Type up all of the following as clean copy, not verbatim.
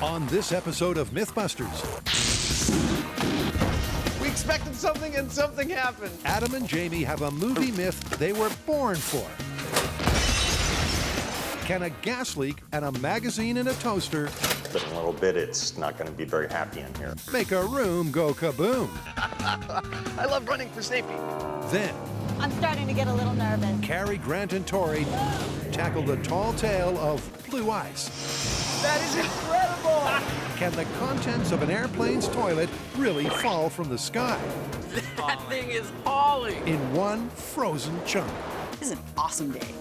On this episode of MythBusters, we expected something and something happened. Adam and Jamie have a movie myth they were born for. Can a gas leak and a magazine in a toaster But in a little bit, it's not going to be very happy in here. make a room go kaboom? I love running for safety. Then, I'm starting to get a little nervous. Cary Grant and Tori tackle the tall tale of blue ice. That is incredible! Can the contents of an airplane's toilet really fall from the sky That thing is hauling. in one frozen chunk? This is an awesome day.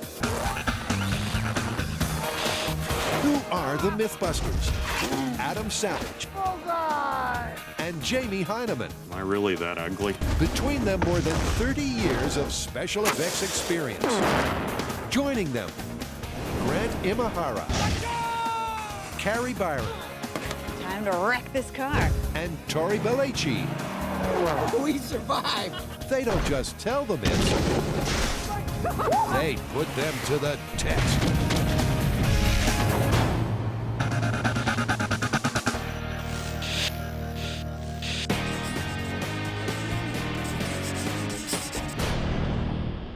Who are the MythBusters? Adam Savage and Jamie Heineman. Am I really that ugly? Between them, more than 30 years of special effects experience. Joining them, Grant Imahara, Carrie Byron, Time to wreck this car. and Tori Belleci. We survived. They don't just tell the myths, they put them to the test.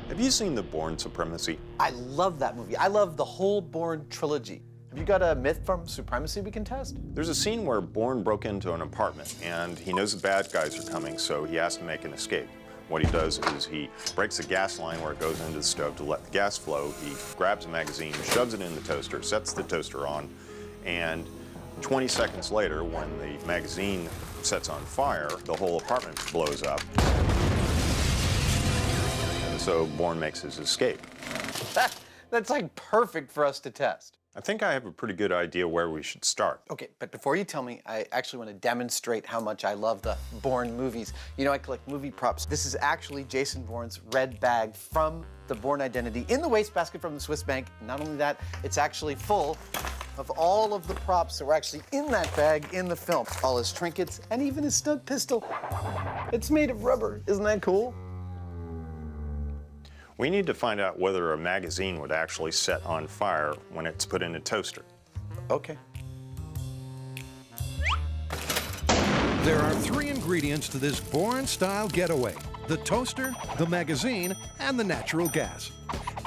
Have you seen The Bourne Supremacy? I love that movie. I love the whole Bourne trilogy. Have you got a myth from Supremacy we can test? There's a scene where Bourne broke into an apartment, and he knows the bad guys are coming, so he has to make an escape. What he does is he breaks the gas line where it goes into the stove to let the gas flow. He grabs a magazine, shoves it in the toaster, sets the toaster on, and 20 seconds later, when the magazine sets on fire, the whole apartment blows up. And so Bourne makes his escape. That's like perfect for us to test. I think I have a pretty good idea where we should start. Okay, but before you tell me, I actually want to demonstrate how much I love the Bourne movies. You know, I collect movie props. This is actually Jason Bourne's red bag from the Bourne Identity in the wastebasket from the Swiss bank. Not only that, it's actually full of all of the props that were actually in that bag in the film. All his trinkets and even his stud pistol. It's made of rubber. Isn't that cool? We need to find out whether a magazine would actually set on fire when it's put in a toaster. Okay. There are 3 ingredients to this Bourne-style getaway: the toaster, the magazine, and the natural gas.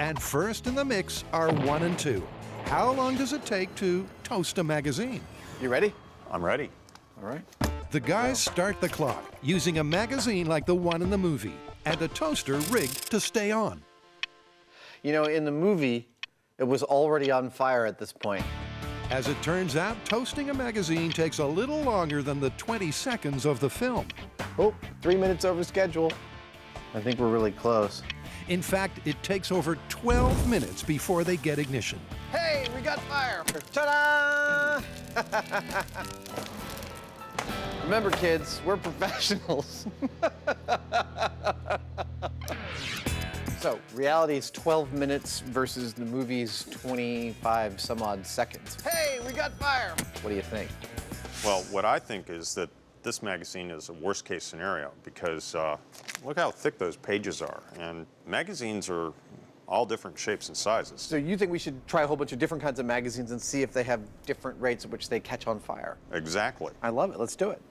And first in the mix are 1 and 2. How long does it take to toast a magazine? You ready? I'm ready. All right. The guys start the clock using a magazine like the one in the movie and a toaster rigged to stay on. You know, in the movie, it was already on fire at this point. As it turns out, toasting a magazine takes a little longer than the 20 seconds of the film. Oh, 3 minutes over schedule. I think we're really close. In fact, it takes over 12 minutes before they get ignition. Hey, we got fire! Ta-da! Remember, kids, we're professionals. So, reality is 12 minutes versus the movie's 25 some odd seconds. Hey, we got fire! What do you think? Well, what I think is that this magazine is a worst case scenario because look how thick those pages are. And magazines are all different shapes and sizes. So you think we should try a whole bunch of different kinds of magazines and see if they have different rates at which they catch on fire? Exactly. I love it. Let's do it.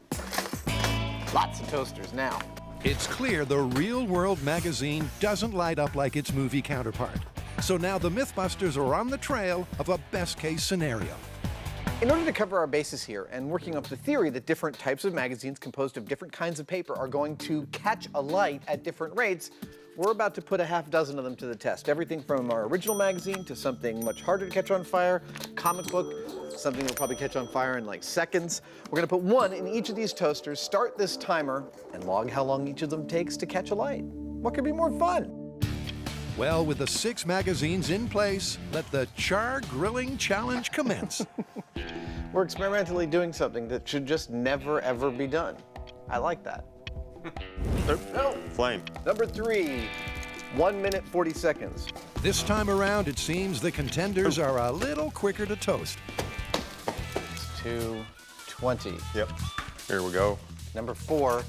Lots of toasters now. It's clear the real-world magazine doesn't light up like its movie counterpart. So now the MythBusters are on the trail of a best-case scenario. In order to cover our bases here and working up the theory that different types of magazines composed of different kinds of paper are going to catch a light at different rates, we're about to put a half dozen of them to the test. Everything from our original magazine to something much harder to catch on fire, comic book, something that'll probably catch on fire in like seconds. We're gonna put 1 in each of these toasters, start this timer, and log how long each of them takes to catch a light. What could be more fun? Well, with the 6 magazines in place, let the char grilling challenge commence. We're experimentally doing something that should just never, ever be done. I like that. No. Flame. Number 3, 1 minute, 40 seconds. This time around, it seems the contenders are a little quicker to toast. It's 2:20. Yep. Here we go. Number 4,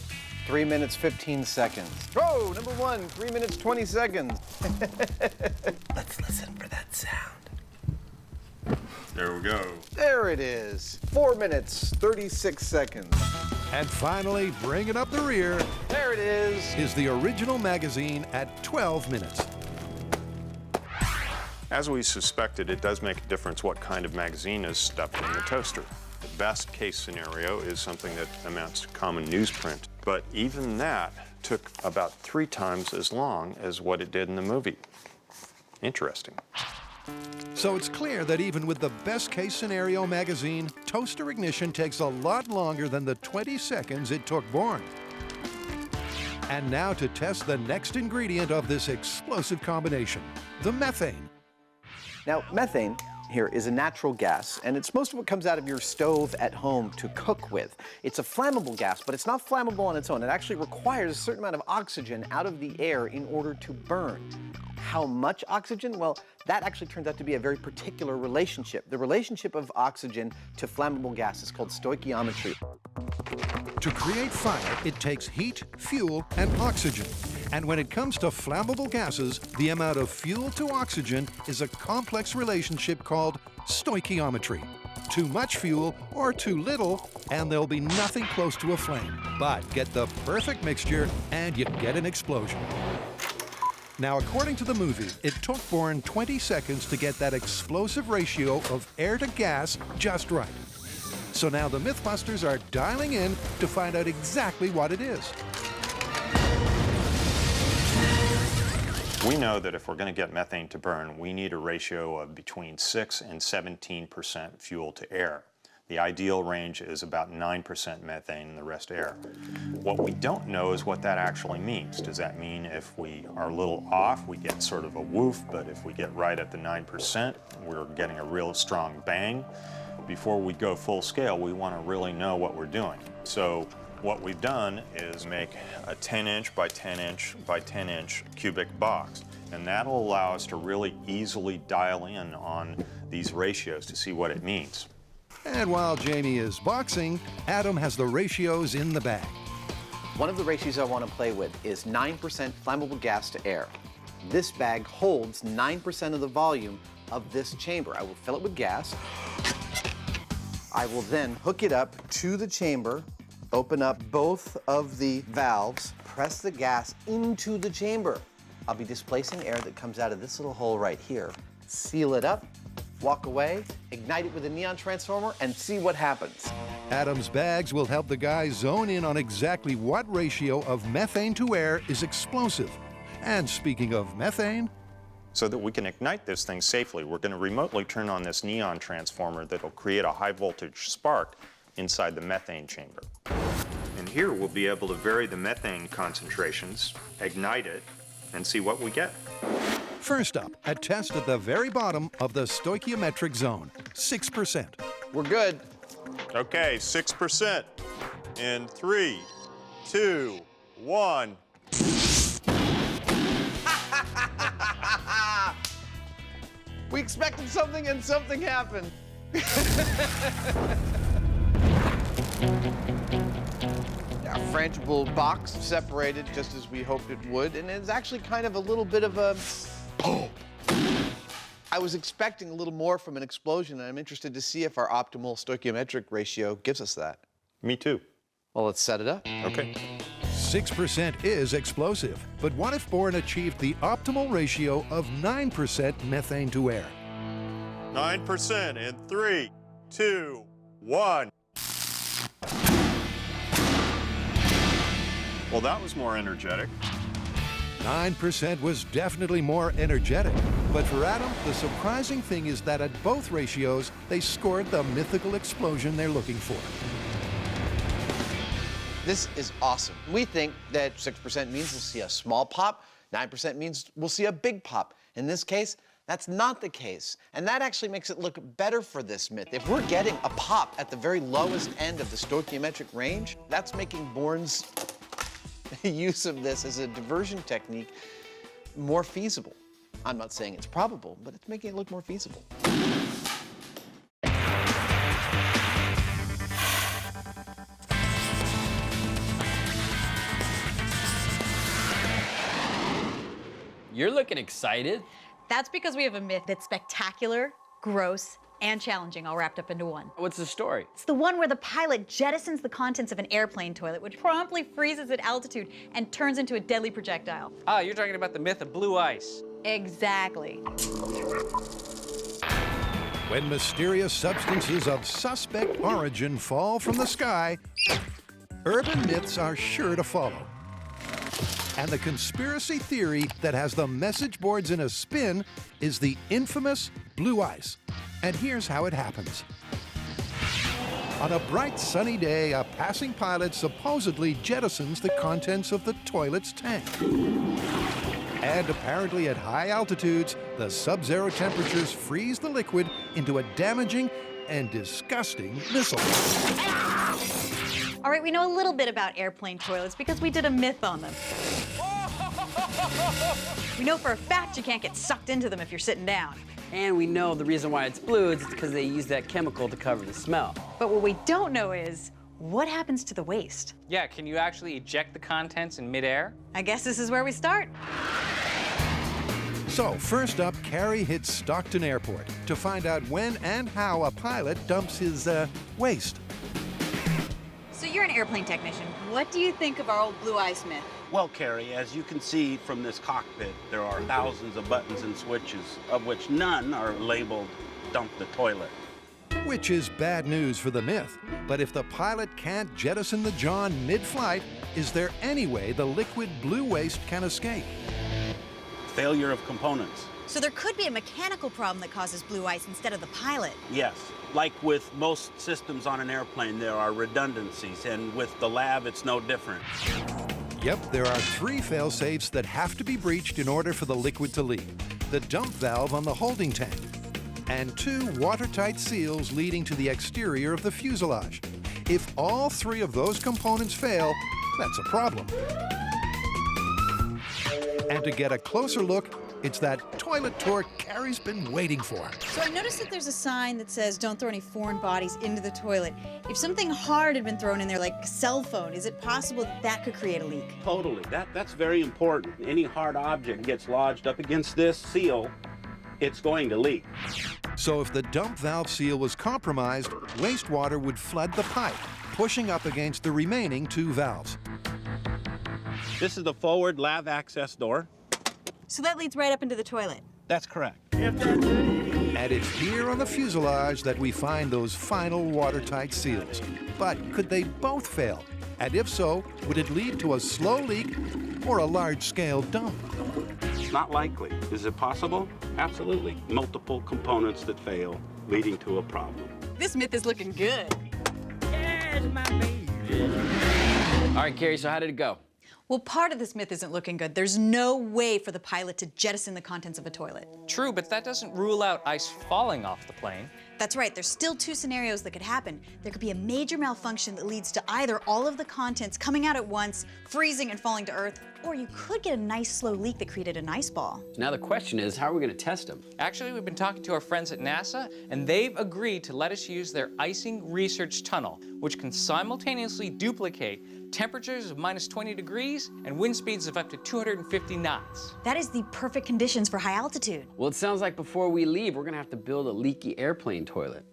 3 minutes, 15 seconds. Oh, number 1, 3 minutes, 20 seconds. Let's listen for that sound. There we go. There it is. 4 minutes, 36 seconds. And finally, bringing up the rear There it is. the original magazine at 12 minutes. As we suspected, it does make a difference what kind of magazine is stuffed in the toaster. The best case scenario is something that amounts to common newsprint, but even that took about 3 times as long as what it did in the movie. Interesting. So it's clear that even with the best case scenario magazine, toaster ignition takes a lot longer than the 20 seconds it took Bourne. And now to test the next ingredient of this explosive combination, the methane. Now, methane here is a natural gas, and it's most of what comes out of your stove at home to cook with. It's a flammable gas, but it's not flammable on its own. It actually requires a certain amount of oxygen out of the air in order to burn. How much oxygen? Well, that actually turns out to be a very particular relationship. The relationship of oxygen to flammable gas is called stoichiometry. To create fire, it takes heat, fuel, and oxygen. And when it comes to flammable gases, the amount of fuel to oxygen is a complex relationship called stoichiometry. Too much fuel or too little, and there'll be nothing close to a flame. But get the perfect mixture, and you get an explosion. Now, according to the movie, it took Bourne 20 seconds to get that explosive ratio of air to gas just right. So now the MythBusters are dialing in to find out exactly what it is. We know that if we're going to get methane to burn, we need a ratio of between 6 and 17% fuel to air. The ideal range is about 9% methane and the rest air. What we don't know is what that actually means. Does that mean if we are a little off, we get sort of a woof, but if we get right at the 9%, we're getting a real strong bang? Before we go full scale, we want to really know what we're doing. So what we've done is make a 10-inch by 10-inch by 10-inch cubic box. And that'll allow us to really easily dial in on these ratios to see what it means. And while Jamie is boxing, Adam has the ratios in the bag. One of the ratios I want to play with is 9% flammable gas to air. This bag holds 9% of the volume of this chamber. I will fill it with gas. I will then hook it up to the chamber, open up both of the valves, press the gas into the chamber. I'll be displacing air that comes out of this little hole right here. Seal it up, walk away, ignite it with a neon transformer, and see what happens. Adam's bags will help the guys zone in on exactly what ratio of methane to air is explosive. And speaking of methane, So that we can ignite this thing safely, we're going to remotely turn on this neon transformer that'll create a high voltage spark inside the methane chamber. And here we'll be able to vary the methane concentrations, ignite it, and see what we get. first up, a test at the very bottom of the stoichiometric zone, 6%. We're good. Okay, 6%. In 3, 2, 1. We expected something and something happened. Our frangible box separated just as we hoped it would, and it's actually kind of a little bit of a I was expecting a little more from an explosion, and I'm interested to see if our optimal stoichiometric ratio gives us that. Me too. Well, let's set it up. Okay. 6% is explosive, but what if Bourne achieved the optimal ratio of 9% methane to air? 9% in 3, 2, 1. Well, that was more energetic. 9% was definitely more energetic. But for Adam, the surprising thing is that at both ratios, they scored the mythical explosion they're looking for. This is awesome. We think that 6% means we'll see a small pop, 9% means we'll see a big pop. In this case, that's not the case. And that actually makes it look better for this myth. If we're getting a pop at the very lowest end of the stoichiometric range, that's making Bourne's use of this as a diversion technique more feasible. I'm not saying it's probable, but it's making it look more feasible. You're looking excited. That's because we have a myth that's spectacular, gross, and challenging all wrapped up into one. What's the story? It's the one where the pilot jettisons the contents of an airplane toilet, which promptly freezes at altitude and turns into a deadly projectile. Ah, you're talking about the myth of blue ice. Exactly. When mysterious substances of suspect origin fall from the sky, urban myths are sure to follow. And the conspiracy theory that has the message boards in a spin is the infamous blue ice. And here's how it happens. On a bright sunny day, a passing pilot supposedly jettisons the contents of the toilet's tank. And apparently at high altitudes, the sub-zero temperatures freeze the liquid into a damaging and disgusting missile. All right, we know a little bit about airplane toilets because we did a myth on them. We know for a fact you can't get sucked into them if you're sitting down. And we know the reason why it's blue is because they use that chemical to cover the smell. But what we don't know is, what happens to the waste? Yeah, can you actually eject the contents in midair? I guess this is where we start. So first up, Carrie hits Stockton Airport to find out when and how a pilot dumps his waste. So you're an airplane technician. What do you think of our old blue ice myth? Well, Carrie, as you can see from this cockpit, there are thousands of buttons and switches, of which none are labeled dump the toilet. Which is bad news for the myth. But if the pilot can't jettison the John mid-flight, is there any way the liquid blue waste can escape? Failure of components. So there could be a mechanical problem that causes blue ice instead of the pilot. Yes, like with most systems on an airplane, there are redundancies, and with the lab, it's no different. Yep, there are 3 fail-safes that have to be breached in order for the liquid to leak. The dump valve on the holding tank, and 2 watertight seals leading to the exterior of the fuselage. If all 3 of those components fail, that's a problem. And to get a closer look, it's that toilet tour Carrie's been waiting for. So I noticed that there's a sign that says don't throw any foreign bodies into the toilet. If something hard had been thrown in there, like a cell phone, is it possible that that could create a leak? Totally, that's very important. Any hard object gets lodged up against this seal, it's going to leak. So if the dump valve seal was compromised, wastewater would flood the pipe, pushing up against the remaining 2 valves. This is the forward lav access door. So that leads right up into the toilet. That's correct. And it's here on the fuselage that we find those final watertight seals. But could they both fail? And if so, would it lead to a slow leak or a large-scale dump? Not likely. Is it possible? Absolutely. Multiple components that fail, leading to a problem. This myth is looking good. All right, Carrie, so how did it go? Well, part of this myth isn't looking good. There's no way for the pilot to jettison the contents of a toilet. True, but that doesn't rule out ice falling off the plane. That's right, there's still 2 scenarios that could happen. There could be a major malfunction that leads to either all of the contents coming out at once, freezing and falling to Earth, or you could get a nice slow leak that created an ice ball. Now the question is, how are we going to test them? Actually, we've been talking to our friends at NASA, and they've agreed to let us use their icing research tunnel, which can simultaneously duplicate temperatures of -20 degrees and wind speeds of up to 250 knots. That is the perfect conditions for high altitude. Well, it sounds like before we leave, we're going to have to build a leaky airplane toilet.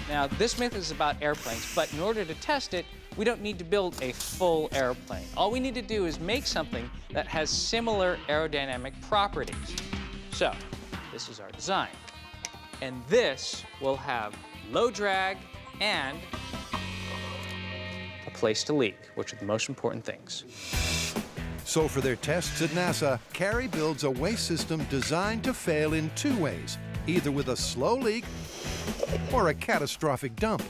Now, this myth is about airplanes, but in order to test it, we don't need to build a full airplane. All we need to do is make something that has similar aerodynamic properties. So, this is our design. And this will have low drag and a place to leak, which are the most important things. So for their tests at NASA, Carrie builds a waste system designed to fail in 2 ways, either with a slow leak or a catastrophic dump.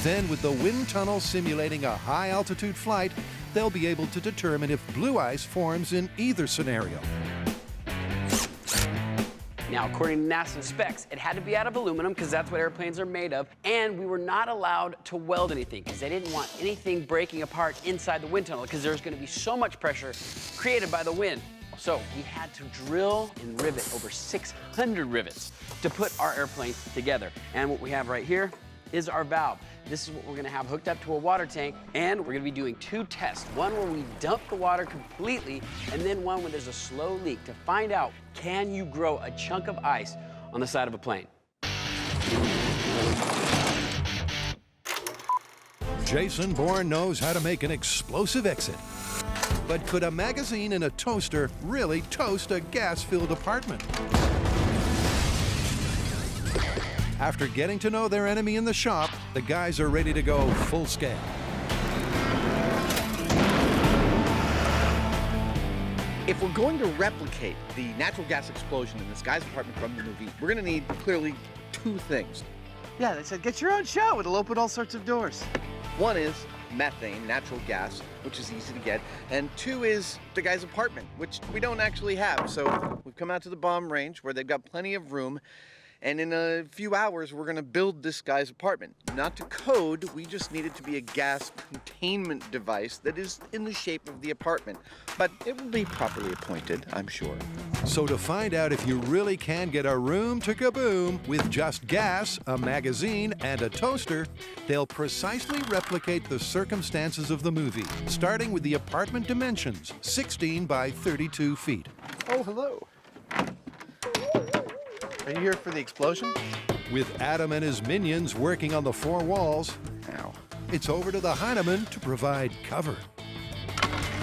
Then with the wind tunnel simulating a high-altitude flight, they'll be able to determine if blue ice forms in either scenario. Now, according to NASA specs, it had to be out of aluminum because that's what airplanes are made of, and we were not allowed to weld anything because they didn't want anything breaking apart inside the wind tunnel because there's going to be so much pressure created by the wind. So we had to drill and rivet over 600 rivets to put our airplane together. And what we have right here is our valve. This is what we're gonna have hooked up to a water tank, and we're gonna be doing 2 tests. One where we dump the water completely, and then one where there's a slow leak to find out, can you grow a chunk of ice on the side of a plane? Jason Bourne knows how to make an explosive exit. But could a magazine in a toaster really toast a gas-filled apartment? After getting to know their enemy in the shop, the guys are ready to go full scale. If we're going to replicate the natural gas explosion in this guy's apartment from the movie, we're gonna need clearly 2 things. Yeah, they said, get your own show. It'll open all sorts of doors. One is methane, natural gas, which is easy to get. And 2 is the guy's apartment, which we don't actually have. So we've come out to the bomb range where they've got plenty of room. And in a few hours, we're gonna build this guy's apartment. Not to code, we just need it to be a gas containment device that is in the shape of the apartment. But it will be properly appointed, I'm sure. So to find out if you really can get a room to kaboom with just gas, a magazine, and a toaster, they'll precisely replicate the circumstances of the movie, starting with the apartment dimensions, 16 by 32 feet. Oh, hello. Are you here for the explosion? With Adam and his minions working on the 4 walls, Ow. it's over to the Heineman to provide cover.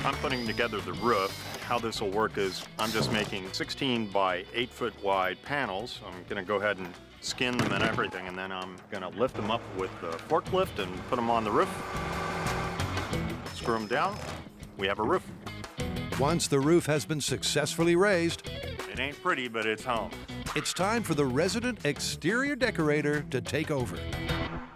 I'm putting together the roof. How this will work is I'm just making 16 by 8 foot wide panels. I'm gonna go ahead and skin them and everything, and then I'm gonna lift them up with the forklift and put them on the roof. Screw them down, we have a roof. Once the roof has been successfully raised, It ain't pretty, but it's home. it's time for the resident exterior decorator to take over.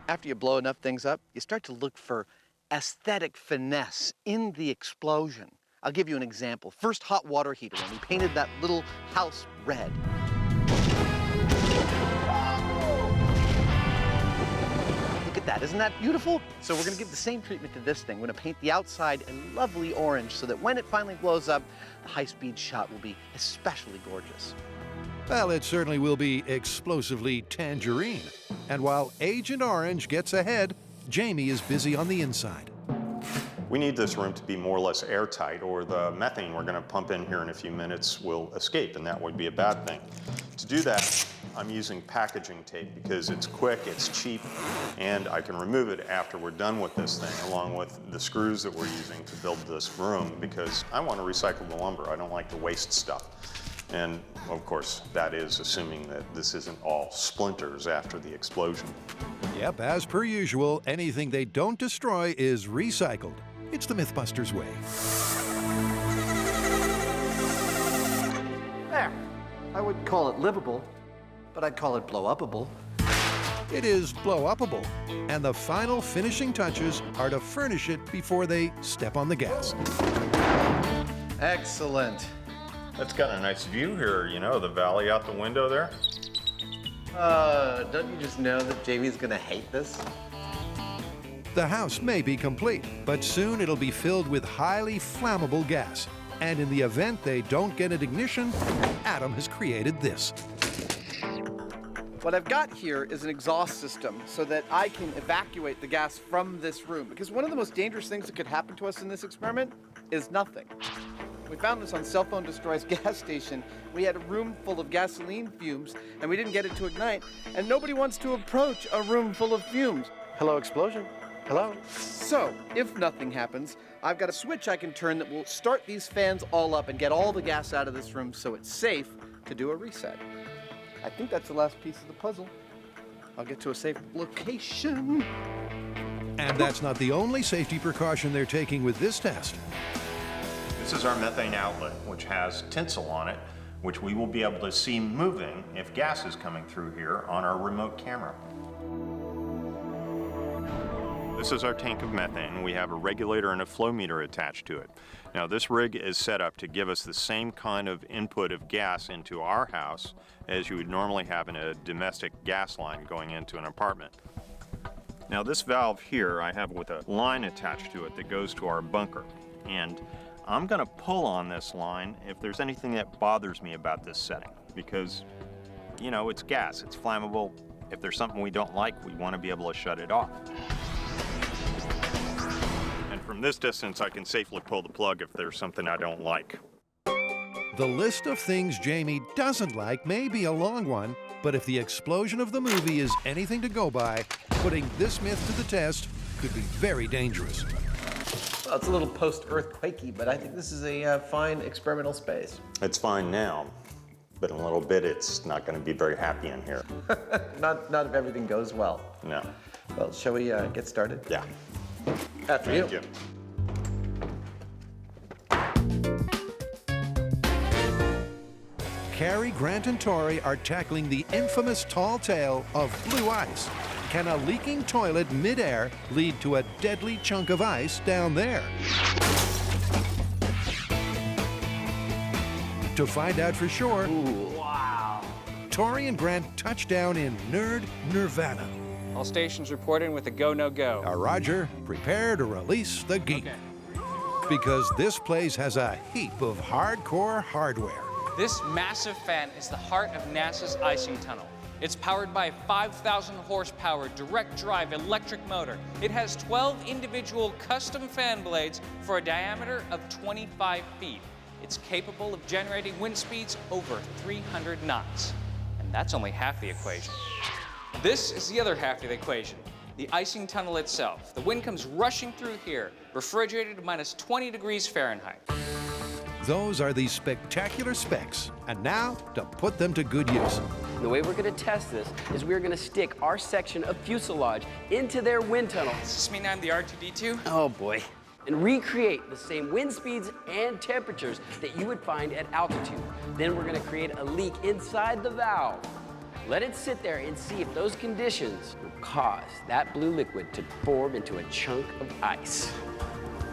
After you blow enough things up, you start to look for aesthetic finesse in the explosion. I'll give you an example. First hot water heater, when we painted that little house red. Look at that, isn't that beautiful? So we're gonna give the same treatment to this thing. We're gonna paint the outside a lovely orange so that when it finally blows up, the high-speed shot will be especially gorgeous. Well, it certainly will be explosively tangerine. And while Agent Orange gets ahead, Jamie is busy on the inside. We need this room to be more or less airtight, or the methane we're going to pump in here in a few minutes will escape, and that would be a bad thing. To do that, I'm using packaging tape because it's quick, it's cheap, and I can remove it after we're done with this thing, along with the screws that we're using to build this room, because I want to recycle the lumber. I don't like to waste stuff. And of course, that is assuming that this isn't all splinters after the explosion. Yep, as per usual, anything they don't destroy is recycled. It's the MythBusters way. There. I wouldn't call it livable, but I'd call it blow-upable. It is blow-upable, and the final finishing touches are to furnish it before they step on the gas. Excellent. It's got a nice view here, you know, the valley out the window there. Don't you just know that Jamie's gonna hate this? The house may be complete, but soon it'll be filled with highly flammable gas. And in the event they don't get an ignition, Adam has created this. What I've got here is an exhaust system so that I can evacuate the gas from this room. Because one of the most dangerous things that could happen to us in this experiment is nothing. We found this on Cell Phone Destroy's gas station. We had a room full of gasoline fumes, and we didn't get it to ignite, and nobody wants to approach a room full of fumes. Hello, explosion. Hello. So, if nothing happens, I've got a switch I can turn that will start these fans all up and get all the gas out of this room so it's safe to do a reset. I think that's the last piece of the puzzle. I'll get to a safe location. And that's not the only safety precaution they're taking with this test. This is our methane outlet, which has tinsel on it, which we will be able to see moving if gas is coming through here on our remote camera. This is our tank of methane. We have a regulator and a flow meter attached to it. Now, this rig is set up to give us the same kind of input of gas into our house as you would normally have in a domestic gas line going into an apartment. Now, this valve here I have with a line attached to it that goes to our bunker. And I'm going to pull on this line if there's anything that bothers me about this setting, because, you know, it's gas, it's flammable, If there's something we don't like, we want to be able to shut it off. And from this distance, I can safely pull the plug if there's something I don't like. The list of things Jamie doesn't like may be a long one, but if the explosion of the movie is anything to go by, putting this myth to the test could be very dangerous. Well, it's a little post-earthquakey, but I think this is a fine experimental space. It's fine now, but in a little bit, it's not going to be very happy in here. Not if everything goes well. No. Well, shall we get started? Yeah. After you. Thank you. Carrie, Grant, and Tori are tackling the infamous tall tale of blue ice. Can a leaking toilet midair lead to a deadly chunk of ice down there? To find out for sure, Wow. Tori and Grant touch down in Nerd Nirvana. All stations reporting with a go, no go. Roger, prepare to release the geek. Because this place has a heap of hardcore hardware. This massive fan is the heart of NASA's icing tunnel. It's powered by a 5,000 horsepower direct drive electric motor. It has 12 individual custom fan blades for a diameter of 25 feet. It's capable of generating wind speeds over 300 knots. And that's only half the equation. This is the other half of the equation, the icing tunnel itself. The wind comes rushing through here, refrigerated to minus 20 degrees Fahrenheit. Those are the spectacular specs. And now, to put them to good use. The way we're going to test this is we're going to stick our section of fuselage into their wind tunnel. Does this mean I'm the R2-D2? Oh boy. And recreate the same wind speeds and temperatures that you would find at altitude. Then we're going to create a leak inside the valve. Let it sit there and see if those conditions will cause that blue liquid to form into a chunk of ice.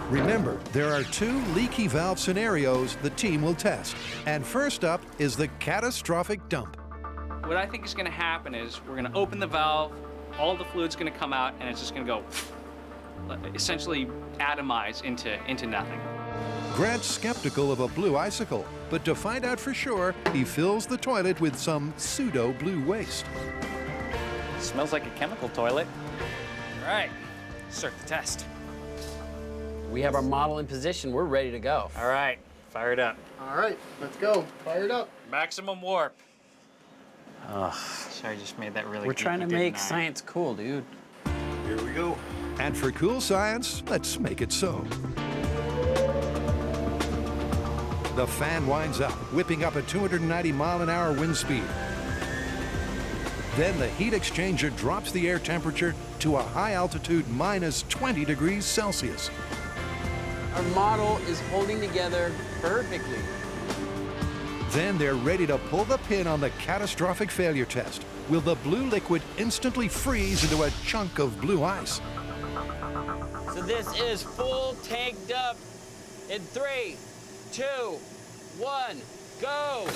Remember, there are 2 leaky valve scenarios the team will test. And first up is the catastrophic dump. What I think is going to happen is we're going to open the valve, all the fluid's going to come out, and it's just going to go essentially atomize into nothing. Grant's skeptical of a blue icicle, but to find out for sure, he fills the toilet with some pseudo-blue waste. Smells like a chemical toilet. All right, start the test. We have our model in position. We're ready to go. All right, fire it up. All right, let's go. Fire it up. Maximum warp. Oh, sorry, I just made that really We're trying to geeky, make didn't I? science cool, dude. Here we go. And for cool science, let's make it so. The fan winds up, whipping up a 290-mile-an-hour wind speed. Then the heat exchanger drops the air temperature to a high altitude minus 20 degrees Celsius. Our model is holding together perfectly. Then they're ready to pull the pin on the catastrophic failure test. Will the blue liquid instantly freeze into a chunk of blue ice? So this is full tanked up in 3, 2, 1, go! Oh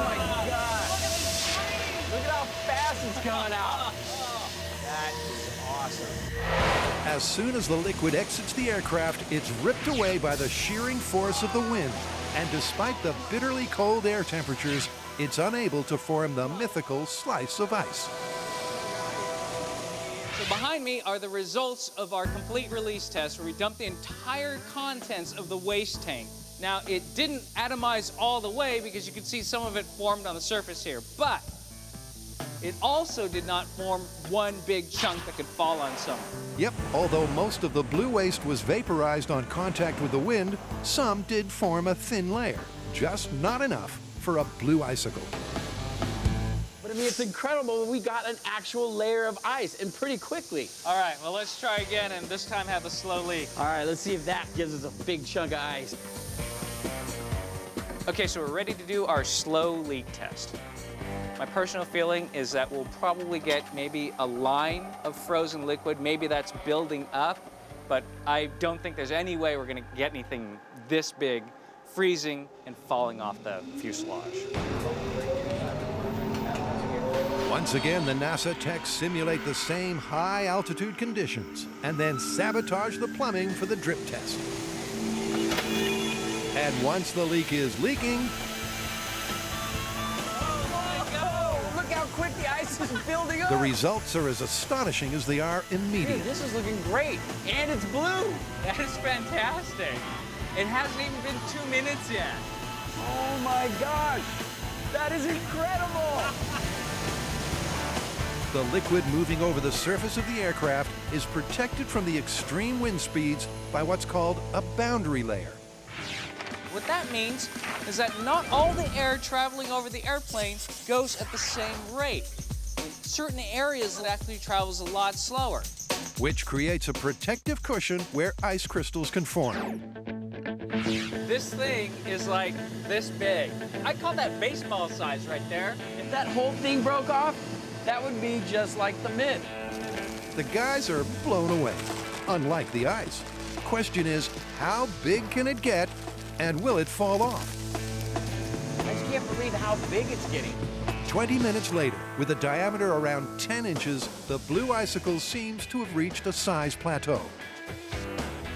my God! Look at how fast it's going out. That is awesome. As soon as the liquid exits the aircraft, it's ripped away by the shearing force of the wind. And despite the bitterly cold air temperatures, it's unable to form the mythical slice of ice. So behind me are the results of our complete release test where we dumped the entire contents of the waste tank. Now, it didn't atomize all the way because you can see some of it formed on the surface here, but it also did not form one big chunk that could fall on someone. Yep, although most of the blue waste was vaporized on contact with the wind, some did form a thin layer, just not enough for a blue icicle. But I mean, it's incredible. We got an actual layer of ice, and pretty quickly. All right, well, let's try again, and this time have a slow leak. All right, let's see if that gives us a big chunk of ice. Okay, so we're ready to do our slow leak test. My personal feeling is that we'll probably get maybe a line of frozen liquid. Maybe that's building up, but I don't think there's any way we're gonna get anything this big freezing and falling off the fuselage. Once again, the NASA techs simulate the same high-altitude conditions and then sabotage the plumbing for the drip test. And once the leak is leaking, quick the ice is building up. The results are as astonishing as they are immediate. Dude, this is looking great. And it's blue. That is fantastic. It hasn't even been 2 minutes yet. Oh my gosh. That is incredible. The liquid moving over the surface of the aircraft is protected from the extreme wind speeds by what's called a boundary layer. What that means is that not all the air traveling over the airplane goes at the same rate. In certain areas, it actually travels a lot slower. Which creates a protective cushion where ice crystals can form. This thing is like this big. I call that baseball size right there. If that whole thing broke off, that would be just like the Myth. The guys are blown away, unlike the ice. The question is, how big can it get, and will it fall off? I just can't believe how big it's getting. 20 minutes later, with a diameter around 10 inches, the blue icicle seems to have reached a size plateau.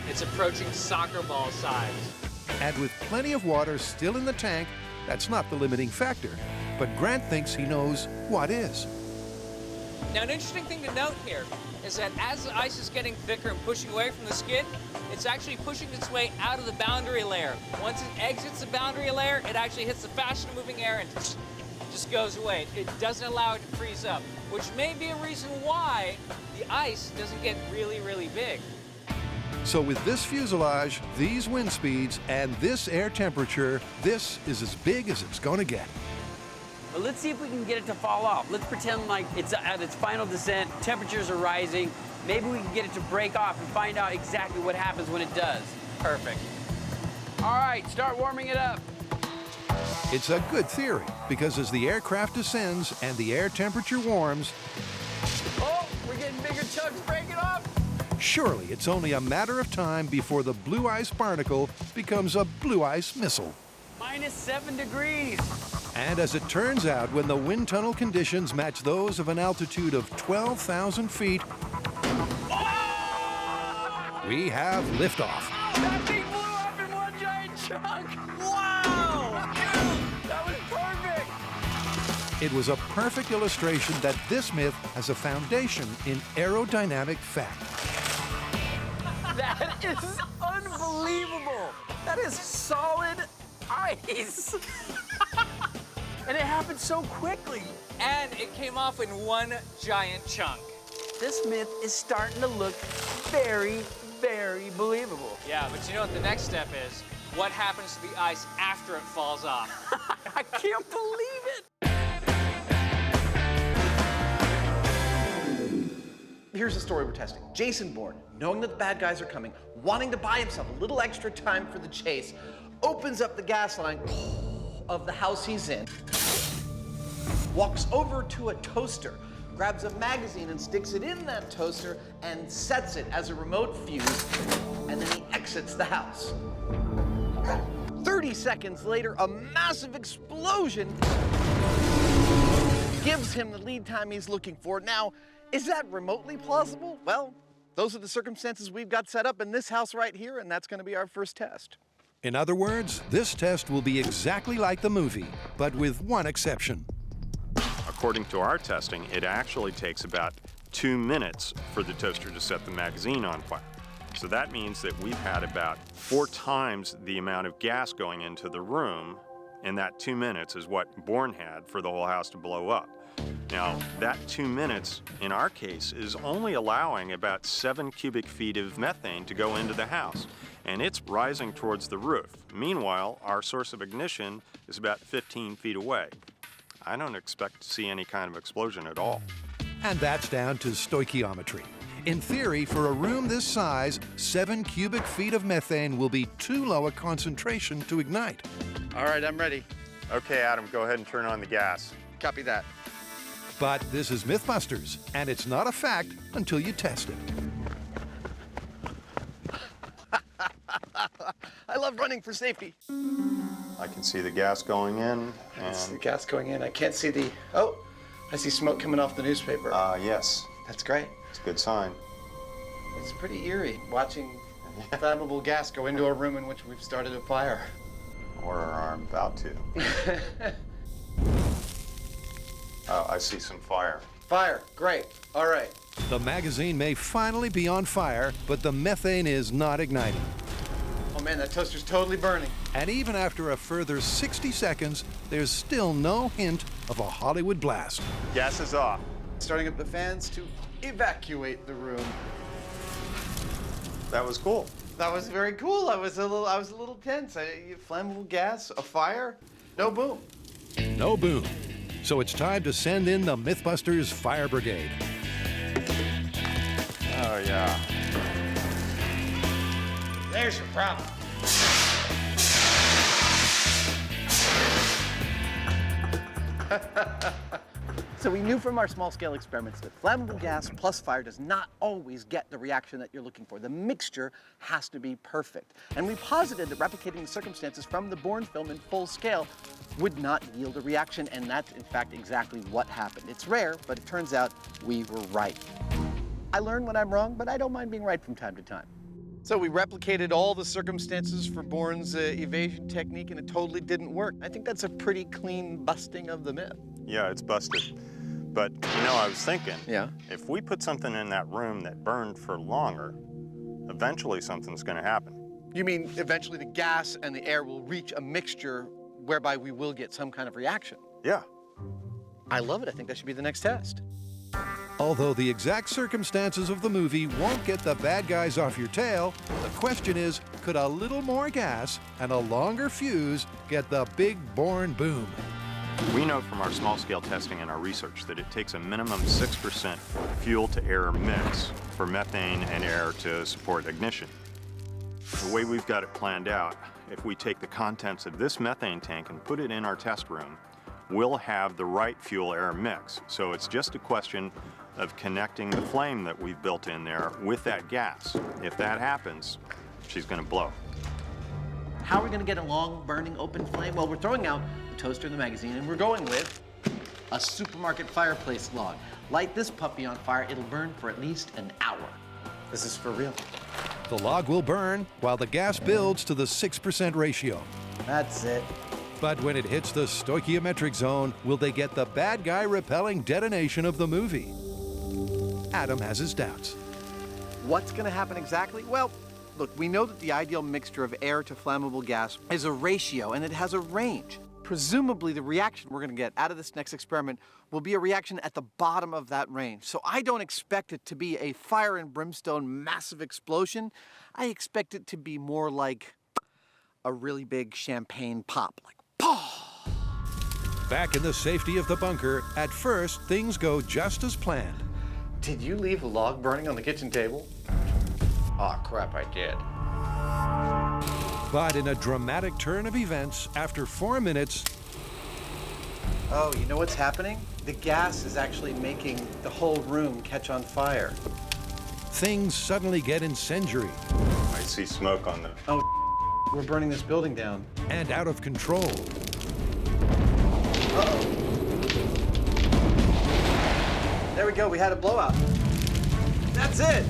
It's approaching soccer ball size. And with plenty of water still in the tank, that's not the limiting factor. But Grant thinks he knows what is. Now, an interesting thing to note here is that as the ice is getting thicker and pushing away from the skid, it's actually pushing its way out of the boundary layer. Once it exits the boundary layer, it actually hits the faster-moving air and just goes away. It doesn't allow it to freeze up, which may be a reason why the ice doesn't get really, really big. So with this fuselage, these wind speeds, and this air temperature, this is as big as it's going to get. But let's see if we can get it to fall off. Let's pretend like it's at its final descent, temperatures are rising. Maybe we can get it to break off and find out exactly what happens when it does. Perfect. All right, start warming it up. It's a good theory, because as the aircraft descends and the air temperature warms, Oh, we're getting bigger chunks breaking off. surely it's only a matter of time before the blue ice barnacle becomes a blue ice missile. -7 degrees. And as it turns out, when the wind tunnel conditions match those of an altitude of 12,000 feet, we have liftoff. That thing blew up in one giant chunk. Wow! Dude, that was perfect. It was a perfect illustration that this myth has a foundation in aerodynamic fact. That is unbelievable. That is solid ice. And it happened so quickly. And it came off in one giant chunk. This myth is starting to look very, very believable. Yeah, but you know what the next step is? What happens to the ice after it falls off? I can't believe it. Here's the story we're testing. Jason Bourne, knowing that the bad guys are coming, wanting to buy himself a little extra time for the chase, opens up the gas line of the house he's in, walks over to a toaster, grabs a magazine and sticks it in that toaster and sets it as a remote fuse, and then he exits the house. 30 seconds later, a massive explosion gives him the lead time he's looking for. Now, is that remotely plausible? Well, those are the circumstances we've got set up in this house right here, and that's going to be our first test. In other words, this test will be exactly like the movie, but with one exception. According to our testing, it actually takes about 2 minutes for the toaster to set the magazine on fire. So that means that we've had about 4 times the amount of gas going into the room, and that 2 minutes is what Bourne had for the whole house to blow up. Now, that 2 minutes, in our case, is only allowing about 7 cubic feet of methane to go into the house, and it's rising towards the roof. Meanwhile, our source of ignition is about 15 feet away. I don't expect to see any kind of explosion at all. And that's down to stoichiometry. In theory, for a room this size, 7 cubic feet of methane will be too low a concentration to ignite. All right, I'm ready. Okay, Adam, go ahead and turn on the gas. Copy that. But this is MythBusters, and it's not a fact until you test it. I love running for safety. I can see the gas going in, It's the and gas going in. I can't see the... Oh, I see smoke coming off the newspaper. yes, That's great. it's a good sign. It's pretty eerie watching flammable gas go into a room in which we've started a fire. Or are about to. I see some fire. Fire, great. All right. The magazine may finally be on fire, but the methane is not igniting. Oh man, that toaster's totally burning. And even after a further 60 seconds, there's still no hint of a Hollywood blast. Gas is off. Starting up the fans to evacuate the room. That was cool. That was very cool. I was a little tense. Flammable gas, a fire, no boom. No boom. So it's time to send in the MythBusters Fire Brigade. Oh, yeah. There's your problem. So we knew from our small-scale experiments that flammable gas plus fire does not always get the reaction that you're looking for. The mixture has to be perfect. And we posited that replicating the circumstances from the Bourne film in full scale would not yield a reaction, and that's in fact exactly what happened. It's rare, but it turns out we were right. I learn when I'm wrong, but I don't mind being right from time to time. So we replicated all the circumstances for Bourne's evasion technique, and it totally didn't work. I think that's a pretty clean busting of the myth. Yeah, it's busted. But, you know, I was thinking, Yeah. if we put something in that room that burned for longer, eventually something's going to happen. You mean eventually the gas and the air will reach a mixture whereby we will get some kind of reaction? Yeah. I love it. I think that should be the next test. Although the exact circumstances of the movie won't get the bad guys off your tail, the question is, could a little more gas and a longer fuse get the big Bourne boom? We know from our small-scale testing and our research that it takes a minimum 6% fuel-to-air mix for methane and air to support ignition. The way we've got it planned out, if we take the contents of this methane tank and put it in our test room, we'll have the right fuel-air mix. So it's just a question of connecting the flame that we've built in there with that gas. If that happens, she's going to blow. How are we going to get a long, burning, open flame? Well, we're throwing out the toaster and the magazine, and we're going with a supermarket fireplace log. Light this puppy on fire, it'll burn for at least an hour. This is for real. The log will burn while the gas builds to the 6% ratio. That's it. But when it hits the stoichiometric zone, will they get the bad guy repelling detonation of the movie? Adam has his doubts. What's going to happen exactly? Well, look, we know that the ideal mixture of air to flammable gas is a ratio, and it has a range. Presumably, the reaction we're going to get out of this next experiment will be a reaction at the bottom of that range. So I don't expect it to be a fire and brimstone massive explosion. I expect it to be more like a really big champagne pop, like pah! Back in the safety of the bunker, at first, things go just as planned. Did you leave a log burning on the kitchen table? Aw, crap, I did. But in a dramatic turn of events, after 4 minutes, Oh, you know what's happening? The gas is actually making the whole room catch on fire. things suddenly get incendiary I see smoke on the... Oh, we're burning this building down. and out of control. Uh-oh. There we go, we had a blowout. That's it.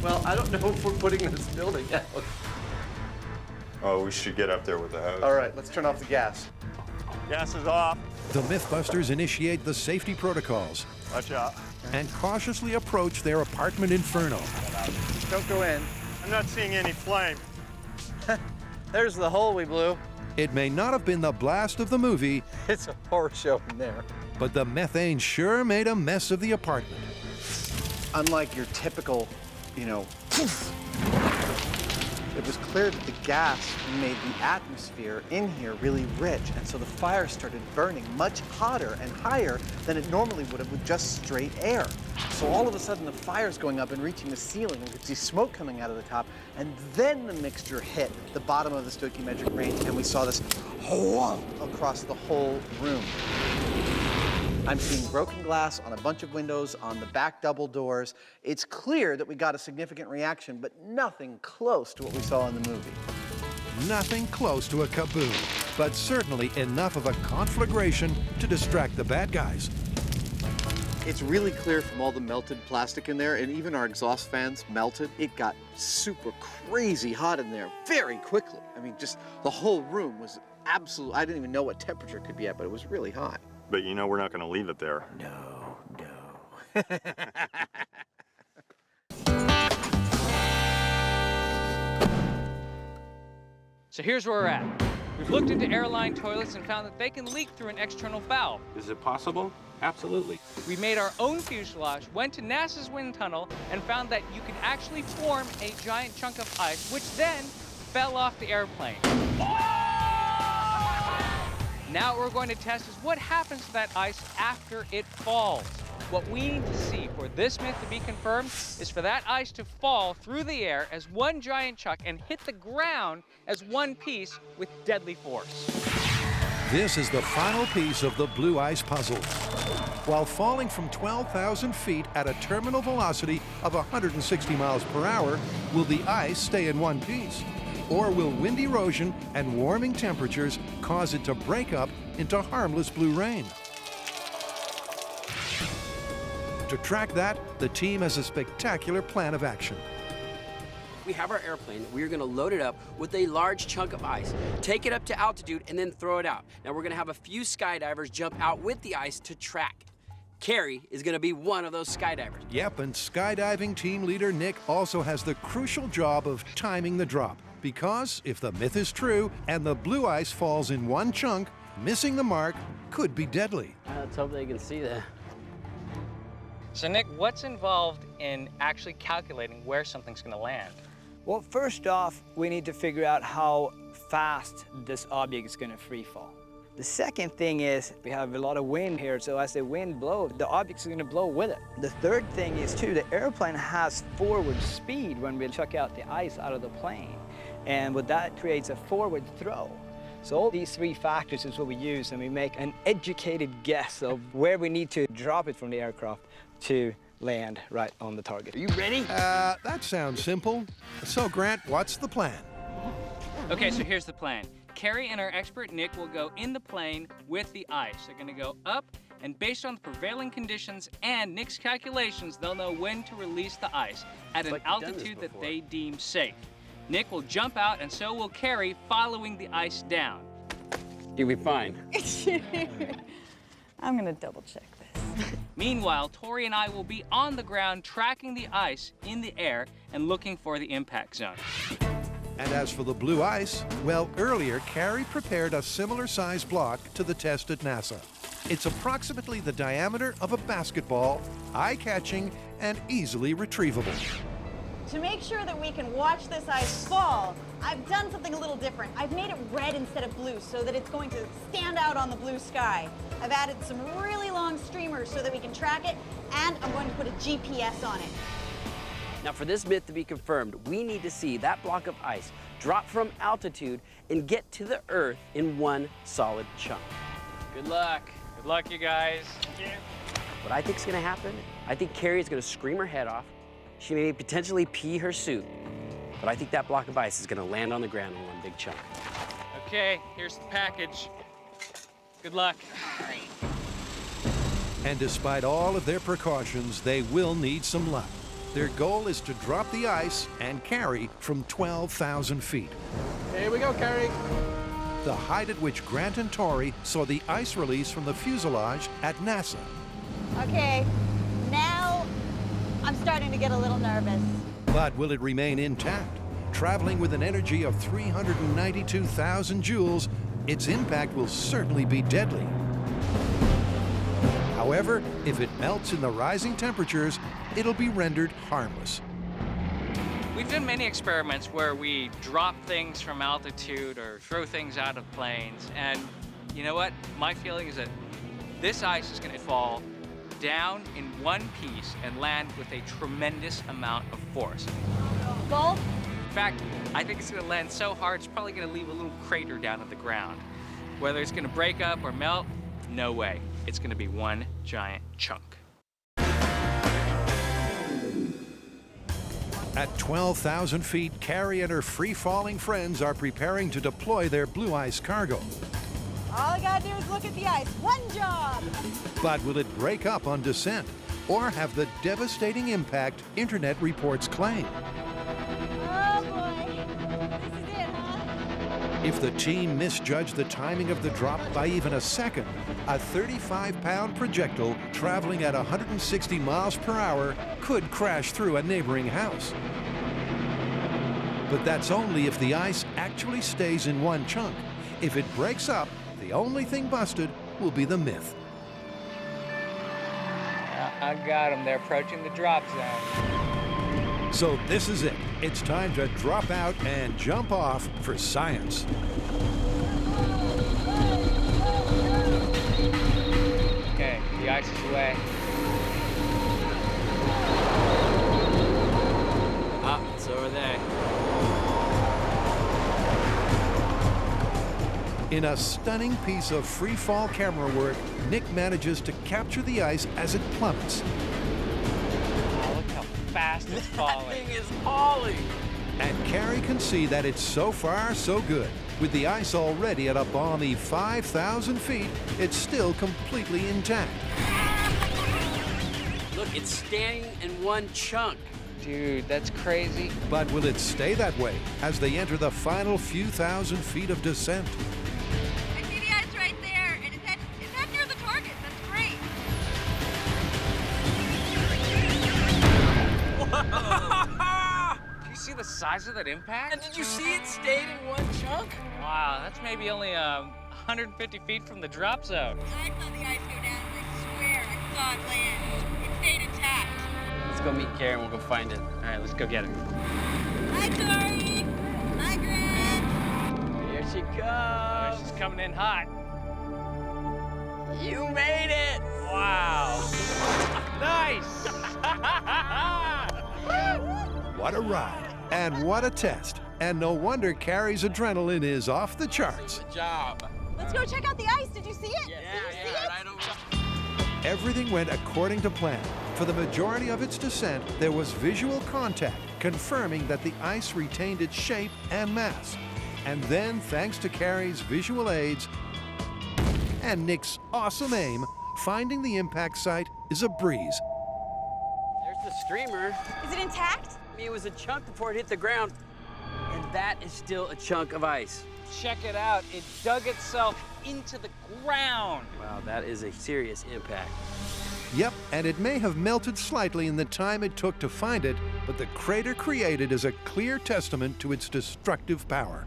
Well, I don't know if we're putting this building out. Oh, we should get up there with the hose. All right, let's turn off the gas. Gas is off. The MythBusters initiate the safety protocols Watch out. and cautiously approach their apartment inferno. Don't go in. I'm not seeing any flame. There's the hole we blew. It may not have been the blast of the movie, It's a horror show in there. but the methane sure made a mess of the apartment. Unlike your typical, it was clear that the gas made the atmosphere in here really rich, and so the fire started burning much hotter and higher than it normally would have with just straight air. So all of a sudden the fire's going up and reaching the ceiling, we could see smoke coming out of the top, and then the mixture hit the bottom of the stoichiometric range, and we saw this whomp across the whole room. I'm seeing broken glass on a bunch of windows, on the back double doors. It's clear that we got a significant reaction, but nothing close to what we saw in the movie. Nothing close to a kaboom, but certainly enough of a conflagration to distract the bad guys. It's really clear from all the melted plastic in there, and even our exhaust fans melted. It got super crazy hot in there very quickly. I mean, just the whole room was absolute. I didn't even know what temperature it could be at, but it was really hot. But you know we're not going to leave it there. No. So here's where we're at. We've looked into airline toilets and found that they can leak through an external valve. Is it possible? Absolutely. We made our own fuselage, went to NASA's wind tunnel, and found that you could actually form a giant chunk of ice, which then fell off the airplane. Now what we're going to test is what happens to that ice after it falls. What we need to see for this myth to be confirmed is for that ice to fall through the air as one giant chunk and hit the ground as one piece with deadly force. This is the final piece of the blue ice puzzle. While falling from 12,000 feet at a terminal velocity of 160 miles per hour, will the ice stay in one piece? Or will wind erosion and warming temperatures cause it to break up into harmless blue rain? To track that, the team has a spectacular plan of action. We have our airplane. We're going to load it up with a large chunk of ice, take it up to altitude, and then throw it out. Now we're going to have a few skydivers jump out with the ice to track it. Carrie is going to be one of those skydivers. Yep, and skydiving team leader Nick also has the crucial job of timing the drop. Because if the myth is true and the blue ice falls in one chunk, missing the mark could be deadly. Let's hope they can see that. So Nick, what's involved in actually calculating where something's going to land? Well, first off, we need to figure out how fast this object is going to free fall. The second thing is we have a lot of wind here, so as the wind blows, the object's going to blow with it. The third thing is, too, the airplane has forward speed when we chuck out the ice out of the plane, and with that creates a forward throw. So all these three factors is what we use, and we make an educated guess of where we need to drop it from the aircraft to land right on the target. Are you ready? That sounds simple. So, Grant, what's the plan? Okay, so here's the plan. Carrie and our expert Nick will go in the plane with the ice. They're going to go up, and based on the prevailing conditions and Nick's calculations, they'll know when to release the ice at an altitude that they deem safe. Nick will jump out, and so will Carrie, following the ice down. You'll be fine. I'm going to double check this. Meanwhile, Tori and I will be on the ground tracking the ice in the air and looking for the impact zone. And as for the blue ice, well, earlier, Carrie prepared a similar-sized block to the test at NASA. It's approximately the diameter of a basketball, eye-catching, and easily retrievable. To make sure that we can watch this ice fall, I've done something a little different. I've made it red instead of blue so that it's going to stand out on the blue sky. I've added some really long streamers so that we can track it, and I'm going to put a GPS on it. Now, for this myth to be confirmed, we need to see that block of ice drop from altitude and get to the Earth in one solid chunk. Good luck. Good luck, you guys. Thank you. What I think is going to happen, I think Carrie is going to scream her head off. She may potentially pee her suit, but I think that block of ice is going to land on the ground in one big chunk. Okay, here's the package. Good luck. And despite all of their precautions, they will need some luck. Their goal is to drop the ice and Carrie from 12,000 feet. Here we go, Carrie. The height at which Grant and Tori saw the ice release from the fuselage at NASA. Okay, now I'm starting to get a little nervous. But will it remain intact? Traveling with an energy of 392,000 joules, its impact will certainly be deadly. However, if it melts in the rising temperatures, it'll be rendered harmless. We've done many experiments where we drop things from altitude or throw things out of planes, and you know what? My feeling is that this ice is going to fall down in one piece and land with a tremendous amount of force. Both? In fact, I think it's going to land so hard, it's probably going to leave a little crater down at the ground. Whether it's going to break up or melt, no way. It's going to be one giant chunk. At 12,000 feet, Carrie and her free-falling friends are preparing to deploy their blue ice cargo. All I gotta do is look at the ice. One job. But will it break up on descent or have the devastating impact internet reports claim? Oh boy. This is it, huh? If the team misjudged the timing of the drop by even a second, a 35-pound projectile traveling at 160 miles per hour could crash through a neighboring house. But that's only if the ice actually stays in one chunk. If it breaks up, the only thing busted will be the myth. I got them. They're approaching the drop zone. So this is it. It's time to drop out and jump off for science. Okay, the ice is away. Ah, it's over there. In a stunning piece of free-fall camera work, Nick manages to capture the ice as it plummets. Oh, look how fast it's falling. That thing is falling. And Carrie can see that it's so far so good. With the ice already at a balmy 5,000 feet, it's still completely intact. Look, it's standing in one chunk. Dude, that's crazy. But will it stay that way as they enter the final few thousand feet of descent? I see the ice right there, and it's not near the target. That's great. Do you see the size of that impact? And did you see it stayed in one chunk? Wow, that's maybe only 150 feet from the drop zone. I saw the ice go down, and I swear I saw it land. It stayed intact. Let's go meet Carrie and we'll go find it. All right, let's go get it. Hi, Tori. Hi, Grant. Here she Oh, comes. she's coming in hot. You made it. Wow. Nice. What a ride, and what a test. And no wonder Carrie's adrenaline is off the charts. Good job. Let's go check out the ice. Did you see it? Yeah, Did you see yeah, it? right over. Everything went according to plan. For the majority of its descent, there was visual contact, confirming that the ice retained its shape and mass. And then, thanks to Carrie's visual aids and Nick's awesome aim, finding the impact site is a breeze. There's the streamer. Is it intact? I mean, it was a chunk before it hit the ground. And that is still a chunk of ice. Check it out. It dug itself into the ground. Wow, that is a serious impact. Yep, and it may have melted slightly in the time it took to find it, but the crater created is a clear testament to its destructive power.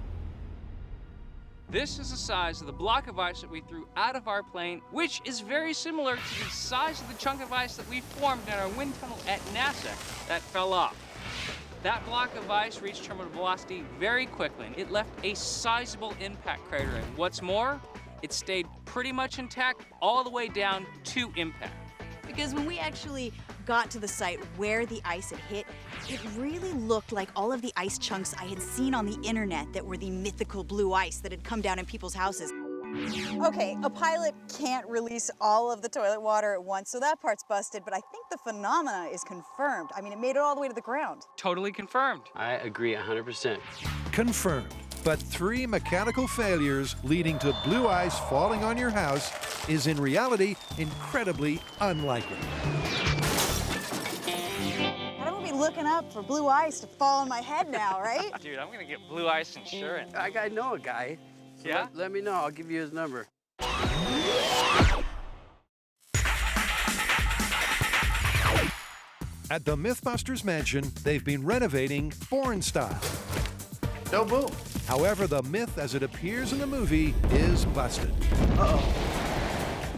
This is the size of the block of ice that we threw out of our plane, which is very similar to the size of the chunk of ice that we formed in our wind tunnel at NASA that fell off. That block of ice reached terminal velocity very quickly, and it left a sizable impact crater. And what's more, it stayed pretty much intact all the way down to impact. Because when we actually got to the site where the ice had hit, it really looked like all of the ice chunks I had seen on the internet that were the mythical blue ice that had come down in people's houses. Okay, a pilot can't release all of the toilet water at once, so that part's busted, but I think the phenomena is confirmed. I mean, it made it all the way to the ground. Totally confirmed. I agree 100%. Confirmed. But 3 mechanical failures leading to blue ice falling on your house is in reality incredibly unlikely. Gotta be looking up for blue ice to fall on my head now, right? Dude, I'm gonna get blue ice insurance. I know a guy. So Yeah? let me know. I'll give you his number. At the MythBusters mansion, they've been renovating Bourne style. No boom. However, the myth as it appears in the movie is busted.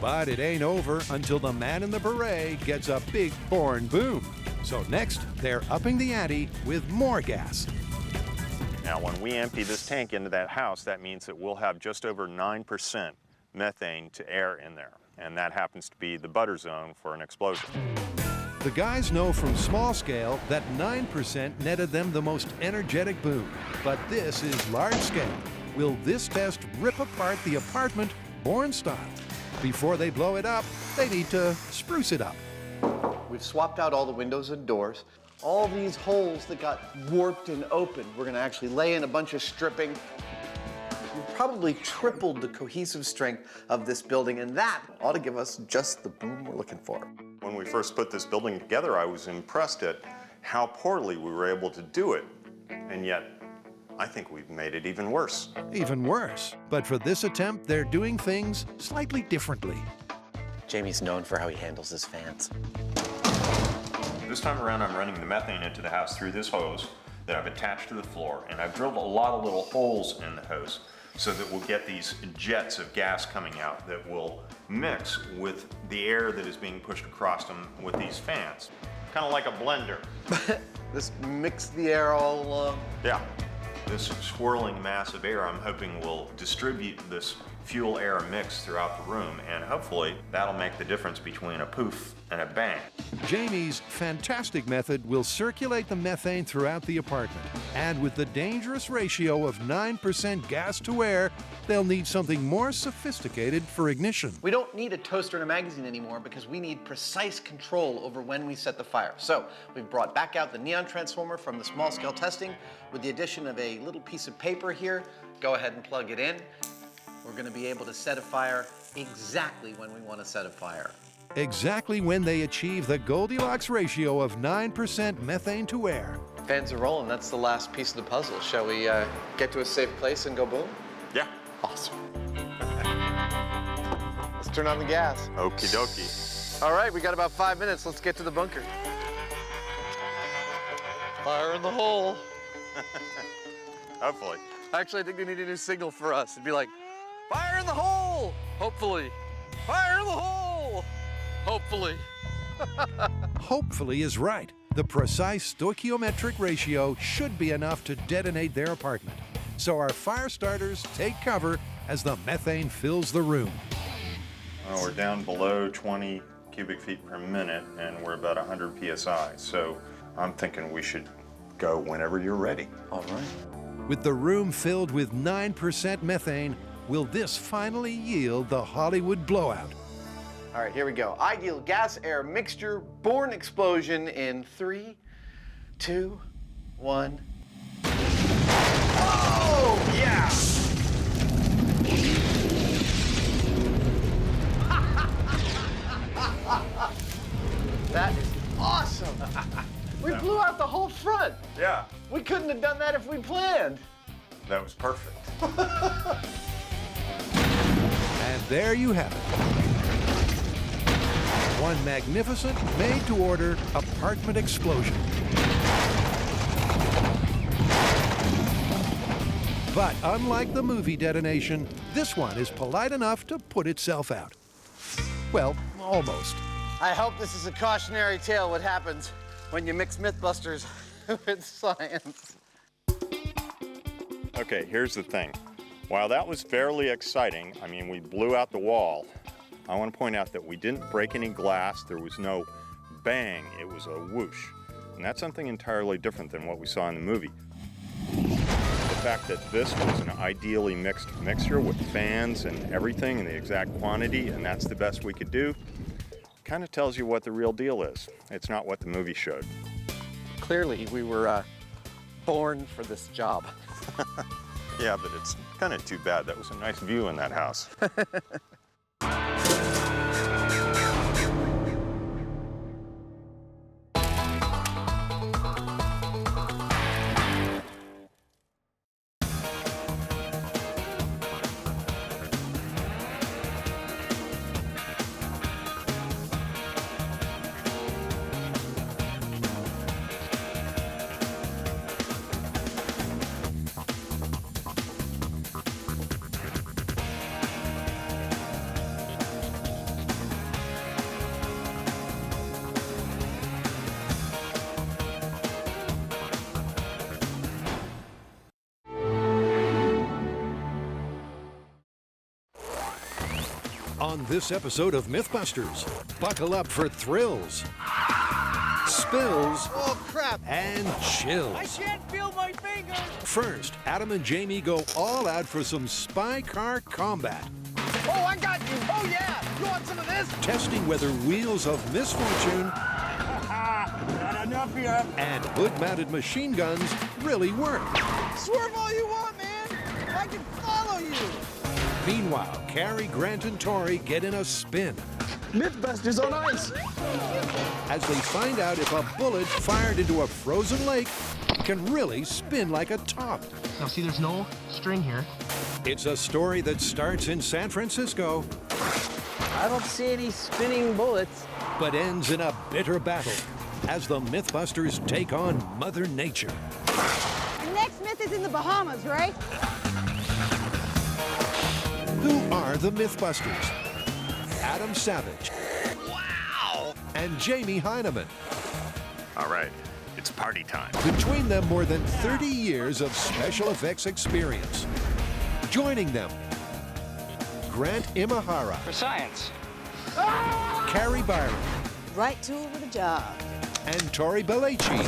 But it ain't over until the man in the beret gets a big Bourne boom. So next, they're upping the ante with more gas. Now, when we empty this tank into that house, that means that we'll have just over 9% methane to air in there. And that happens to be the butter zone for an explosion. The guys know from small scale that 9% netted them the most energetic boom. But this is large scale. Will this test rip apart the apartment Bourne style? Before they blow it up, they need to spruce it up. We've swapped out all the windows and doors. All these holes that got warped and opened, we're gonna actually lay in a bunch of stripping. we've probably tripled the cohesive strength of this building, and that ought to give us just the boom we're looking for. When we first put this building together, I was impressed at how poorly we were able to do it. And yet, I think we've made it even worse. Even worse. But for this attempt, they're doing things slightly differently. Jamie's known for how he handles his fans. This time around, I'm running the methane into the house through this hose that I've attached to the floor, and I've drilled a lot of little holes in the hose so that we'll get these jets of gas coming out that will mix with the air that is being pushed across them with these fans. Kind of like a blender. Just mix the air all along. Yeah. This swirling mass of air, I'm hoping, will distribute this fuel-air mix throughout the room, and hopefully that'll make the difference between a poof and a bang. Jamie's fantastic method will circulate the methane throughout the apartment. And with the dangerous ratio of 9% gas to air, they'll need something more sophisticated for ignition. We don't need a toaster and a magazine anymore because we need precise control over when we set the fire. So we've brought back out the neon transformer from the small-scale testing with the addition of a little piece of paper here. Go ahead and plug it in. We're going to be able to set a fire exactly when we want to set a fire. Exactly when they achieve the Goldilocks ratio of 9% methane to air. Fans are rolling. That's the last piece of the puzzle. Shall we get to a safe place and go boom? Yeah. Awesome. Let's turn on the gas. Okie dokie. All right, we got about 5 minutes. Let's get to the bunker. Fire in the hole. Hopefully. Actually, I think they need a new signal for us. It'd be like, fire in the hole, hopefully. Fire in the hole, hopefully. Hopefully is right. The precise stoichiometric ratio should be enough to detonate their apartment. So our fire starters take cover as the methane fills the room. We're down below 20 cubic feet per minute, and we're about 100 psi. So I'm thinking we should go whenever you're ready. All right. With the room filled with 9% methane, will this finally yield the Hollywood blowout? All right, here we go. Ideal gas-air mixture, born explosion in 3, 2, 1. Oh, yeah! That is awesome. We blew out the whole front. Yeah. We couldn't have done that if we planned. That was perfect. And there you have it. One magnificent, made-to-order apartment explosion. But unlike the movie detonation, this one is polite enough to put itself out. Well, almost. I hope this is a cautionary tale what happens when you mix MythBusters with science. Okay, here's the thing. While that was fairly exciting, I mean, we blew out the wall, I want to point out that we didn't break any glass. There was no bang. It was a whoosh. And that's something entirely different than what we saw in the movie. The fact that this was an ideally mixed mixture with fans and everything in the exact quantity, and that's the best we could do, kind of tells you what the real deal is. It's not what the movie showed. Clearly, we were born for this job. Yeah, but it's kind of too bad. That was a nice view in that house. On this episode of MythBusters, buckle up for thrills, spills, Oh, crap. and chills. I can't feel my fingers. First, Adam and Jamie go all out for some spy car combat, Oh, I got you. Oh, yeah. You want some of this? testing whether wheels of misfortune Not enough here. and hood-mounted machine guns really work. Swerve all you want, man. I can follow you! Meanwhile, Carrie, Grant, and Tori get in a spin MythBusters on ice! as they find out if a bullet fired into a frozen lake can really spin like a top. Now see, there's no string here. It's a story that starts in San Francisco, I don't see any spinning bullets. but ends in a bitter battle as the MythBusters take on Mother Nature. The next myth is in the Bahamas, right? Who are the MythBusters? Adam Savage. Wow! And Jamie Heineman. All right, it's party time. Between them, more than 30 years of special effects experience. Joining them, Grant Imahara, For science. Carrie Byron, Right tool for the job. and Tori Belleci.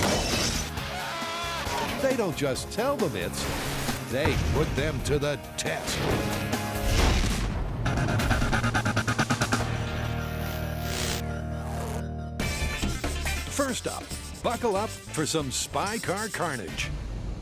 They don't just tell the myths, they put them to the test. First up, buckle up for some spy car carnage.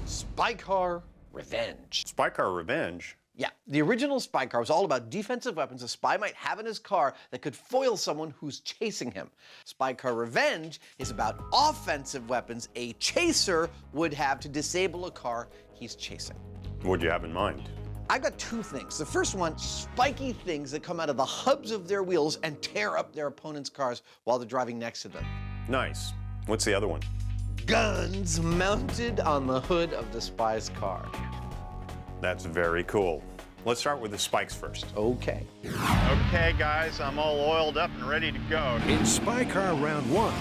Spy Car Revenge. Spy Car Revenge. Yeah, the original Spy Car was all about defensive weapons a spy might have in his car that could foil someone who's chasing him. Spy Car Revenge is about offensive weapons a chaser would have to disable a car he's chasing. What do you have in mind? I've got two things. The first one, spiky things that come out of the hubs of their wheels and tear up their opponent's cars while they're driving next to them. Nice. What's the other one? Guns mounted on the hood of the spy's car. That's very cool. Let's start with the spikes first. Okay. Okay, guys, I'm all oiled up and ready to go. In Spy Car Round 1,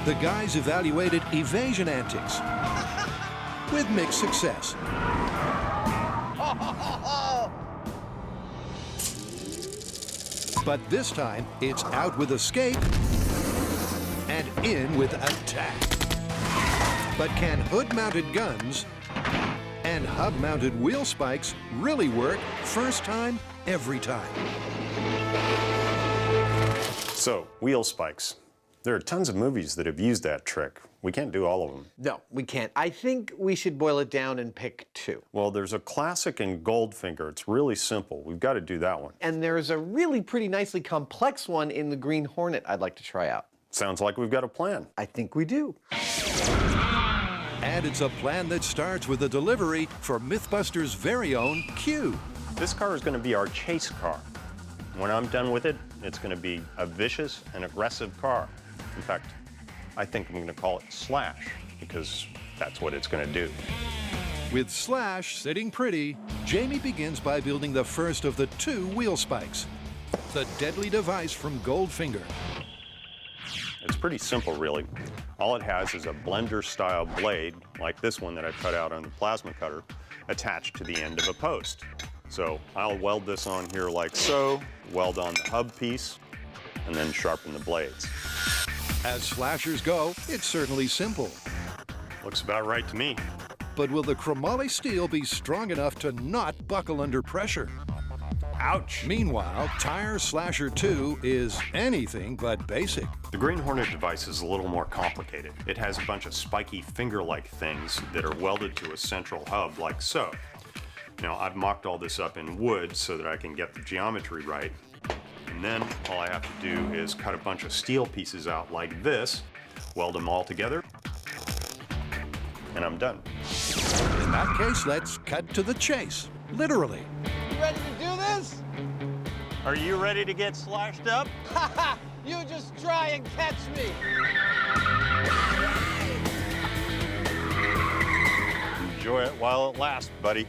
the guys evaluated evasion antics with mixed success. But this time, it's out with escape and in with attack. But can hood-mounted guns and hub-mounted wheel spikes really work first time, every time? So, wheel spikes. There are tons of movies that have used that trick. We can't do all of them. No, we can't. I think we should boil it down and pick two. Well, there's a classic in Goldfinger. It's really simple. We've got to do that one. And there's a really pretty nicely complex one in the Green Hornet I'd like to try out. Sounds like we've got a plan. I think we do. And it's a plan that starts with a delivery for MythBusters' very own Q. This car is going to be our chase car. When I'm done with it, it's going to be a vicious and aggressive car. In fact, I think I'm going to call it Slash, because that's what it's going to do. With Slash sitting pretty, Jamie begins by building the first of the two wheel spikes, the deadly device from Goldfinger. It's pretty simple, really. All it has is a blender-style blade, like this one that I cut out on the plasma cutter, attached to the end of a post. So I'll weld this on here like so, weld on the hub piece, and then sharpen the blades. As slashers go, it's certainly simple. Looks about right to me. But will the chromoly steel be strong enough to not buckle under pressure? Ouch! Meanwhile, Tire Slasher 2 is anything but basic. The Green Hornet device is a little more complicated. It has a bunch of spiky finger-like things that are welded to a central hub like so. Now, I've mocked all this up in wood so that I can get the geometry right. And then all I have to do is cut a bunch of steel pieces out like this, weld them all together, and I'm done. In that case, let's cut to the chase, literally. You ready to do this? Are you ready to get slashed up? Ha! You just try and catch me. Enjoy it while it lasts, buddy.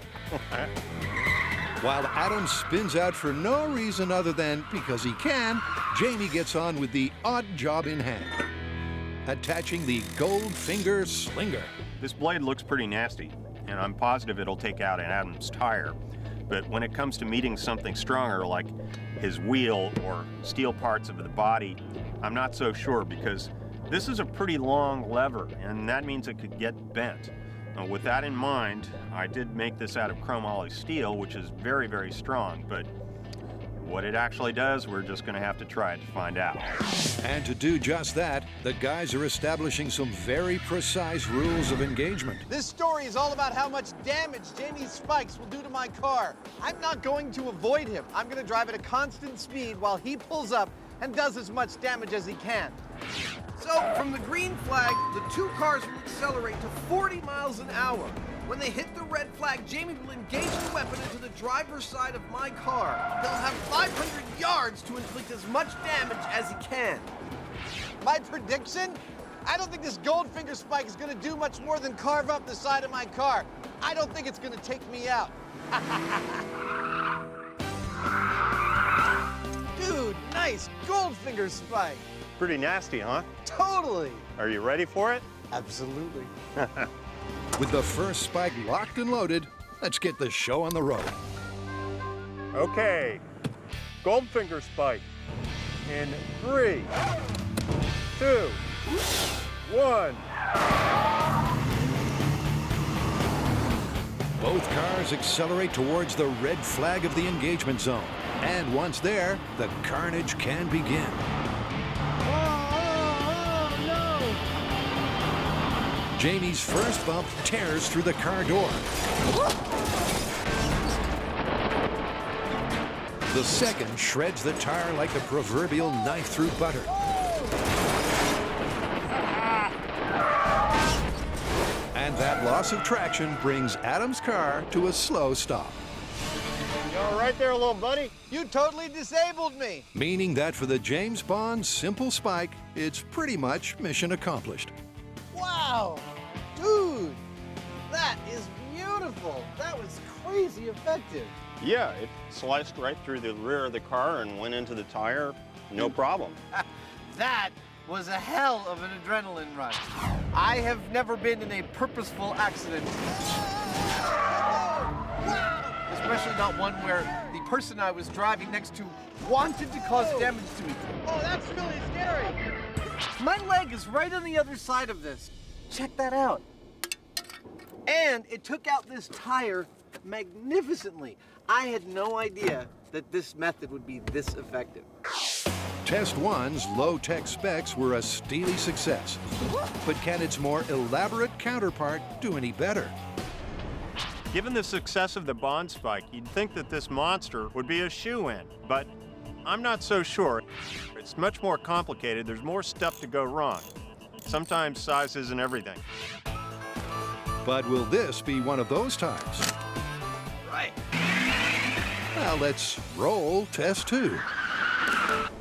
While Adam spins out for no reason other than because he can, Jamie gets on with the odd job in hand, attaching the Goldfinger Slinger. This blade looks pretty nasty, and I'm positive it'll take out an Adam's tire. But when it comes to meeting something stronger, like his wheel or steel parts of the body, I'm not so sure, because this is a pretty long lever, and that means it could get bent. Now, with that in mind, I did make this out of chromoly steel, which is very, very strong, but What it actually does, we're just going to have to try it to find out. And to do just that, the guys are establishing some very precise rules of engagement. This story is all about how much damage Jamie's spikes will do to my car. I'm not going to avoid him. I'm going to drive at a constant speed while he pulls up and does as much damage as he can. So, from the green flag, the two cars will accelerate to 40 miles an hour. When they hit the red flag, Jamie will engage the weapon into the driver's side of my car. He'll have 500 yards to inflict as much damage as he can. My prediction? I don't think this Goldfinger spike is gonna do much more than carve up the side of my car. I don't think it's gonna take me out. Dude, nice Goldfinger spike. Pretty nasty, huh? Totally. Are you ready for it? Absolutely. With the first spike locked and loaded, let's get the show on the road. Okay, Goldfinger spike in 3, 2, 1. Both cars accelerate towards the red flag of the engagement zone. And once there, the carnage can begin. Jamie's first bump tears through the car door. The second shreds the tire like the proverbial knife through butter. And that loss of traction brings Adam's car to a slow stop. You all right there, little buddy? You totally disabled me. Meaning that for the James Bond simple spike, it's pretty much mission accomplished. Wow. Dude, that is beautiful. That was crazy effective. Yeah, it sliced right through the rear of the car and went into the tire, no problem. That was a hell of an adrenaline rush. I have never been in a purposeful accident. Especially not one where the person I was driving next to wanted to cause damage to me. Oh, that's really scary. My leg is right on the other side of this. Check that out. And it took out this tire magnificently. I had no idea that this method would be this effective. Test 1's low-tech specs were a steely success. But can its more elaborate counterpart do any better? Given the success of the Bond spike, you'd think that this monster would be a shoo-in, but I'm not so sure. It's much more complicated. There's more stuff to go wrong. Sometimes size isn't everything. But will this be one of those times? Right. Well, let's roll test 2.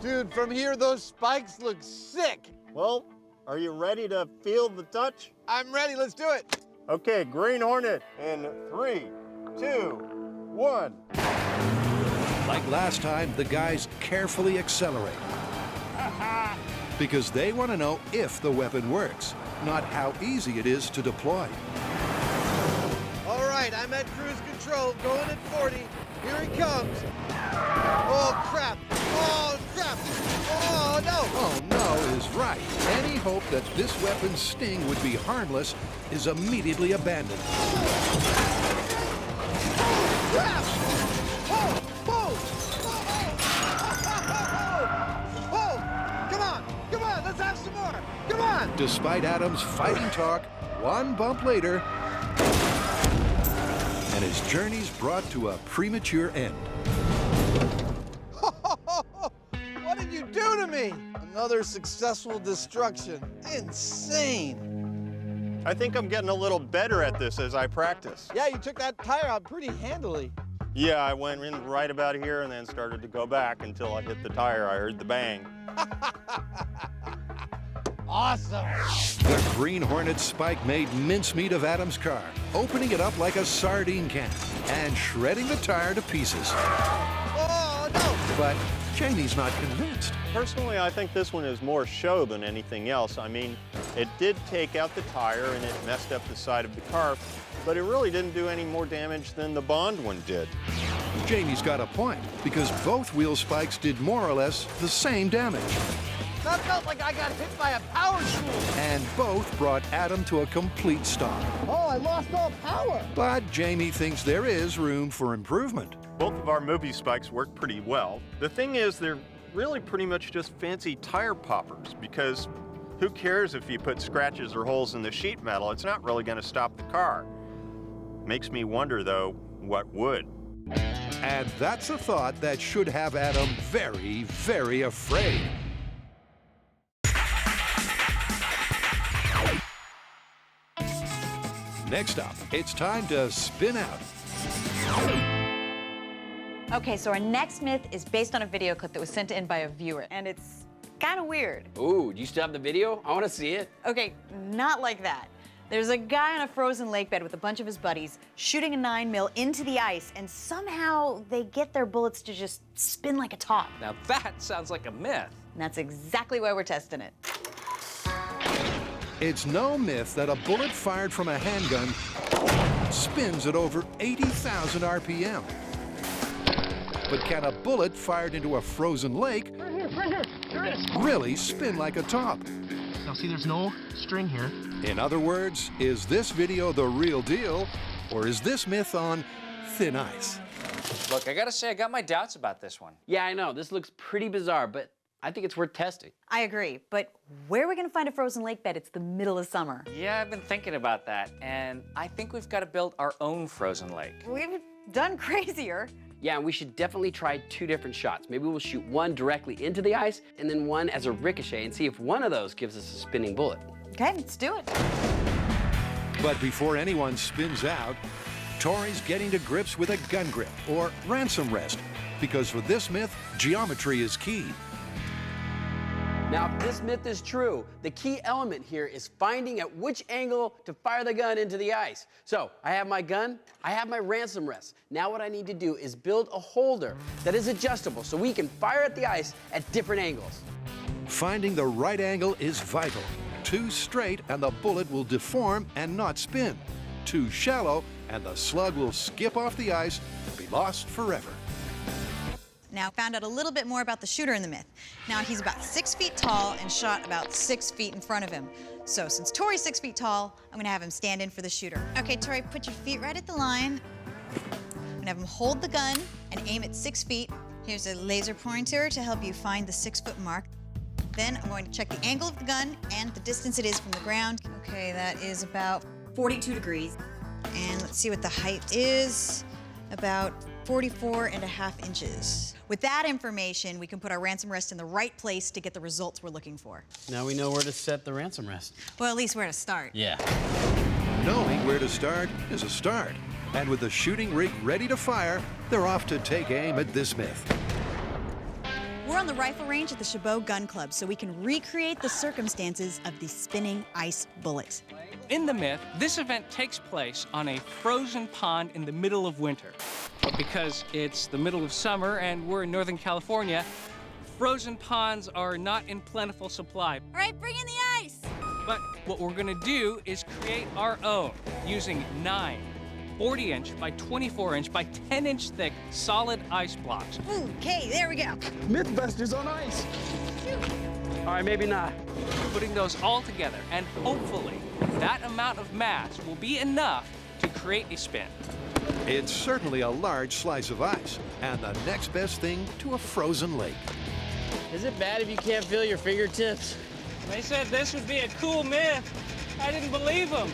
Dude, from here, those spikes look sick. Well, are you ready to feel the touch? I'm ready, let's do it. Okay, Green Hornet in 3, 2, 1. Like last time, the guys carefully accelerate. Because they want to know if the weapon works, not how easy it is to deploy. All right, I'm at cruise control, going at 40. Here he comes. Oh, crap. Oh, crap. Oh, no. Oh no is right. Any hope that this weapon's sting would be harmless is immediately abandoned. Crap. Oh, oh, oh, oh. Come on, let's have some more. Come on. Despite Adam's fighting talk, one bump later, and his journey's brought to a premature end. What did you do to me? Another successful destruction. Insane. I think I'm getting a little better at this as I practice. Yeah, you took that tire out pretty handily. Yeah, I went in right about here and then started to go back until I hit the tire. I heard the bang. Awesome. The Green Hornet spike made mincemeat of Adam's car, opening it up like a sardine can and shredding the tire to pieces. Oh, no. But Jamie's not convinced. Personally, I think this one is more show than anything else. I mean, it did take out the tire and it messed up the side of the car, but it really didn't do any more damage than the Bond one did. Jamie's got a point, because both wheel spikes did more or less the same damage. That felt like I got hit by a power tool. And both brought Adam to a complete stop. Oh, I lost all power. But Jamie thinks there is room for improvement. Both of our movie spikes work pretty well. The thing is, they're really pretty much just fancy tire poppers, because who cares if you put scratches or holes in the sheet metal? It's not really going to stop the car. Makes me wonder, though, what would? And that's a thought that should have Adam very, very afraid. Next up, it's time to spin out. Okay, so our next myth is based on a video clip that was sent in by a viewer, and it's kind of weird. Ooh, do you still have the video? I want to see it. Okay, not like that. There's a guy on a frozen lake bed with a bunch of his buddies shooting a 9mm into the ice, and somehow they get their bullets to just spin like a top. Now that sounds like a myth. And that's exactly why we're testing it. It's no myth that a bullet fired from a handgun spins at over 80,000 RPM. But can a bullet fired into a frozen lake really spin like a top? Now see, there's no string here. In other words, is this video the real deal, or is this myth on thin ice? Look, I gotta say, I got my doubts about this one. Yeah, I know. This looks pretty bizarre, but I think it's worth testing. I agree, but where are we gonna find a frozen lake bed? It's the middle of summer. Yeah, I've been thinking about that, and I think we've got to build our own frozen lake. We've done crazier. Yeah, and we should definitely try 2 different shots. Maybe we'll shoot one directly into the ice and then one as a ricochet and see if one of those gives us a spinning bullet. Okay, let's do it. But before anyone spins out, Tori's getting to grips with a gun grip or ransom rest, because for this myth, geometry is key. Now, if this myth is true, the key element here is finding at which angle to fire the gun into the ice. So, I have my gun, I have my ransom rest. Now what I need to do is build a holder that is adjustable so we can fire at the ice at different angles. Finding the right angle is vital. Too straight and the bullet will deform and not spin. Too shallow and the slug will skip off the ice and be lost forever. Now, found out a little bit more about the shooter in the myth. Now, he's about 6 feet tall and shot about 6 feet in front of him. So, since Tori's 6 feet tall, I'm gonna have him stand in for the shooter. Okay, Tori, put your feet right at the line. I'm gonna have him hold the gun and aim at 6 feet. Here's a laser pointer to help you find the 6-foot mark. Then I'm going to check the angle of the gun and the distance it is from the ground. Okay, that is about 42 degrees. And let's see what the height is. About 44.5 inches. With that information, we can put our ransom rest in the right place to get the results we're looking for. Now we know where to set the ransom rest. Well, at least where to start. Yeah. Knowing where to start is a start. And with the shooting rig ready to fire, they're off to take aim at this myth. We're on the rifle range at the Chabot Gun Club, so we can recreate the circumstances of the spinning ice bullet. In the myth, this event takes place on a frozen pond in the middle of winter. But because it's the middle of summer and we're in Northern California, frozen ponds are not in plentiful supply. All right, bring in the ice! But what we're gonna do is create our own using 9 40-inch by 24-inch by 10-inch thick solid ice blocks. Okay, there we go. MythBusters on ice. All right, maybe not. Putting those all together, and hopefully that amount of mass will be enough to create a spin. It's certainly a large slice of ice, and the next best thing to a frozen lake. Is it bad if you can't feel your fingertips? They said this would be a cool myth. I didn't believe them.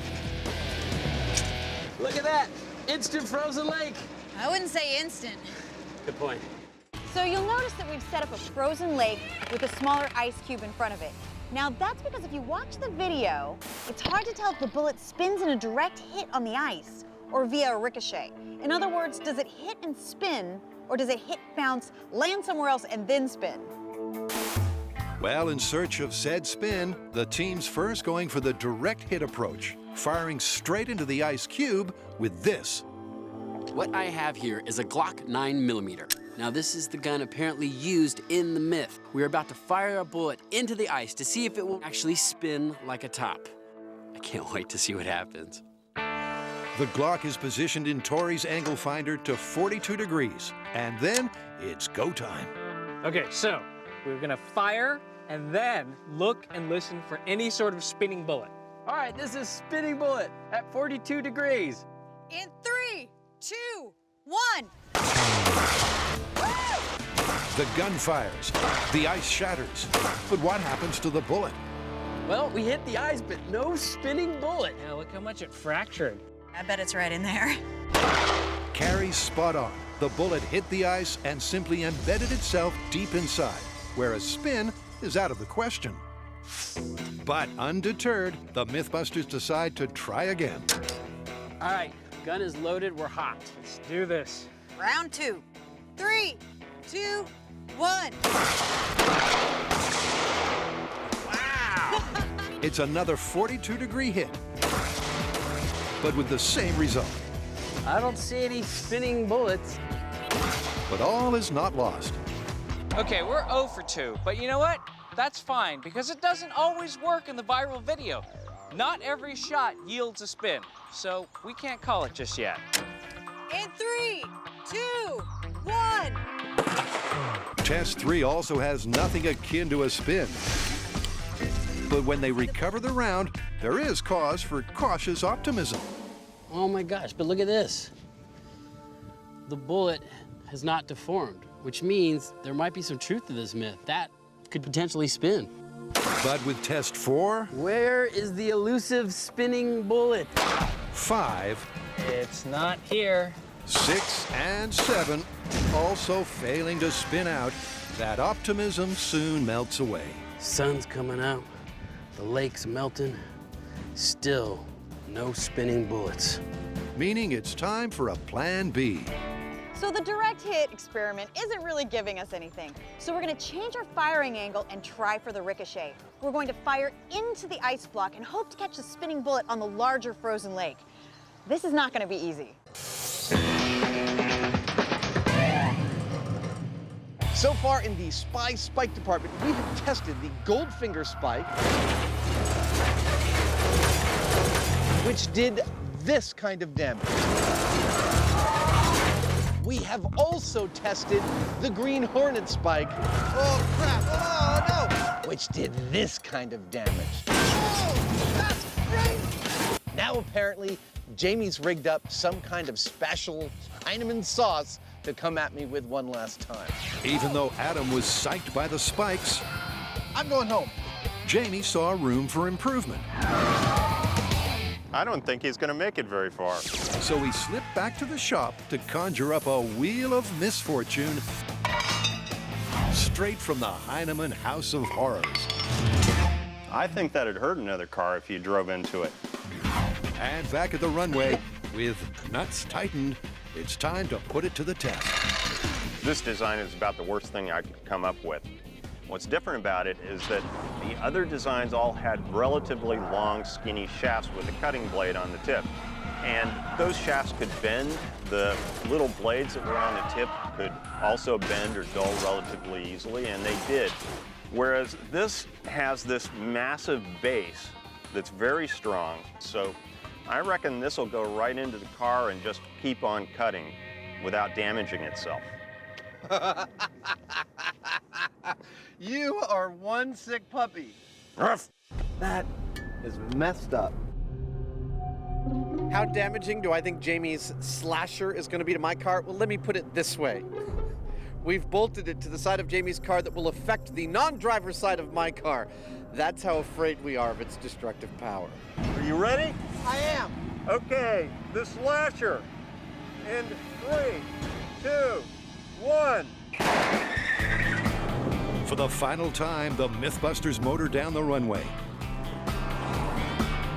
Look at that, instant frozen lake. I wouldn't say instant. Good point. So you'll notice that we've set up a frozen lake with a smaller ice cube in front of it. Now that's because if you watch the video, it's hard to tell if the bullet spins in a direct hit on the ice or via a ricochet. In other words, does it hit and spin, or does it hit, bounce, land somewhere else, and then spin? Well, in search of said spin, the team's first going for the direct hit approach, firing straight into the ice cube with this. What I have here is a Glock 9mm. Now this is the gun apparently used in the myth. We're about to fire a bullet into the ice to see if it will actually spin like a top. I can't wait to see what happens. The Glock is positioned in Tori's angle finder to 42 degrees, and then it's go time. Okay, so we're gonna fire and then look and listen for any sort of spinning bullet. All right, this is spinning bullet at 42 degrees. In 3, 2, 1. The gun fires, the ice shatters. But what happens to the bullet? Well, we hit the ice, but no spinning bullet. Yeah, look how much it fractured. I bet it's right in there. Carrie's spot on. The bullet hit the ice and simply embedded itself deep inside, where a spin is out of the question. But undeterred, the Mythbusters decide to try again. All right, gun is loaded, we're hot. Let's do this. Round 2. 3, 2, 1. It's another 42-degree hit, but with the same result. I don't see any spinning bullets. But all is not lost. Okay, we're 0 for 2, but you know what? That's fine, because it doesn't always work in the viral video. Not every shot yields a spin, so we can't call it just yet. In 3, 2, 1. Test 3 also has nothing akin to a spin. But when they recover the round, there is cause for cautious optimism. Oh my gosh, but look at this. The bullet has not deformed, which means there might be some truth to this myth. That could potentially spin. But with test 4, Where is the elusive spinning bullet? 5, It's not here. 6, and 7 also failing to spin out, that optimism soon melts away. Sun's coming out, the lake's melting, still no spinning bullets. Meaning it's time for a plan B. So the direct hit experiment isn't really giving us anything. So we're going to change our firing angle and try for the ricochet. We're going to fire into the ice block and hope to catch a spinning bullet on the larger frozen lake. This is not going to be easy. So far in the spy spike department, we have tested the Goldfinger spike, which did this kind of damage. We have also tested the Green Hornet spike. Oh crap, oh no! Which did this kind of damage. Oh, that's great! Now apparently, Jamie's rigged up some kind of special Heinemann sauce to come at me with one last time. Even though Adam was psyched by the spikes, I'm going home. Jamie saw room for improvement. I don't think he's going to make it very far. So he slipped back to the shop to conjure up a wheel of misfortune straight from the Heinemann House of Horrors. I think that'd hurt another car if you drove into it. And back at the runway, with nuts tightened, it's time to put it to the test. This design is about the worst thing I could come up with. What's different about it is that the other designs all had relatively long, skinny shafts with a cutting blade on the tip. And those shafts could bend. The little blades that were on the tip could also bend or dull relatively easily, and they did. Whereas this has this massive base that's very strong. So I reckon this will go right into the car and just keep on cutting without damaging itself. You are one sick puppy. Ruff. That is messed up. How damaging do I think Jamie's slasher is going to be to my car? Well, let me put it this way. We've bolted it to the side of Jamie's car that will affect the non-driver side of my car. That's how afraid we are of its destructive power. Are you ready? I am. Okay, the slasher. In 3, 2, 1. For the final time, the Mythbusters motor down the runway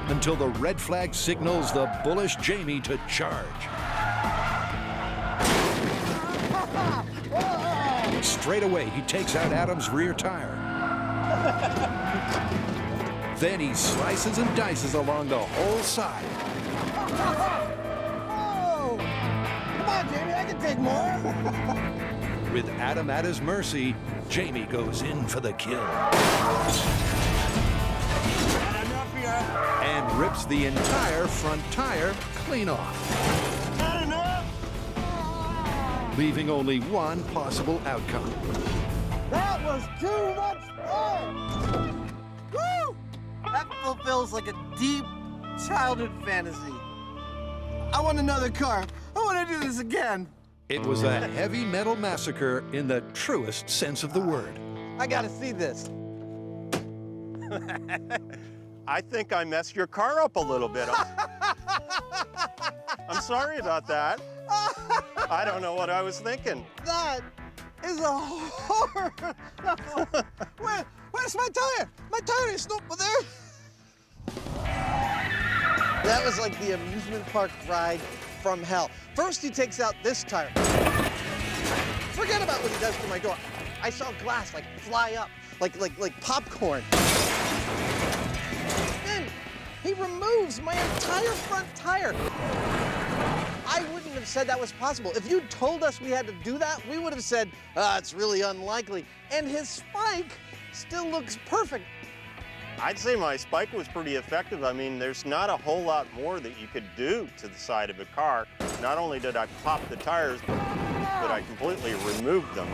until the red flag signals the bullish Jamie to charge. Straight away, he takes out Adam's rear tire. Then he slices and dices along the whole side. Oh! Come on, Jamie, I can take more. With Adam at his mercy, Jamie goes in for the kill. And rips the entire front tire clean off. Leaving only one possible outcome. That was too much fun! Woo! That fulfills like a deep childhood fantasy. I want another car. I want to do this again. It was a heavy metal massacre in the truest sense of the word. I gotta see this. I think I messed your car up a little bit. I'm sorry about that. I don't know what I was thinking. That is a horror. Where's my tire? My tire is not there. That was like the amusement park ride from hell. First, he takes out this tire. Forget about what he does to my door. I saw glass like fly up, like popcorn. Then he removes my entire front tire. I wouldn't have said that was possible. If you'd told us we had to do that, we would have said, it's really unlikely. And his spike still looks perfect. I'd say my spike was pretty effective. I mean, there's not a whole lot more that you could do to the side of a car. Not only did I pop the tires, but I completely removed them.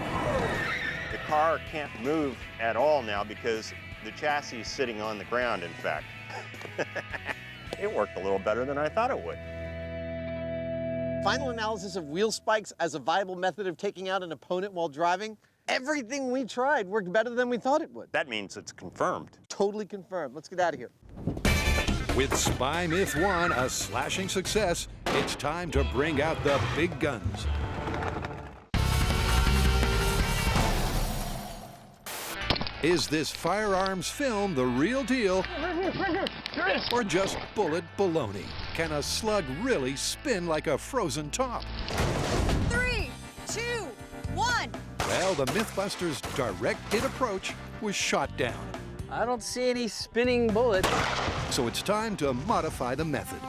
The car can't move at all now because the chassis is sitting on the ground, in fact. It worked a little better than I thought it would. Final analysis of wheel spikes as a viable method of taking out an opponent while driving. Everything we tried worked better than we thought it would. That means it's confirmed. Totally confirmed. Let's get out of here. With Spy Myth 1 a slashing success, it's time to bring out the big guns. Is this firearms film the real deal? Or just bullet baloney? Can a slug really spin like a frozen top? 3, 2, 1. Well, the MythBusters' direct hit approach was shot down. I don't see any spinning bullets. So it's time to modify the method.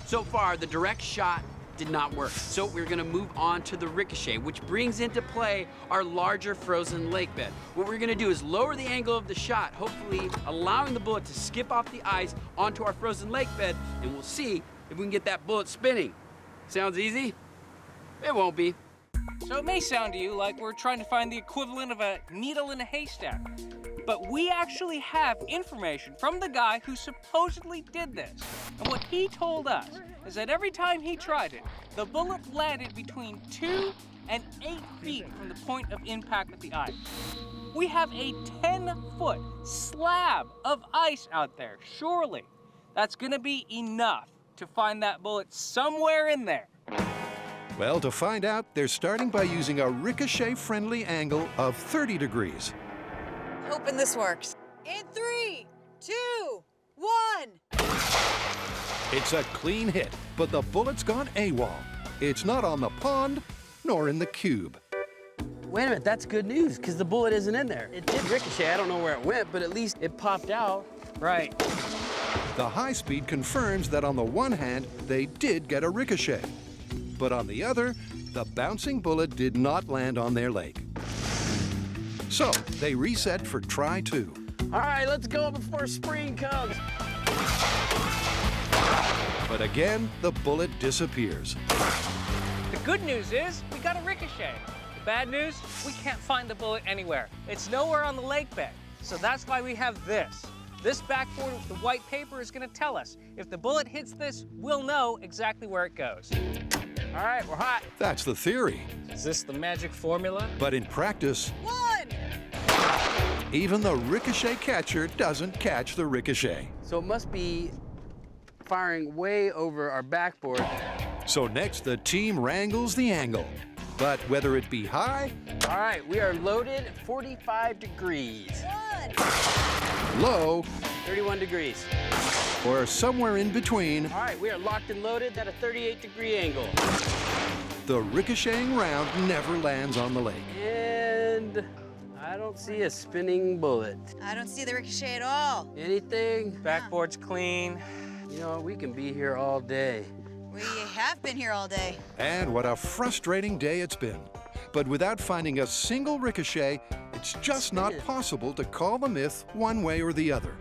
So far, the direct shot did not work. So we're gonna move on to the ricochet, which brings into play our larger frozen lake bed. What we're gonna do is lower the angle of the shot, hopefully allowing the bullet to skip off the ice onto our frozen lake bed, and we'll see if we can get that bullet spinning. Sounds easy? It won't be. So it may sound to you like we're trying to find the equivalent of a needle in a haystack, but we actually have information from the guy who supposedly did this. And what he told us is that every time he tried it, the bullet landed between 2 and 8 feet from the point of impact with the ice. We have a 10-foot slab of ice out there. Surely that's gonna be enough to find that bullet somewhere in there. Well, to find out, they're starting by using a ricochet-friendly angle of 30 degrees. Hoping this works. In 3, 2, 1. It's a clean hit, but the bullet's gone AWOL. It's not on the pond, nor in the cube. Wait a minute, that's good news, because the bullet isn't in there. It did ricochet, I don't know where it went, but at least it popped out. Right. The high speed confirms that on the one hand, they did get a ricochet. But on the other, the bouncing bullet did not land on their lake. So they reset for try 2. All right, let's go before spring comes. But again, the bullet disappears. The good news is we got a ricochet. The bad news, we can't find the bullet anywhere. It's nowhere on the lake bed. So that's why we have this. This backboard with the white paper is gonna tell us. If the bullet hits this, we'll know exactly where it goes. All right, we're hot. That's the theory. Is this the magic formula? But in practice, 1. even the ricochet catcher doesn't catch the ricochet. So it must be firing way over our backboard. So next, the team wrangles the angle. But whether it be high, All right, we are loaded 45 degrees. 1. low, 31 degrees. or somewhere in between, All right, we are locked and loaded at a 38-degree angle. the ricocheting round never lands on the lake. And I don't see a spinning bullet. I don't see the ricochet at all. Anything? Backboard's clean. You know, we can be here all day. We have been here all day. And what a frustrating day it's been. But without finding a single ricochet, it's just not possible to call the myth one way or the other.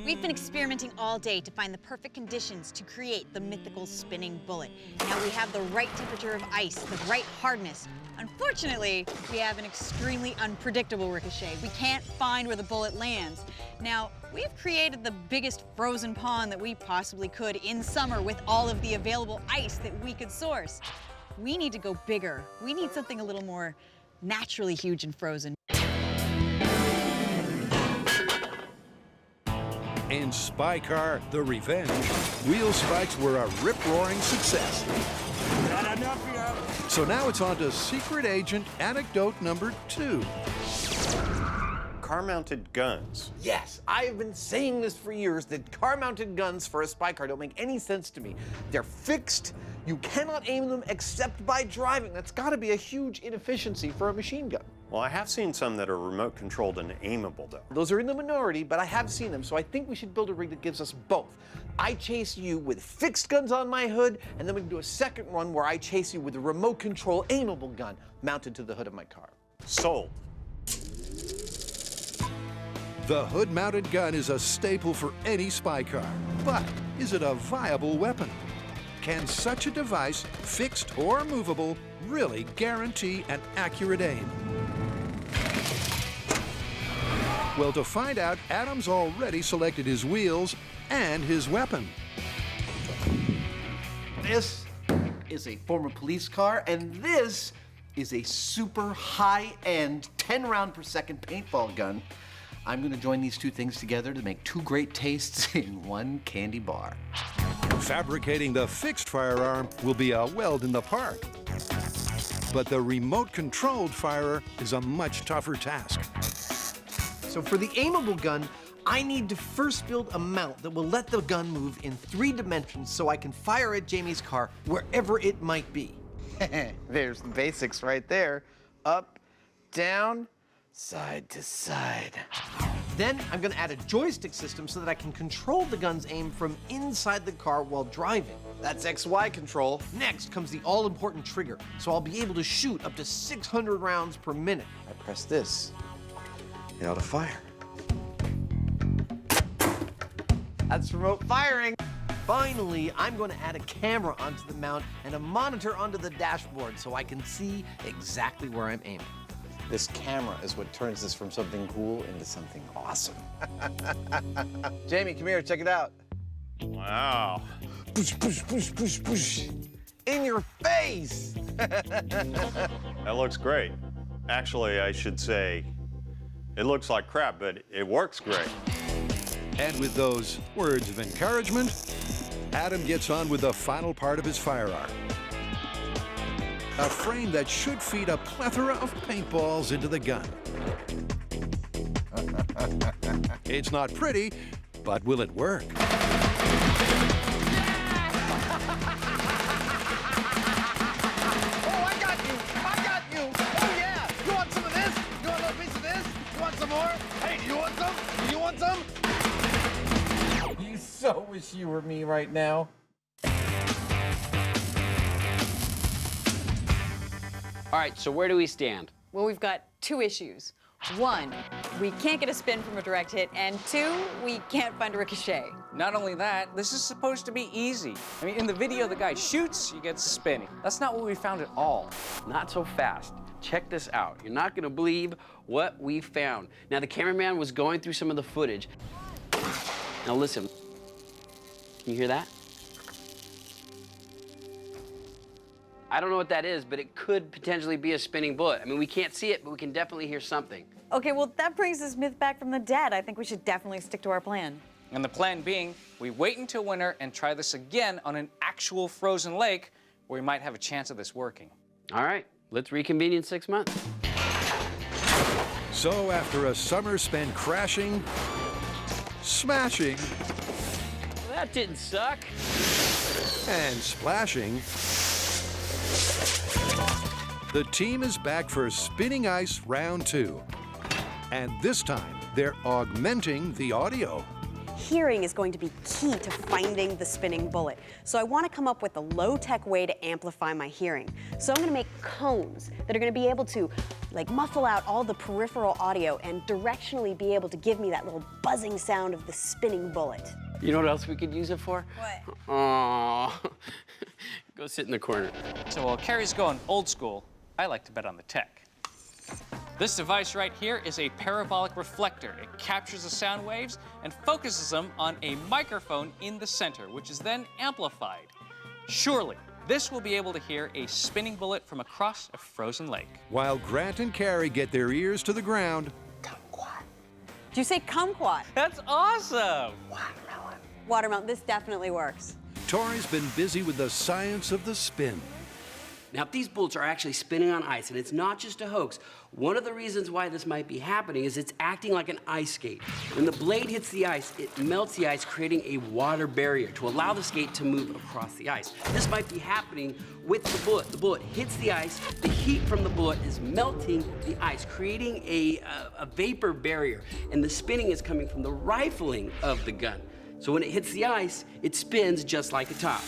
We've been experimenting all day to find the perfect conditions to create the mythical spinning bullet. Now we have the right temperature of ice, the right hardness. Unfortunately, we have an extremely unpredictable ricochet. We can't find where the bullet lands. Now, we've created the biggest frozen pond that we possibly could in summer with all of the available ice that we could source. We need to go bigger. We need something a little more naturally huge and frozen. In Spy Car: The Revenge, wheel spikes were a rip-roaring success. Not enough yet. So now it's on to Secret Agent Anecdote number 2. Car-mounted guns. Yes, I've been saying this for years, that car-mounted guns for a spy car don't make any sense to me. They're fixed. You cannot aim them except by driving. That's got to be a huge inefficiency for a machine gun. Well, I have seen some that are remote-controlled and aimable, though. Those are in the minority, but I have seen them, so I think we should build a rig that gives us both. I chase you with fixed guns on my hood, and then we can do a second one where I chase you with a remote control aimable gun mounted to the hood of my car. Sold. The hood-mounted gun is a staple for any spy car, but is it a viable weapon? Can such a device, fixed or movable, really guarantee an accurate aim? Well, to find out, Adam's already selected his wheels and his weapon. This is a former police car, and this is a super high-end 10 round per second paintball gun. I'm gonna join these two things together to make two great tastes in one candy bar. Fabricating the fixed firearm will be a weld in the park. But the remote-controlled firer is a much tougher task. So for the aimable gun, I need to first build a mount that will let the gun move in 3 dimensions so I can fire at Jamie's car wherever it might be. There's the basics right there. Up, down, side to side. Then I'm gonna add a joystick system so that I can control the gun's aim from inside the car while driving. That's XY control. Next comes the all-important trigger, so I'll be able to shoot up to 600 rounds per minute. I press this, it ought to fire. That's remote firing. Finally, I'm going to add a camera onto the mount and a monitor onto the dashboard so I can see exactly where I'm aiming. This camera is what turns this from something cool into something awesome. Jamie, come here, check it out. Wow. Push, push, push, push, push. In your face! That looks great. Actually, I should say, it looks like crap, but it works great. And with those words of encouragement, Adam gets on with the final part of his firearm. A frame that should feed a plethora of paintballs into the gun. It's not pretty, but will it work? Oh, I got you! I got you! Oh, yeah! You want some of this? You want a little piece of this? You want some more? Hey, do you want some? Do you want some? You so wish you were me right now. All right, so where do we stand? Well, we've got 2 issues. 1, we can't get a spin from a direct hit, and 2, we can't find a ricochet. Not only that, this is supposed to be easy. I mean, in the video, the guy shoots, he gets a spinning. That's not what we found at all. Not so fast. Check this out. You're not gonna believe what we found. Now, the cameraman was going through some of the footage. Now listen, can you hear that? I don't know what that is, but it could potentially be a spinning bullet. I mean, we can't see it, but we can definitely hear something. Okay, well, that brings this myth back from the dead. I think we should definitely stick to our plan. And the plan being, we wait until winter and try this again on an actual frozen lake where we might have a chance of this working. All right, let's reconvene in 6 months. So after a summer spent crashing, smashing, Well, that didn't suck. and splashing, the team is back for Spinning Ice Round 2. And this time, they're augmenting the audio. Hearing is going to be key to finding the spinning bullet. So I want to come up with a low-tech way to amplify my hearing. So I'm going to make cones that are going to be able to like muffle out all the peripheral audio and directionally be able to give me that little buzzing sound of the spinning bullet. You know what else we could use it for? What? Aw. Go sit in the corner. So while Carrie's going old school, I like to bet on the tech. This device right here is a parabolic reflector. It captures the sound waves and focuses them on a microphone in the center, which is then amplified. Surely, this will be able to hear a spinning bullet from across a frozen lake. While Grant and Carrie get their ears to the ground, Did you say kumquat? That's awesome! Watermelon, this definitely works. Tori's been busy with the science of the spin. Now, if these bullets are actually spinning on ice, and it's not just a hoax, one of the reasons why this might be happening is it's acting like an ice skate. When the blade hits the ice, it melts the ice, creating a water barrier to allow the skate to move across the ice. This might be happening with the bullet. The bullet hits the ice, the heat from the bullet is melting the ice, creating a vapor barrier, and the spinning is coming from the rifling of the gun. So when it hits the ice, it spins just like a top.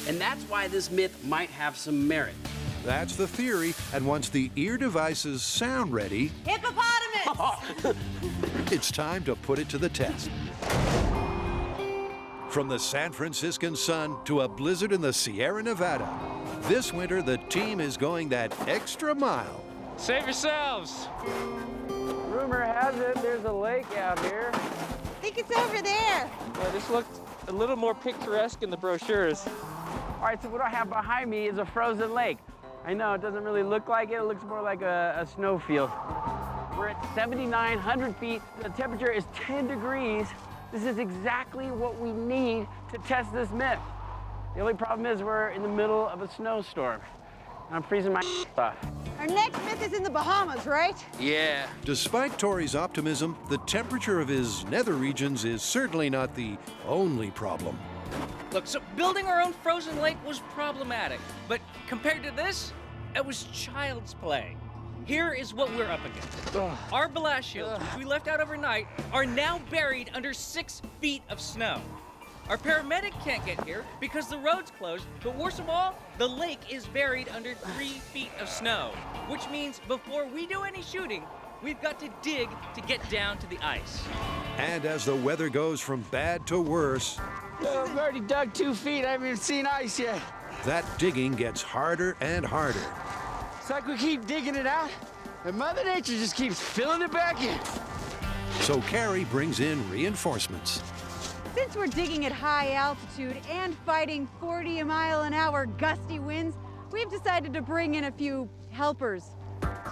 And that's why this myth might have some merit. That's the theory, and once the ear devices sound ready, Hippopotamus! it's time to put it to the test. From the San Franciscan sun to a blizzard in the Sierra Nevada, this winter the team is going that extra mile. Save yourselves! Rumor has it there's a lake out here. I think it's over there. Yeah, this looked a little more picturesque in the brochures. All right, so what I have behind me is a frozen lake. I know it doesn't really look like it. It looks more like a snowfield. We're at 7,900 feet. The temperature is 10 degrees. This is exactly what we need to test this myth. The only problem is we're in the middle of a snowstorm. I'm freezing my off. Our next myth is in the Bahamas, right? Yeah. Despite Tori's optimism, the temperature of his nether regions is certainly not the only problem. Look, so building our own frozen lake was problematic, but compared to this, it was child's play. Here is what we're up against. Our blast shields, which we left out overnight, are now buried under 6 feet of snow. Our paramedic can't get here because the road's closed, but worst of all, the lake is buried under 3 feet of snow, which means before we do any shooting, we've got to dig to get down to the ice. And as the weather goes from bad to worse, I've already dug 2 feet. I haven't even seen ice yet. that digging gets harder and harder. It's like we keep digging it out, and Mother Nature just keeps filling it back in. So Carrie brings in reinforcements. Since we're digging at high altitude and fighting 40-mile-an-hour gusty winds, we've decided to bring in a few helpers,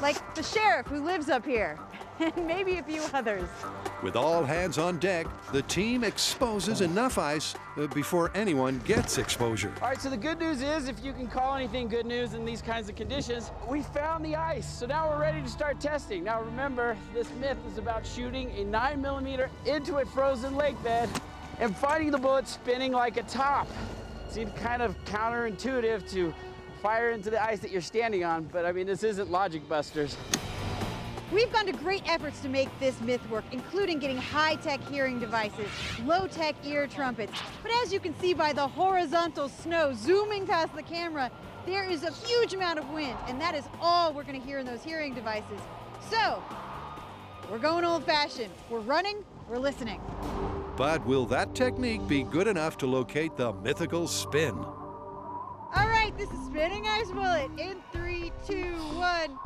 like the sheriff who lives up here, and maybe a few others. With all hands on deck, the team exposes enough ice before anyone gets exposure. All right, so the good news is, if you can call anything good news in these kinds of conditions, we found the ice. So now we're ready to start testing. Now remember, this myth is about shooting a 9mm into a frozen lake bed and finding the bullet spinning like a top. Seems kind of counterintuitive to fire into the ice that you're standing on, but I mean, this isn't MythBusters. We've gone to great efforts to make this myth work, including getting high-tech hearing devices, low-tech ear trumpets. But as you can see by the horizontal snow zooming past the camera, there is a huge amount of wind, and that is all we're going to hear in those hearing devices. So, we're going old-fashioned. We're running, we're listening. But will that technique be good enough to locate the mythical spin? All right, this is Spinning Ice Bullet in 3, 2, 1.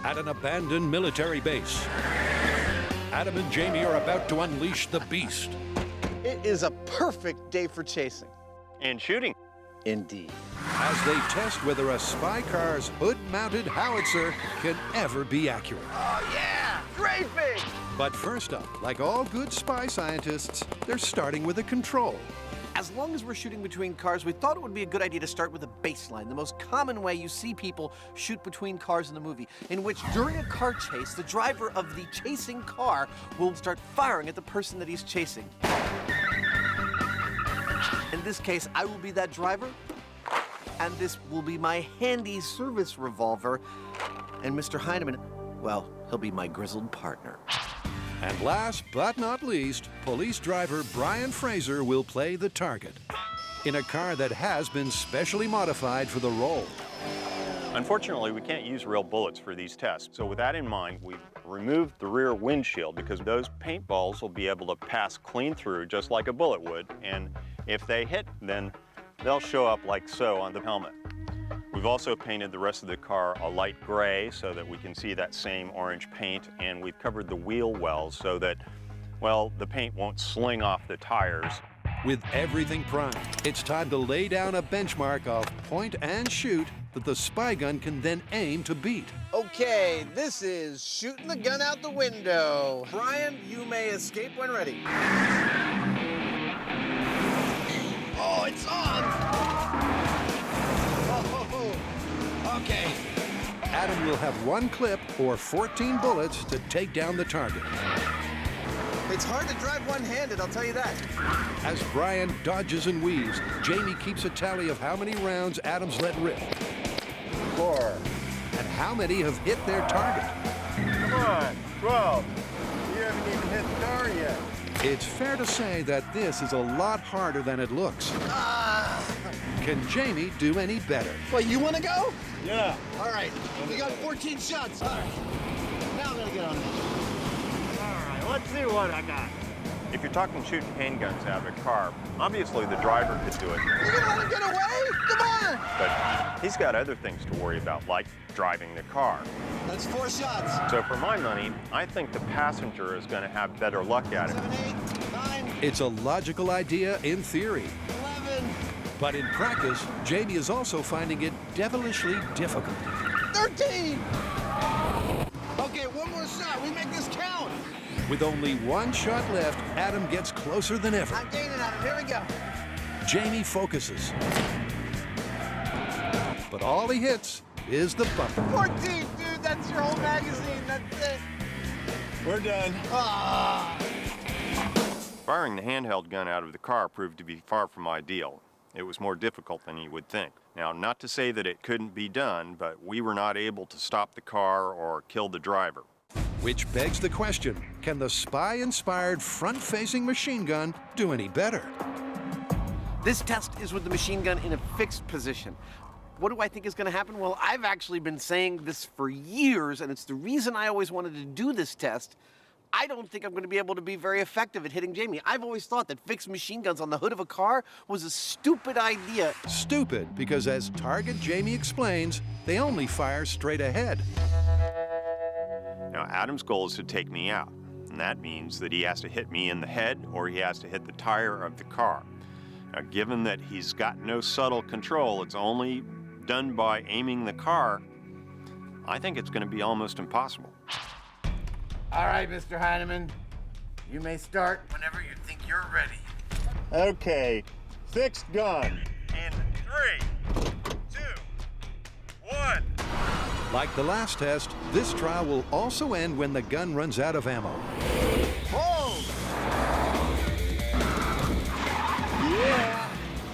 At an abandoned military base, Adam and Jamie are about to unleash the beast. It is a perfect day for chasing. And shooting. Indeed. As they test whether a spy car's hood-mounted howitzer can ever be accurate. Oh yeah, great big. But first up, like all good spy scientists, they're starting with a control. As long as we're shooting between cars, we thought it would be a good idea to start with a baseline, the most common way you see people shoot between cars in the movie, in which during a car chase, the driver of the chasing car will start firing at the person that he's chasing. In this case, I will be that driver, and this will be my handy service revolver, and Mr. Heineman, well, He'll be my grizzled partner. And last but not least, police driver Brian Fraser will play the target in a car that has been specially modified for the role. Unfortunately, we can't use real bullets for these tests. So with that in mind, we've removed the rear windshield because those paintballs will be able to pass clean through just like a bullet would. And if they hit, then they'll show up like so on the helmet. We've also painted the rest of the car a light gray so that we can see that same orange paint, and we've covered the wheel wells so that, well, the paint won't sling off the tires. With everything primed, it's time to lay down a benchmark of point and shoot that the spy gun can then aim to beat. Okay, this is shooting the gun out the window. Brian, you may escape when ready. Oh, it's on! Okay. Adam will have one clip or 14 bullets to take down the target. It's hard to drive one-handed, I'll tell you that. As Brian dodges and weaves, Jamie keeps a tally of how many rounds Adam's let rip. 4. And how many have hit their target. Come on, 12. You haven't even hit the car yet. It's fair to say that this is a lot harder than it looks. Can Jamie do any better? Wait, you want to go? Yeah. All right, we got 14 shots. All right, now I'm gonna get on it. All right, let's see what I got. If you're talking shooting handguns out of a car, obviously the driver could do it. You're gonna let him get away? Come on! But he's got other things to worry about, like driving the car. That's 4 shots. So for my money, I think the passenger is going to have better luck at it. 7, 8, 9, It's a logical idea in theory. 11, But in practice, Jamie is also finding it devilishly difficult. 13! Okay, one more shot. We make this count. With only one shot left, Adam gets closer than ever. I'm gaining on him. Here we go. Jamie focuses. But all he hits is the bumper. 14, dude. That's your whole magazine. That's it. We're done. Ah. Firing the handheld gun out of the car proved to be far from ideal. It was more difficult than you would think. Now, not to say that it couldn't be done, but we were not able to stop the car or kill the driver. Which begs the question, can the spy-inspired front-facing machine gun do any better? This test is with the machine gun in a fixed position. What do I think is going to happen? Well, I've actually been saying this for years, and it's the reason I always wanted to do this test. I don't think I'm going to be able to be very effective at hitting Jamie. I've always thought that fixed machine guns on the hood of a car was a stupid idea. Stupid, because as Target Jamie explains, they only fire straight ahead. Now, Adam's goal is to take me out, and that means that he has to hit me in the head or he has to hit the tire of the car. Now, given that he's got no subtle control, it's only done by aiming the car, I think it's going to be almost impossible. All right, Mr. Heineman, you may start whenever you think you're ready. Okay, fixed gun. In 3, 2, 1. Like the last test, this trial will also end when the gun runs out of ammo. Hold! Yeah,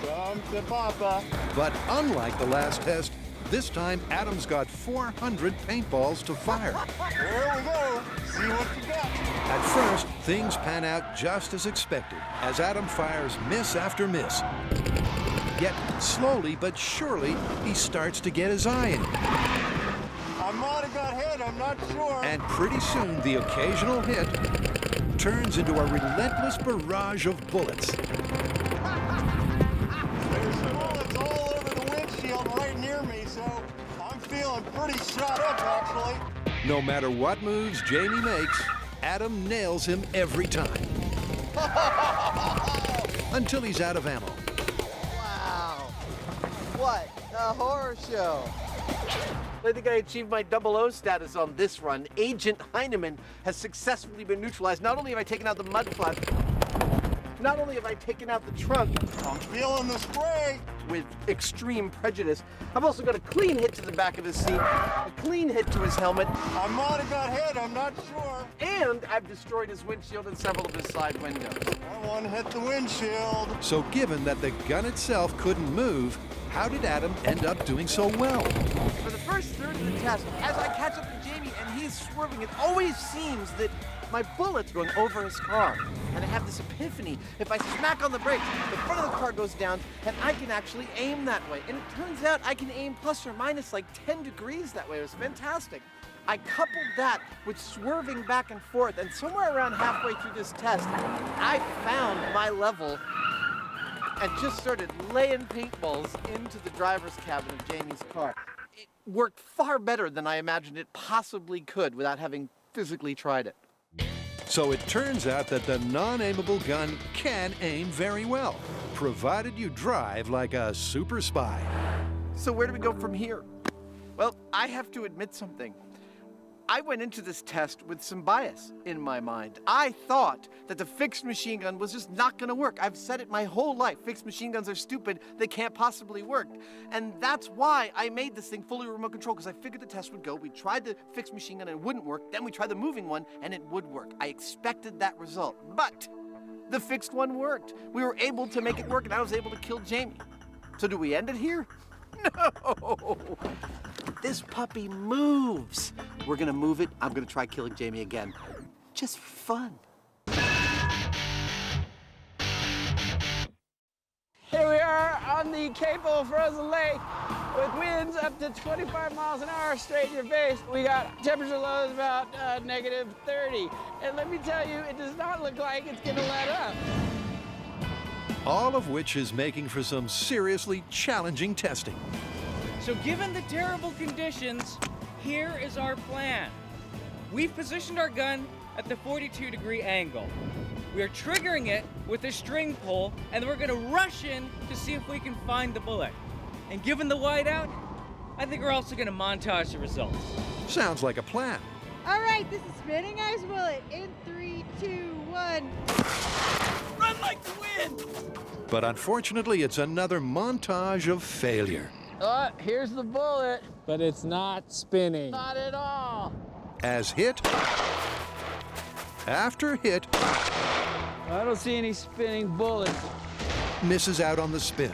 come to Papa. But unlike the last test, this time Adam's got 400 paintballs to fire. Here we go. See what you got. At first, things pan out just as expected, as Adam fires miss after miss. Yet, slowly but surely, he starts to get his eye in. I might have got hit, I'm not sure. And pretty soon, the occasional hit turns into a relentless barrage of bullets. There's bullets all over the windshield right near me, so I'm feeling pretty shot up, actually. No matter what moves Jamie makes, Adam nails him every time. Until he's out of ammo. Wow. What a horror show. I think I achieved my 00 status on this run. Agent Heineman has successfully been neutralized. Not only have I taken out the mud flap, not only have I taken out the trunk, I'm feeling the spray. with extreme prejudice, I've also got a clean hit to the back of his seat, a clean hit to his helmet, I might have got hit, I'm not sure. and I've destroyed his windshield and several of his side windows. I want to hit the windshield. So given that the gun itself couldn't move, how did Adam end up doing so well? For the first third of the test, as I catch up to Jamie and he is swerving, it always seems that my bullet's going over his car. And I have this epiphany. If I smack on the brakes, the front of the car goes down, and I can actually aim that way. And it turns out I can aim plus or minus like 10 degrees that way. It was fantastic. I coupled that with swerving back and forth, and somewhere around halfway through this test, I found my level and just started laying paintballs into the driver's cabin of Jamie's car. It worked far better than I imagined it possibly could without having physically tried it. So it turns out that the non-aimable gun can aim very well, provided you drive like a super spy. So where do we go from here? Well, I have to admit something. I went into this test with some bias in my mind. I thought that the fixed machine gun was just not gonna work. I've said it my whole life. Fixed machine guns are stupid. They can't possibly work. And that's why I made this thing fully remote control, because I figured the test would go. We tried the fixed machine gun and it wouldn't work. Then we tried the moving one and it would work. I expected that result. But the fixed one worked. We were able to make it work and I was able to kill Jamie. So do we end it here? No! This puppy moves. We're gonna move it. I'm gonna try killing Jamie again. Just for fun. Here we are on the Capo Frozen Lake with winds up to 25 miles an hour straight in your face. We got temperature lows about -30. And let me tell you, it does not look like it's gonna let up. All of which is making for some seriously challenging testing. So given the terrible conditions, here is our plan. We've positioned our gun at the 42-degree angle. We are triggering it with a string pull, and then we're gonna rush in to see if we can find the bullet. And given the whiteout, I think we're also gonna montage the results. Sounds like a plan. All right, this is spinning ice bullet in 3, 2, 1. Run like the wind! But unfortunately, it's another montage of failure. Oh, here's the bullet. But it's not spinning. Not at all. As hit after hit I don't see any spinning bullets. misses out on the spin.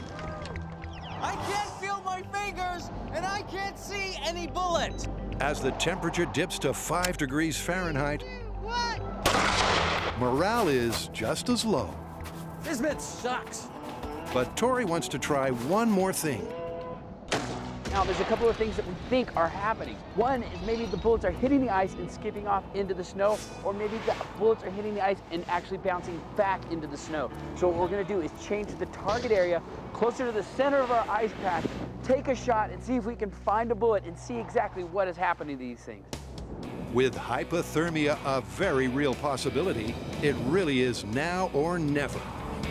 I can't feel my fingers, and I can't see any bullet. As the temperature dips to 5 degrees Fahrenheit, 2, 1. morale is just as low. This bit sucks. But Tori wants to try one more thing. Now, there's a couple of things that we think are happening. One is maybe the bullets are hitting the ice and skipping off into the snow, or maybe the bullets are hitting the ice and actually bouncing back into the snow. So what we're gonna do is change the target area closer to the center of our ice patch, take a shot and see if we can find a bullet and see exactly what is happening to these things. With hypothermia a very real possibility, it really is now or never.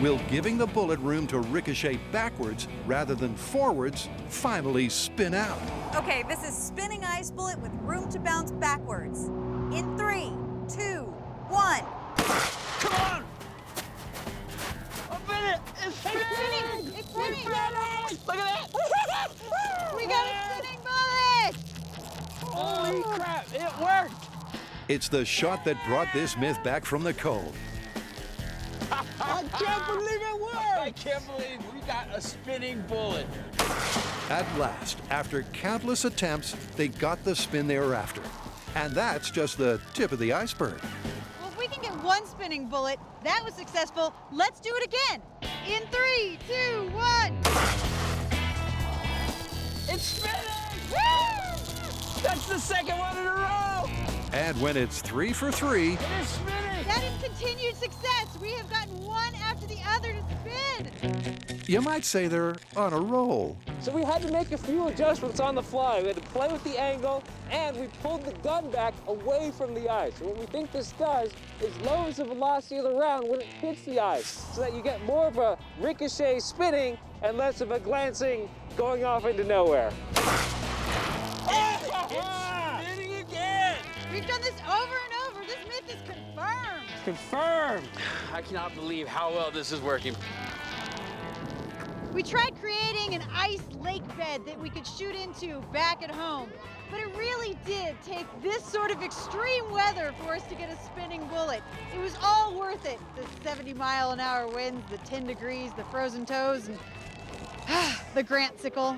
Will giving the bullet room to ricochet backwards rather than forwards finally spin out? Okay, this is spinning ice bullet with room to bounce backwards. In 3, 2, 1. Come on! Open it! It's spinning! It's spinning! Look at that! We got a spinning bullet! Holy crap, it worked! It's the shot that brought this myth back from the cold. I can't believe it worked! I can't believe we got a spinning bullet. At last, after countless attempts, they got the spin they were after. And that's just the tip of the iceberg. Well, if we can get one spinning bullet, that was successful. Let's do it again. In 3, 2, 1. It's spinning! Woo! That's the second one in a row! And when it's 3 for 3, It is spinning! That is continued success. We have gotten one after the other to spin. you might say they're on a roll. So we had to make a few adjustments on the fly. We had to play with the angle, and we pulled the gun back away from the ice. And what we think this does is lowers the velocity of the round when it hits the ice, so that you get more of a ricochet spinning and less of a glancing going off into nowhere. Spinning again! We've done this over and over. This myth is confirmed. Confirmed. I cannot believe how well this is working. We tried creating an ice lake bed that we could shoot into back at home, but it really did take this sort of extreme weather for us to get a spinning bullet. It was all worth it. The 70-mile-an-hour winds, the 10 degrees, the frozen toes, and the Grant sickle.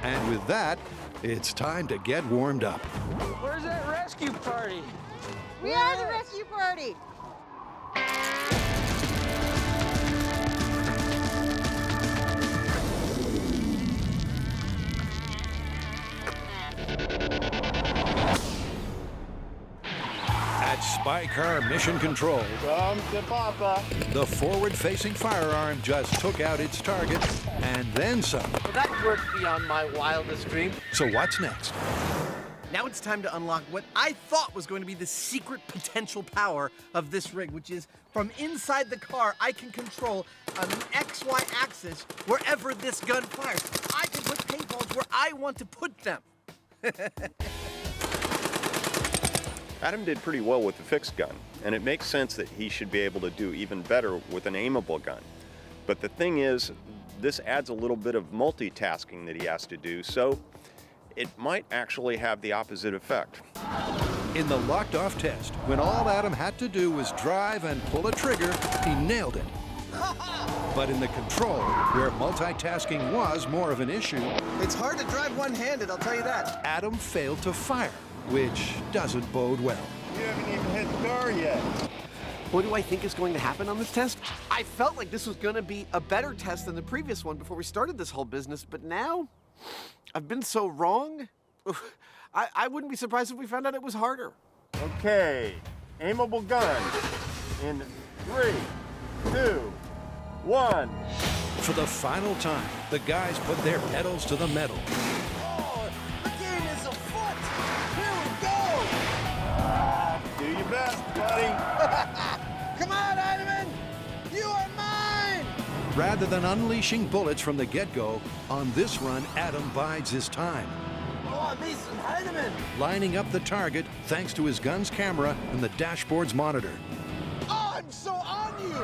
And with that, It's time to get warmed up. Where's that rescue party? We are the rescue party. At Spy Car Mission Control, Come to Papa. the forward-facing firearm just took out its target and then some. Well, that worked beyond my wildest dream. So what's next? Now it's time to unlock what I thought was going to be the secret potential power of this rig, which is from inside the car, I can control an XY axis wherever this gun fires. I can put paintballs where I want to put them. Adam did pretty well with the fixed gun, and it makes sense that he should be able to do even better with an aimable gun. But the thing is, this adds a little bit of multitasking that he has to do, so it might actually have the opposite effect. In the locked-off test, when all Adam had to do was drive and pull a trigger, he nailed it. But in the control, where multitasking was more of an issue, It's hard to drive one-handed, I'll tell you that. Adam failed to fire, which doesn't bode well. You haven't even hit the car yet. What do I think is going to happen on this test? I felt like this was going to be a better test than the previous one before we started this whole business, but now I've been so wrong. I wouldn't be surprised if we found out it was harder. Okay, aimable gun in 3, 2, 1. For the final time, the guys put their pedals to the metal. Oh, the game is afoot. Here we go. Do your best, buddy. Come on, Heinemann. You are mine. Rather than unleashing bullets from the get-go, on this run, Adam bides his time, Oh, Mason Heinemann. lining up the target thanks to his gun's camera and the dashboard's monitor. Oh, I'm so on you.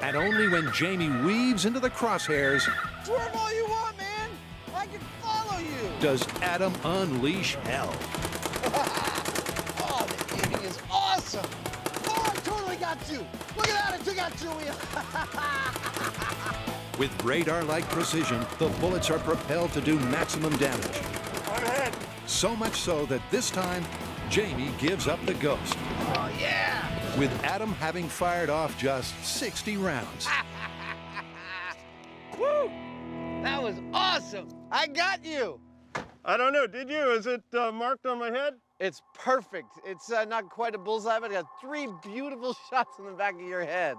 And only when Jamie weaves into the crosshairs Swerve all you want, man. I can follow you. does Adam unleash hell. Oh, the aiming is awesome. Oh, I totally got you. Look at that, I took out Julia. With radar-like precision, the bullets are propelled to do maximum damage. I'm ahead. So much so that this time, Jamie gives up the ghost. Oh, yeah. With Adam having fired off just 60 rounds. Woo! That was awesome. I got you. I don't know, did you? Is it marked on my head? It's perfect. It's not quite a bullseye, but I got 3 beautiful shots in the back of your head.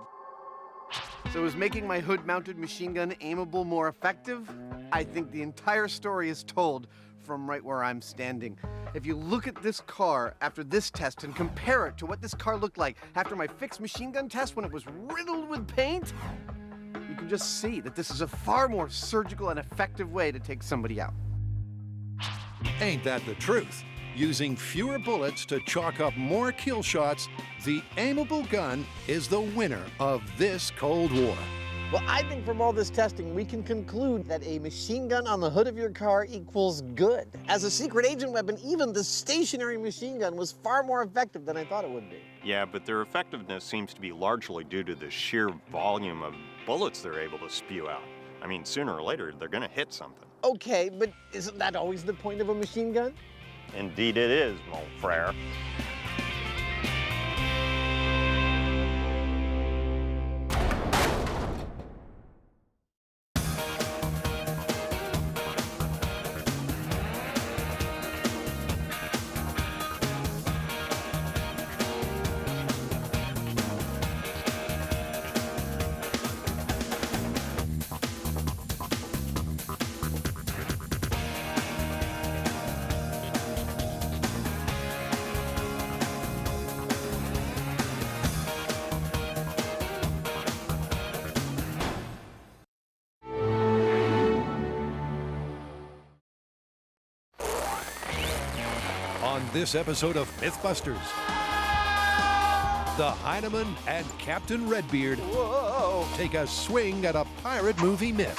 So is making my hood-mounted machine gun aimable more effective? I think the entire story is told from right where I'm standing. If you look at this car after this test and compare it to what this car looked like after my fixed machine gun test when it was riddled with paint, you can just see that this is a far more surgical and effective way to take somebody out. Ain't that the truth? Using fewer bullets to chalk up more kill shots, the aimable gun is the winner of this Cold War. Well, I think from all this testing, we can conclude that a machine gun on the hood of your car equals good. As a secret agent weapon, even the stationary machine gun was far more effective than I thought it would be. Yeah, but their effectiveness seems to be largely due to the sheer volume of bullets they're able to spew out. I mean, sooner or later, they're gonna hit something. Okay, but isn't that always the point of a machine gun? Indeed it is, mon frere. On this episode of MythBusters, the Heinemann and Captain Redbeard take a swing at a pirate movie myth.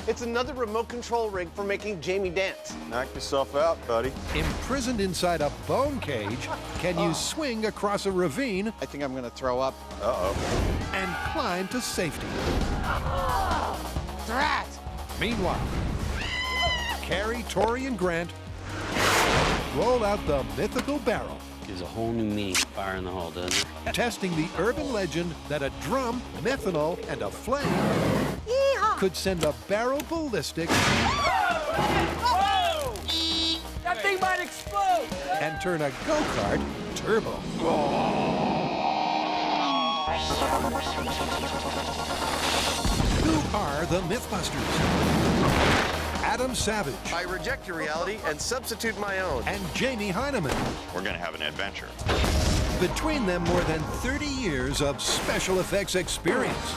It's another remote control rig for making Jamie dance. Knock yourself out, buddy. Imprisoned inside a bone cage, can you swing across a ravine I think I'm gonna throw up. Uh-oh. and climb to safety? Drat! Meanwhile, Carrie, Tori, and Grant roll out the mythical barrel, Gives a whole new meaning to fire in the hole, doesn't it? testing the urban legend that a drum, methanol, and a flame could send a barrel ballistic That thing might explode! and turn a go-kart turbo. Who are the MythBusters? Adam Savage I reject your reality and substitute my own. and Jamie Heineman. We're going to have an adventure. Between them, more than 30 years of special effects experience.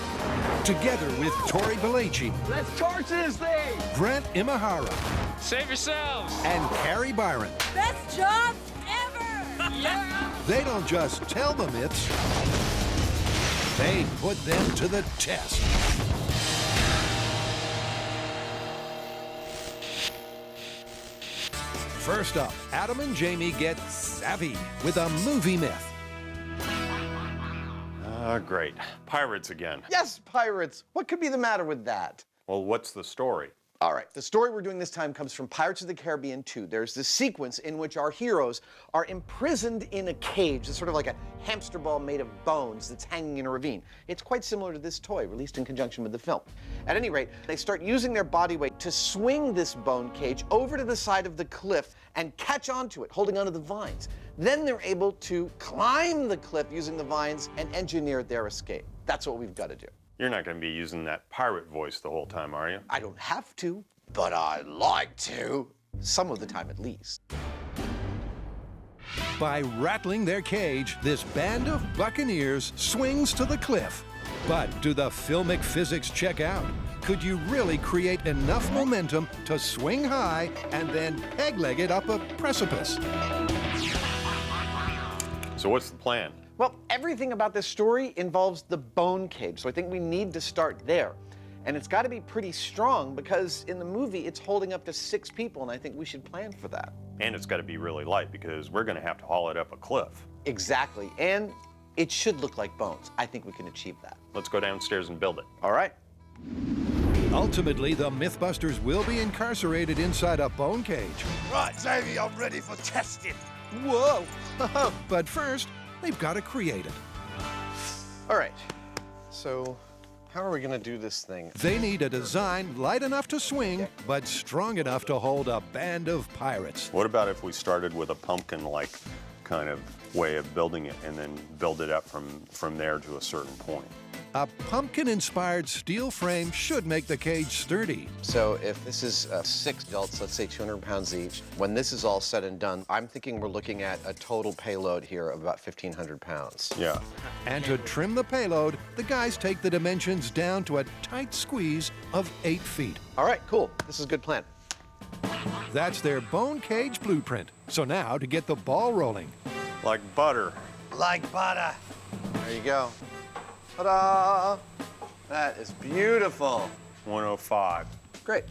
Together with Tori Belleci, Let's torch this thing! Grant Imahara, Save yourselves! and Carrie Byron. Best job ever! Yeah! They don't just tell the myths, they put them to the test. First up, Adam and Jamie get savvy with a movie myth. Great. Pirates again. Yes, pirates. What could be the matter with that? Well, what's the story? All right, the story we're doing this time comes from Pirates of the Caribbean 2. There's this sequence in which our heroes are imprisoned in a cage. It's sort of like a hamster ball made of bones that's hanging in a ravine. It's quite similar to this toy, released in conjunction with the film. At any rate, they start using their body weight to swing this bone cage over to the side of the cliff and catch onto it, holding onto the vines. Then they're able to climb the cliff using the vines and engineer their escape. That's what we've got to do. You're not going to be using that pirate voice the whole time, are you? I don't have to, but I like to. Some of the time, at least. By rattling their cage, this band of buccaneers swings to the cliff. But do the filmic physics check out? Could you really create enough momentum to swing high and then peg-leg it up a precipice? So what's the plan? Well, everything about this story involves the bone cage, so I think we need to start there. And it's got to be pretty strong because in the movie it's holding up to 6 people, and I think we should plan for that. And it's got to be really light because we're going to have to haul it up a cliff. Exactly, and it should look like bones. I think we can achieve that. Let's go downstairs and build it. All right. Ultimately, the MythBusters will be incarcerated inside a bone cage. Right, Jamie, I'm ready for testing. Whoa! But first, they've got to create it. All right, so how are we going to do this thing? They need a design light enough to swing, but strong enough to hold a band of pirates. What about if we started with a pumpkin-like kind of way of building it and then build it up from there to a certain point? A pumpkin-inspired steel frame should make the cage sturdy. So if this is 6 adults, let's say 200 pounds each, when this is all said and done, I'm thinking we're looking at a total payload here of about 1,500 pounds. Yeah. And to trim the payload, the guys take the dimensions down to a tight squeeze of 8 feet. All right, cool. This is a good plan. That's their bone cage blueprint. So now to get the ball rolling. Like butter. Like butter. There you go. Ta-da! That is beautiful. 105. Great.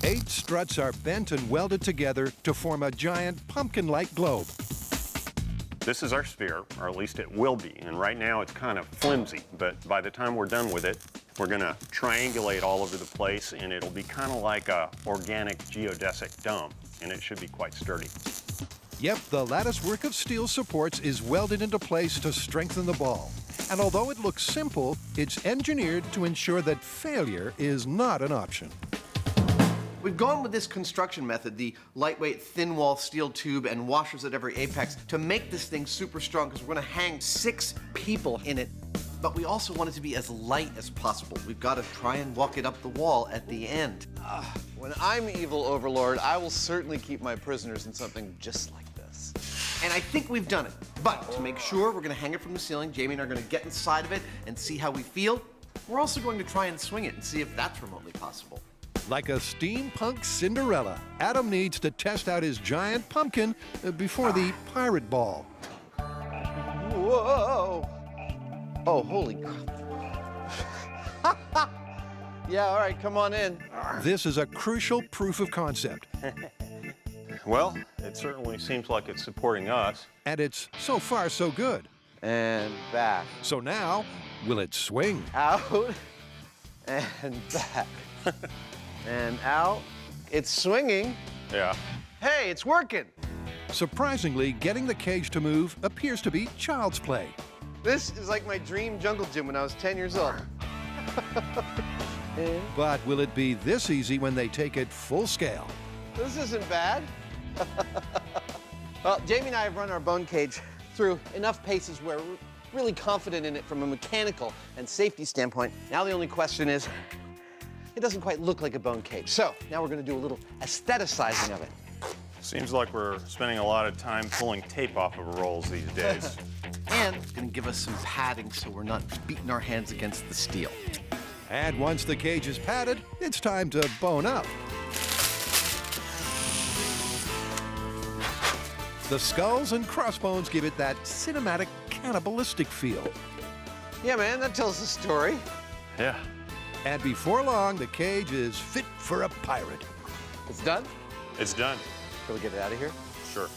8 struts are bent and welded together to form a giant pumpkin-like globe. This is our sphere, or at least it will be. And right now it's kind of flimsy, but by the time we're done with it, we're gonna triangulate all over the place and it'll be kind of like a organic geodesic dome, and it should be quite sturdy. Yep, the lattice work of steel supports is welded into place to strengthen the ball. And although it looks simple, it's engineered to ensure that failure is not an option. We've gone with this construction method, the lightweight thin wall steel tube and washers at every apex, to make this thing super strong because we're going to hang 6 people in it. But we also want it to be as light as possible. We've got to try and walk it up the wall at the end. When I'm evil overlord, I will certainly keep my prisoners in something just like this. And I think we've done it. But to make sure, we're going to hang it from the ceiling. Jamie and I are going to get inside of it and see how we feel. We're also going to try and swing it and see if that's remotely possible. Like a steampunk Cinderella, Adam needs to test out his giant pumpkin before the pirate ball. Whoa! Oh, holy crap. Yeah, all right, come on in. This is a crucial proof of concept. Well, it certainly seems like it's supporting us. And it's so far so good. And back. So now, will it swing? Out and back. And out It's swinging. Yeah. Hey, it's working. Surprisingly, getting the cage to move appears to be child's play. This is like my dream jungle gym when I was 10 years old. But will it be this easy when they take it full scale? This isn't bad. Well, Jamie and I have run our bone cage through enough paces where we're really confident in it from a mechanical and safety standpoint. Now the only question is, it doesn't quite look like a bone cage. So now we're gonna do a little aestheticizing of it. Seems like we're spending a lot of time pulling tape off of rolls these days. And it's gonna give us some padding so we're not beating our hands against the steel. And once the cage is padded, it's time to bone up. The skulls and crossbones give it that cinematic, cannibalistic feel. Yeah, man, that tells the story. Yeah. And before long, the cage is fit for a pirate. It's done? It's done. Can we get it out of here? Sure.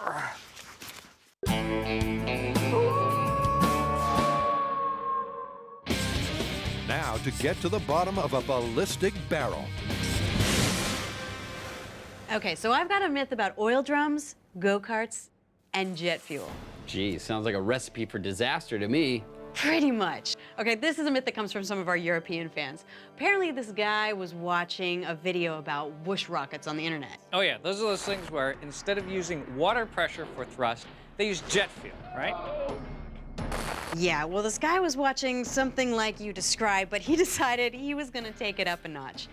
All right. Now to get to the bottom of a ballistic barrel. Okay, so I've got a myth about oil drums, go-karts, and jet fuel. Gee, sounds like a recipe for disaster to me. Pretty much. Okay, this is a myth that comes from some of our European fans. Apparently this guy was watching a video about whoosh rockets on the internet. Oh yeah, those are those things where instead of using water pressure for thrust, they use jet fuel, right? Yeah, well, this guy was watching something like you described, but he decided he was gonna take it up a notch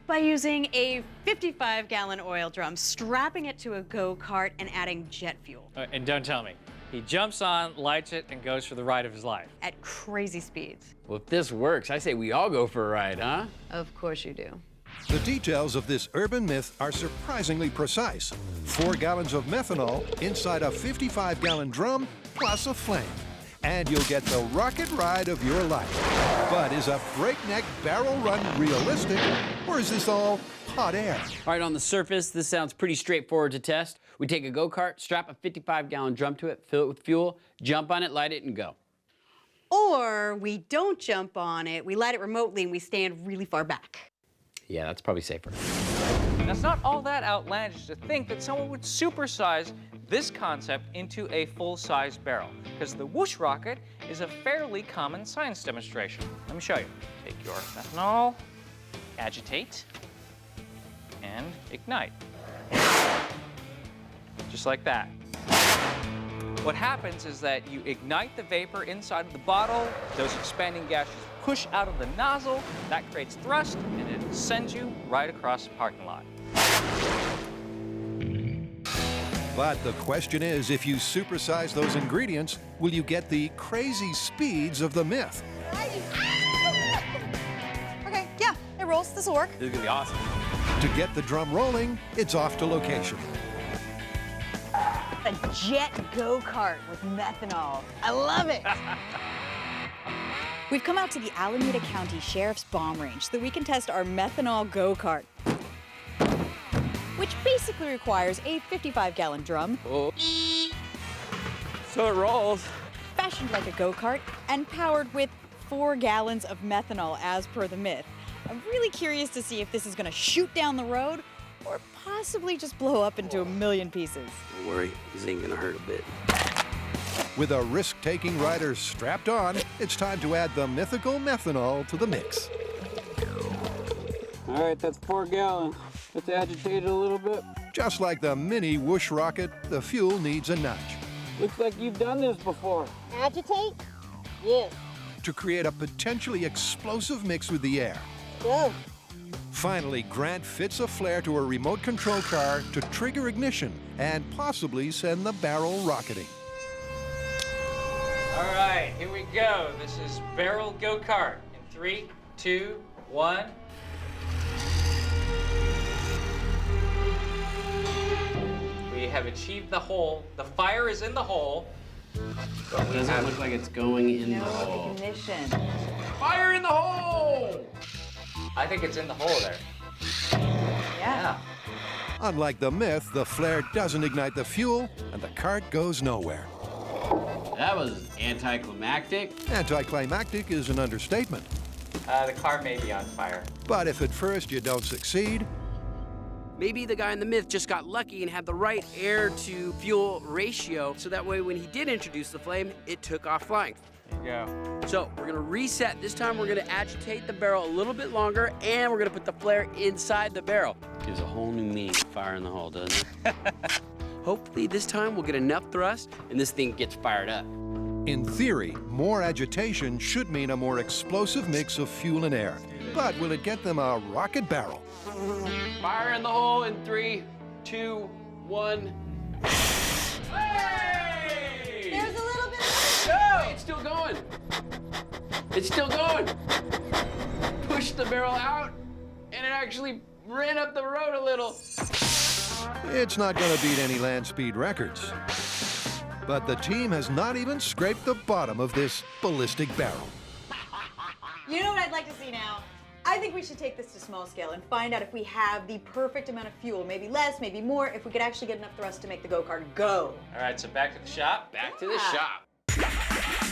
by using a 55-gallon oil drum, strapping it to a go-kart, and adding jet fuel. And don't tell me. He jumps on, lights it, and goes for the ride of his life. At crazy speeds. Well, if this works, I say we all go for a ride, huh? Of course you do. The details of this urban myth are surprisingly precise. 4 gallons of methanol inside a 55-gallon drum plus a flame. And you'll get the rocket ride of your life. But is a breakneck barrel run realistic, or is this all hot air? All right, on the surface, this sounds pretty straightforward to test. We take a go-kart, strap a 55-gallon drum to it, fill it with fuel, jump on it, light it, and go. Or we don't jump on it, we light it remotely, and we stand really far back. Yeah, that's probably safer. Now, it's not all that outlandish to think that someone would supersize this concept into a full-size barrel, because the whoosh rocket is a fairly common science demonstration. Let me show you. Take your methanol, agitate, and ignite. Just like that. What happens is that you ignite the vapor inside of the bottle, those expanding gases push out of the nozzle, that creates thrust, and it sends you right across the parking lot. But the question is, if you supersize those ingredients, will you get the crazy speeds of the myth? Okay, yeah, it rolls. This will work. This is gonna be awesome. To get the drum rolling, it's off to location. A jet go-kart with methanol. I love it. We've come out to the Alameda County Sheriff's Bomb Range so that we can test our methanol go-kart, which basically requires a 55-gallon drum. Oh. So it rolls. Fashioned like a go-kart and powered with 4 gallons of methanol as per the myth. I'm really curious to see if this is gonna shoot down the road or possibly just blow up into a million pieces. Don't worry, this ain't gonna hurt a bit. With a risk-taking rider strapped on, it's time to add the mythical methanol to the mix. All right, that's 4 gallons. Let's agitate it a little bit. Just like the mini whoosh rocket, the fuel needs a nudge. Looks like you've done this before. Agitate? Yes. To create a potentially explosive mix with the air. Go. Finally, Grant fits a flare to a remote control car to trigger ignition and possibly send the barrel rocketing. All right, here we go. This is barrel go-kart. In 3, 2, 1. We have achieved the hole. The fire is in the hole. It doesn't look like it's going in the hole. Ignition. Fire in the hole! I think it's in the hole there. Yeah. Unlike the myth, the flare doesn't ignite the fuel and the cart goes nowhere. That was anticlimactic. Anticlimactic is an understatement. The car may be on fire. But if at first you don't succeed, Maybe the guy in the myth just got lucky and had the right air to fuel ratio, so that way when he did introduce the flame, it took off flying. There you go. So we're gonna reset. This time we're gonna agitate the barrel a little bit longer, and we're gonna put the flare inside the barrel. Gives a whole new meaning to fire in the hole, doesn't it? Hopefully this time we'll get enough thrust and this thing gets fired up. In theory, more agitation should mean a more explosive mix of fuel and air. But will it get them a rocket barrel? Fire in the hole in 3, 2, 1. Hey! There's a little bit of No, it's still going. It's still going. Push the barrel out, and it actually ran up the road a little. It's not going to beat any land speed records. But the team has not even scraped the bottom of this ballistic barrel. You know what I'd like to see now? I think we should take this to small scale and find out if we have the perfect amount of fuel. Maybe less, maybe more, if we could actually get enough thrust to make the go-kart go. All right, so back to the shop. Back to the shop.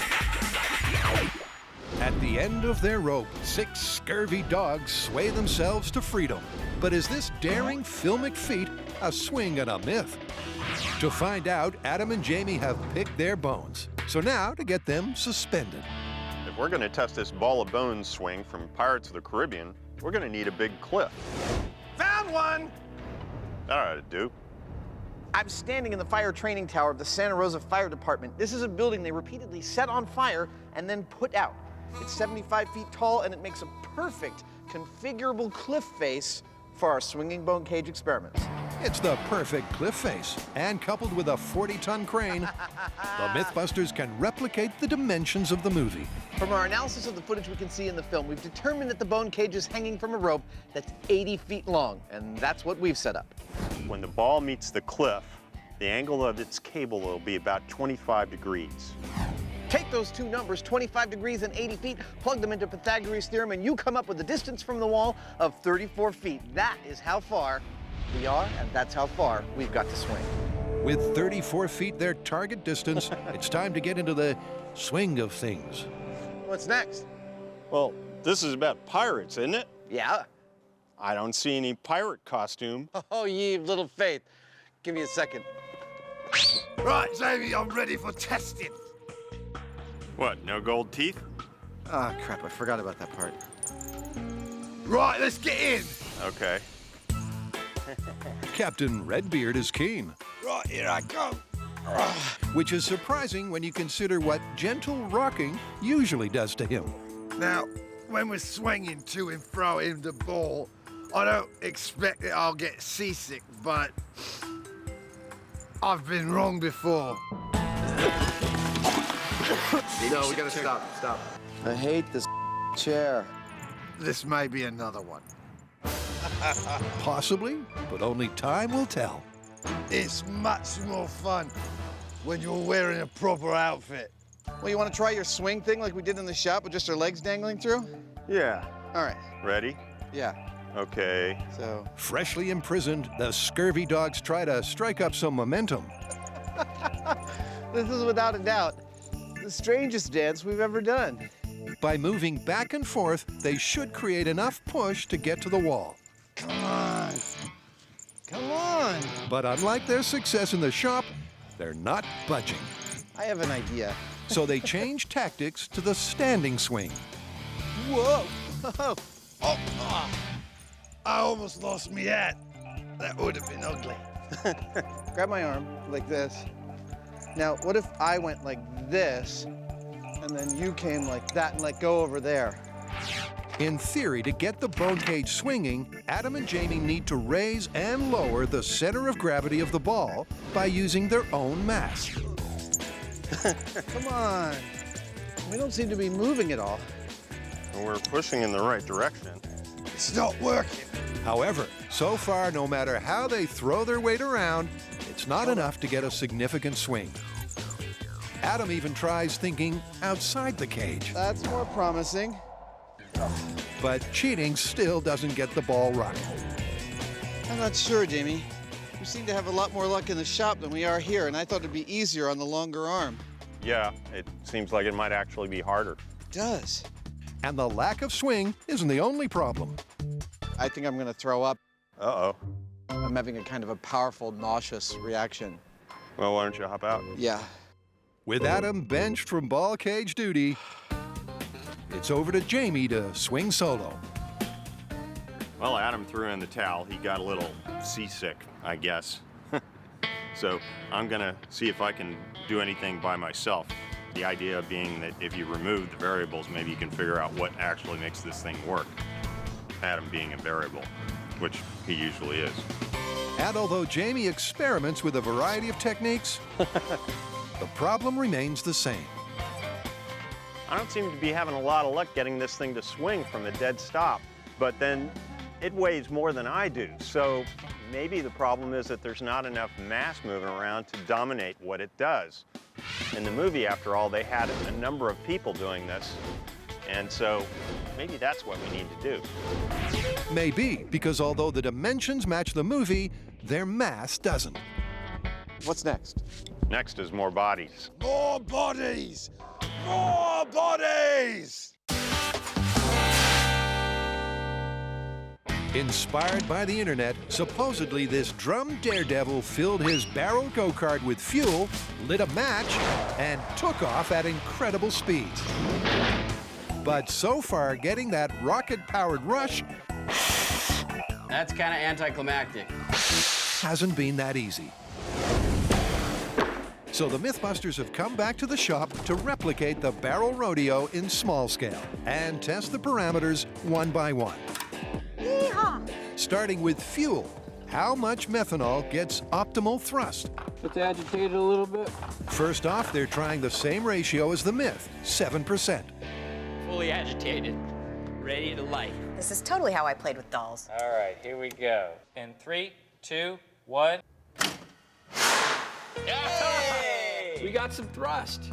At the end of their rope, 6 scurvy dogs sway themselves to freedom. But is this daring filmic feat a swing and a myth? To find out, Adam and Jamie have picked their bones. So now to get them suspended. If we're going to test this ball of bones swing from Pirates of the Caribbean, we're going to need a big cliff. Found one! That ought to do. I'm standing in the fire training tower of the Santa Rosa Fire Department. This is a building they repeatedly set on fire and then put out. It's 75 feet tall, and it makes a perfect configurable cliff face for our swinging bone cage experiments. It's the perfect cliff face, and coupled with a 40-ton crane, the MythBusters can replicate the dimensions of the movie. From our analysis of the footage we can see in the film, we've determined that the bone cage is hanging from a rope that's 80 feet long, and that's what we've set up. When the ball meets the cliff, the angle of its cable will be about 25 degrees. Take those two numbers, 25 degrees and 80 feet, plug them into Pythagoras' theorem, and you come up with a distance from the wall of 34 feet. That is how far we are, and that's how far we've got to swing. With 34 feet their target distance, it's time to get into the swing of things. What's next? Well, this is about pirates, isn't it? Yeah. I don't see any pirate costume. Oh, ye of little faith. Give me a second. Right, Jamie, I'm ready for testing. What, no gold teeth? Ah, crap, I forgot about that part. Right, let's get in. Okay. Captain Redbeard is keen, Right, here I go. which is surprising when you consider what gentle rocking usually does to him. Now, when we're swinging to and fro in the ball, I don't expect that I'll get seasick, but I've been wrong before. No, we gotta stop. I hate this chair. This may be another one. Possibly, but only time will tell. It's much more fun when you're wearing a proper outfit. Well, you wanna try your swing thing like we did in the shop with just our legs dangling through? Yeah. All right, Ready? yeah, Okay. so. Freshly imprisoned, the scurvy dogs try to strike up some momentum. This is without a doubt the strangest dance we've ever done. By moving back and forth, they should create enough push to get to the wall. Come on. Come on. But unlike their success in the shop, they're not budging. I have an idea. So they change tactics to the standing swing. Whoa! Oh, ah. I almost lost me hat. That would have been ugly. Grab my arm like this. Now, what if I went like this, and then you came like that and let go over there? In theory, to get the bone cage swinging, Adam and Jamie need to raise and lower the center of gravity of the ball by using their own mass. Come on. We don't seem to be moving at all. We're pushing in the right direction. It's not working. However, so far, no matter how they throw their weight around, it's not enough to get a significant swing. Adam even tries thinking outside the cage, That's more promising. but cheating still doesn't get the ball rocking. I'm not sure, Jamie. We seem to have a lot more luck in the shop than we are here, and I thought it'd be easier on the longer arm. Yeah, it seems like it might actually be harder. It does. And the lack of swing isn't the only problem. I think I'm gonna throw up. Uh-oh. I'm having a kind of a powerful, nauseous reaction. Well, why don't you hop out? Yeah. With Adam benched from ball cage duty, it's over to Jamie to swing solo. Well, Adam threw in the towel. He got a little seasick, I guess. So I'm gonna see if I can do anything by myself. The idea being that if you remove the variables, maybe you can figure out what actually makes this thing work. Adam being a variable, which he usually is. And although Jamie experiments with a variety of techniques, the problem remains the same. I don't seem to be having a lot of luck getting this thing to swing from a dead stop, but then it weighs more than I do, so maybe the problem is that there's not enough mass moving around to dominate what it does. In the movie, after all, they had a number of people doing this, and so maybe that's what we need to do. Maybe, because although the dimensions match the movie, their mass doesn't. What's next? Next is more bodies. More bodies! More bodies! Inspired by the internet, supposedly this drum daredevil filled his barrel go-kart with fuel, lit a match, and took off at incredible speeds. But so far, getting that rocket-powered rush That's kind of anticlimactic. hasn't been that easy. So the MythBusters have come back to the shop to replicate the barrel rodeo in small scale and test the parameters one by one. Yeehaw! Starting with fuel. How much methanol gets optimal thrust? Let's agitate it a little bit. First off, they're trying the same ratio as the Myth, 7%. Fully agitated, ready to light. This is totally how I played with dolls. All right, here we go. In 3, 2, 1. Hey! We got some thrust.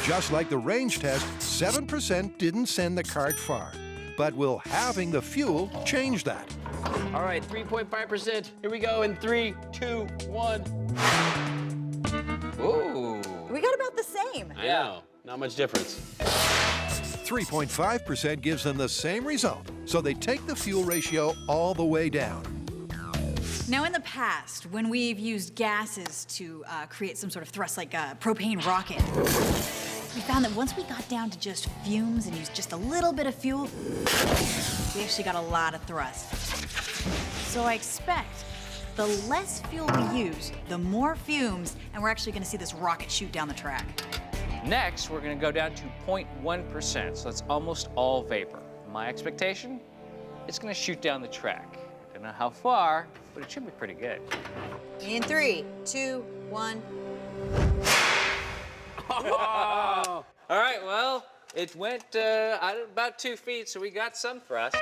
Just like the range test, 7% didn't send the cart far. But will having the fuel change that? All right, 3.5%. Here we go in 3, 2, 1. Ooh. We got about the same. I know, not much difference. 3.5% gives them the same result, so they take the fuel ratio all the way down. Now, in the past, when we've used gases to create some sort of thrust, like a propane rocket, we found that once we got down to just fumes and used just a little bit of fuel, we actually got a lot of thrust. So I expect the less fuel we use, the more fumes, and we're actually gonna see this rocket shoot down the track. Next, we're going to go down to 0.1%, so that's almost all vapor. My expectation, it's going to shoot down the track. Don't know how far, but it should be pretty good. In 3, 2, 1. Oh. All right, well, it went about 2 feet, so we got some thrust.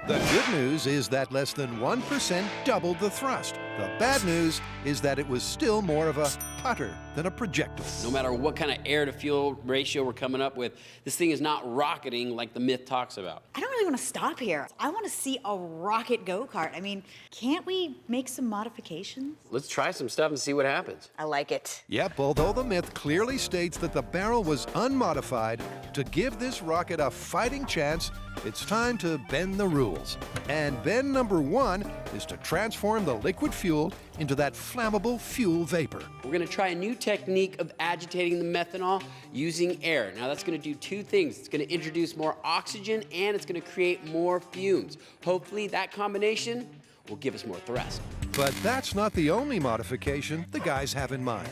The good news is that less than 1% doubled the thrust. The bad news is that it was still more of a putter than a projectile. No matter what kind of air to fuel ratio we're coming up with, this thing is not rocketing like the myth talks about. I don't really want to stop here. I want to see a rocket go-kart. I mean, can't we make some modifications? Let's try some stuff and see what happens. I like it. Yep, although the myth clearly states that the barrel was unmodified, to give this rocket a fighting chance, it's time to bend the rules. And bend number 1 is to transform the liquid fuel into that flammable fuel vapor. We're gonna try a new technique of agitating the methanol using air. Now that's gonna do 2 things. It's gonna introduce more oxygen and it's gonna create more fumes. Hopefully that combination will give us more thrust. But that's not the only modification the guys have in mind.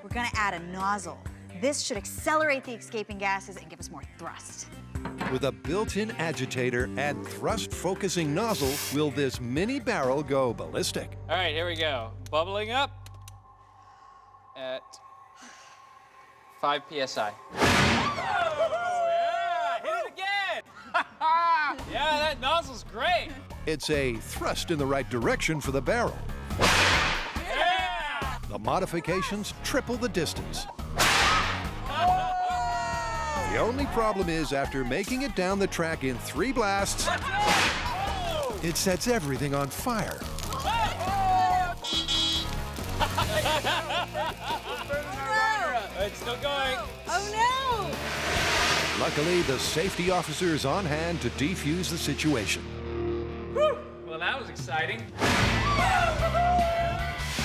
We're gonna add a nozzle. This should accelerate the escaping gases and give us more thrust. With a built-in agitator and thrust-focusing nozzle, will this mini barrel go ballistic? All right, here we go. Bubbling up at 5 PSI. Oh, yeah, hit it again. Yeah, that nozzle's great. It's a thrust in the right direction for the barrel. Yeah. The modifications triple the distance. The only problem is, after making it down the track in 3 blasts, it sets everything on fire. It's still going. Oh no! Luckily, the safety officer is on hand to defuse the situation. Well, that was exciting. I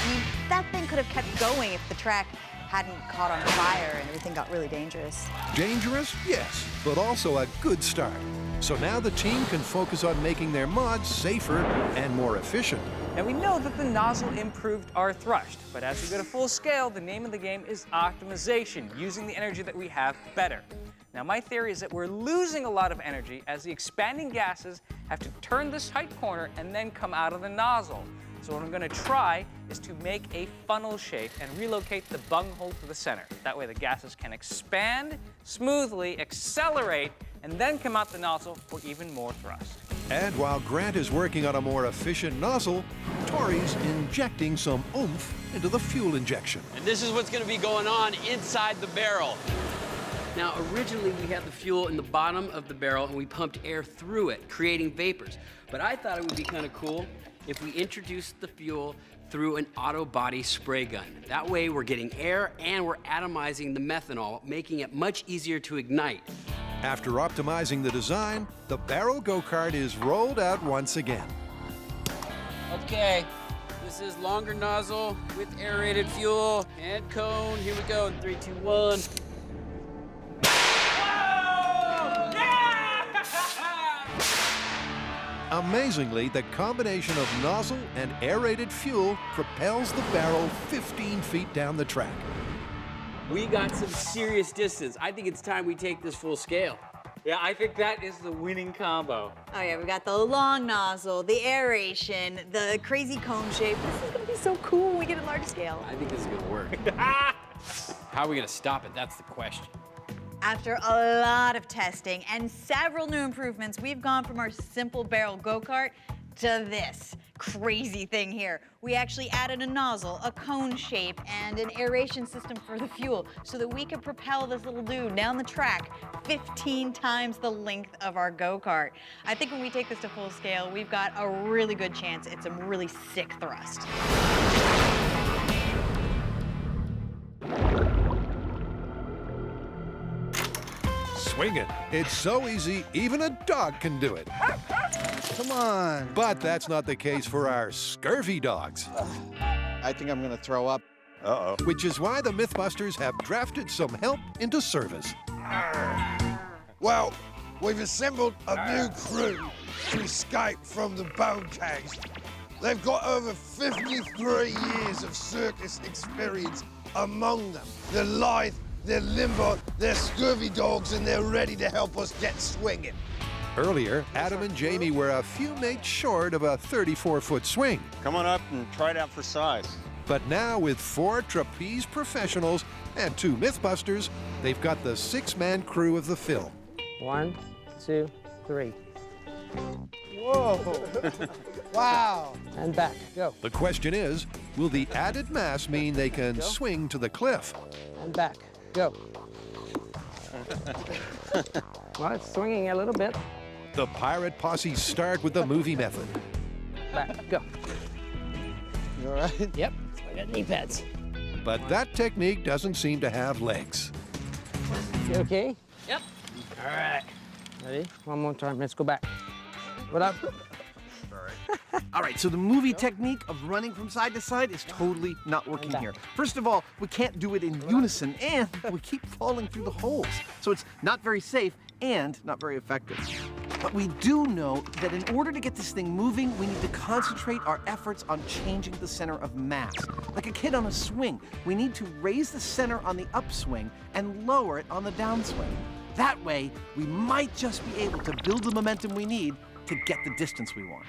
mean, that thing could have kept going if the track hadn't caught on fire and everything got really dangerous. Dangerous? Yes, but also a good start. So now the team can focus on making their mods safer and more efficient. And we know that the nozzle improved our thrust, but as we go to full scale, the name of the game is optimization, using the energy that we have better. Now, my theory is that we're losing a lot of energy as the expanding gases have to turn this tight corner and then come out of the nozzle. So what I'm going to try is to make a funnel shape and relocate the bunghole to the center. That way the gases can expand smoothly, accelerate, and then come out the nozzle for even more thrust. And while Grant is working on a more efficient nozzle, Tori's injecting some oomph into the fuel injection. And this is what's going to be going on inside the barrel. Now, originally we had the fuel in the bottom of the barrel and we pumped air through it, creating vapors. But I thought it would be kind of cool if we introduced the fuel through an auto body spray gun. That way we're getting air and we're atomizing the methanol, making it much easier to ignite. After optimizing the design, the barrel go-kart is rolled out once again. Okay, this is longer nozzle with aerated fuel and cone. Here we go in 3, 2, 1. Amazingly, the combination of nozzle and aerated fuel propels the barrel 15 feet down the track. We got some serious distance. I think it's time we take this full scale. Yeah, I think that is the winning combo. Oh yeah, we got the long nozzle, the aeration, the crazy cone shape. This is gonna be so cool when we get a large scale. I think this is gonna work. How are we gonna stop it? That's the question. After a lot of testing and several new improvements, we've gone from our simple barrel go-kart to this crazy thing here. We actually added a nozzle, a cone shape, and an aeration system for the fuel so that we could propel this little dude down the track 15 times the length of our go-kart. I think when we take this to full scale, we've got a really good chance at some really sick thrust. Swing it. It's so easy, even a dog can do it. Come on. But that's not the case for our scurvy dogs. I think I'm gonna throw up. Uh-oh. Which is why the MythBusters have drafted some help into service. Well, we've assembled a new crew to escape from the bone cage. They've got over 53 years of circus experience among them. They're lithe, they're limber, they're scurvy dogs, and they're ready to help us get swinging. Earlier, Adam and Jamie were a few mates short of a 34-foot swing. Come on up and try it out for size. But now, with 4 trapeze professionals and 2 MythBusters, they've got the 6-man crew of the film. 1, 2, 3. Whoa. Wow. And back. Go. The question is, will the added mass mean they can swing to the cliff? And back. Go. Well, it's swinging a little bit. The pirate posses start with the movie method. Back. Go. You all right? Yep. I got knee pads. But that technique doesn't seem to have legs. You okay? Yep. All right. Ready? One more time. Let's go back. What up? All right, so the movie technique of running from side to side is totally not working here. First of all, we can't do it in unison, and we keep falling through the holes. So it's not very safe and not very effective. But we do know that in order to get this thing moving, we need to concentrate our efforts on changing the center of mass. Like a kid on a swing, we need to raise the center on the upswing and lower it on the downswing. That way, we might just be able to build the momentum we need to get the distance we want.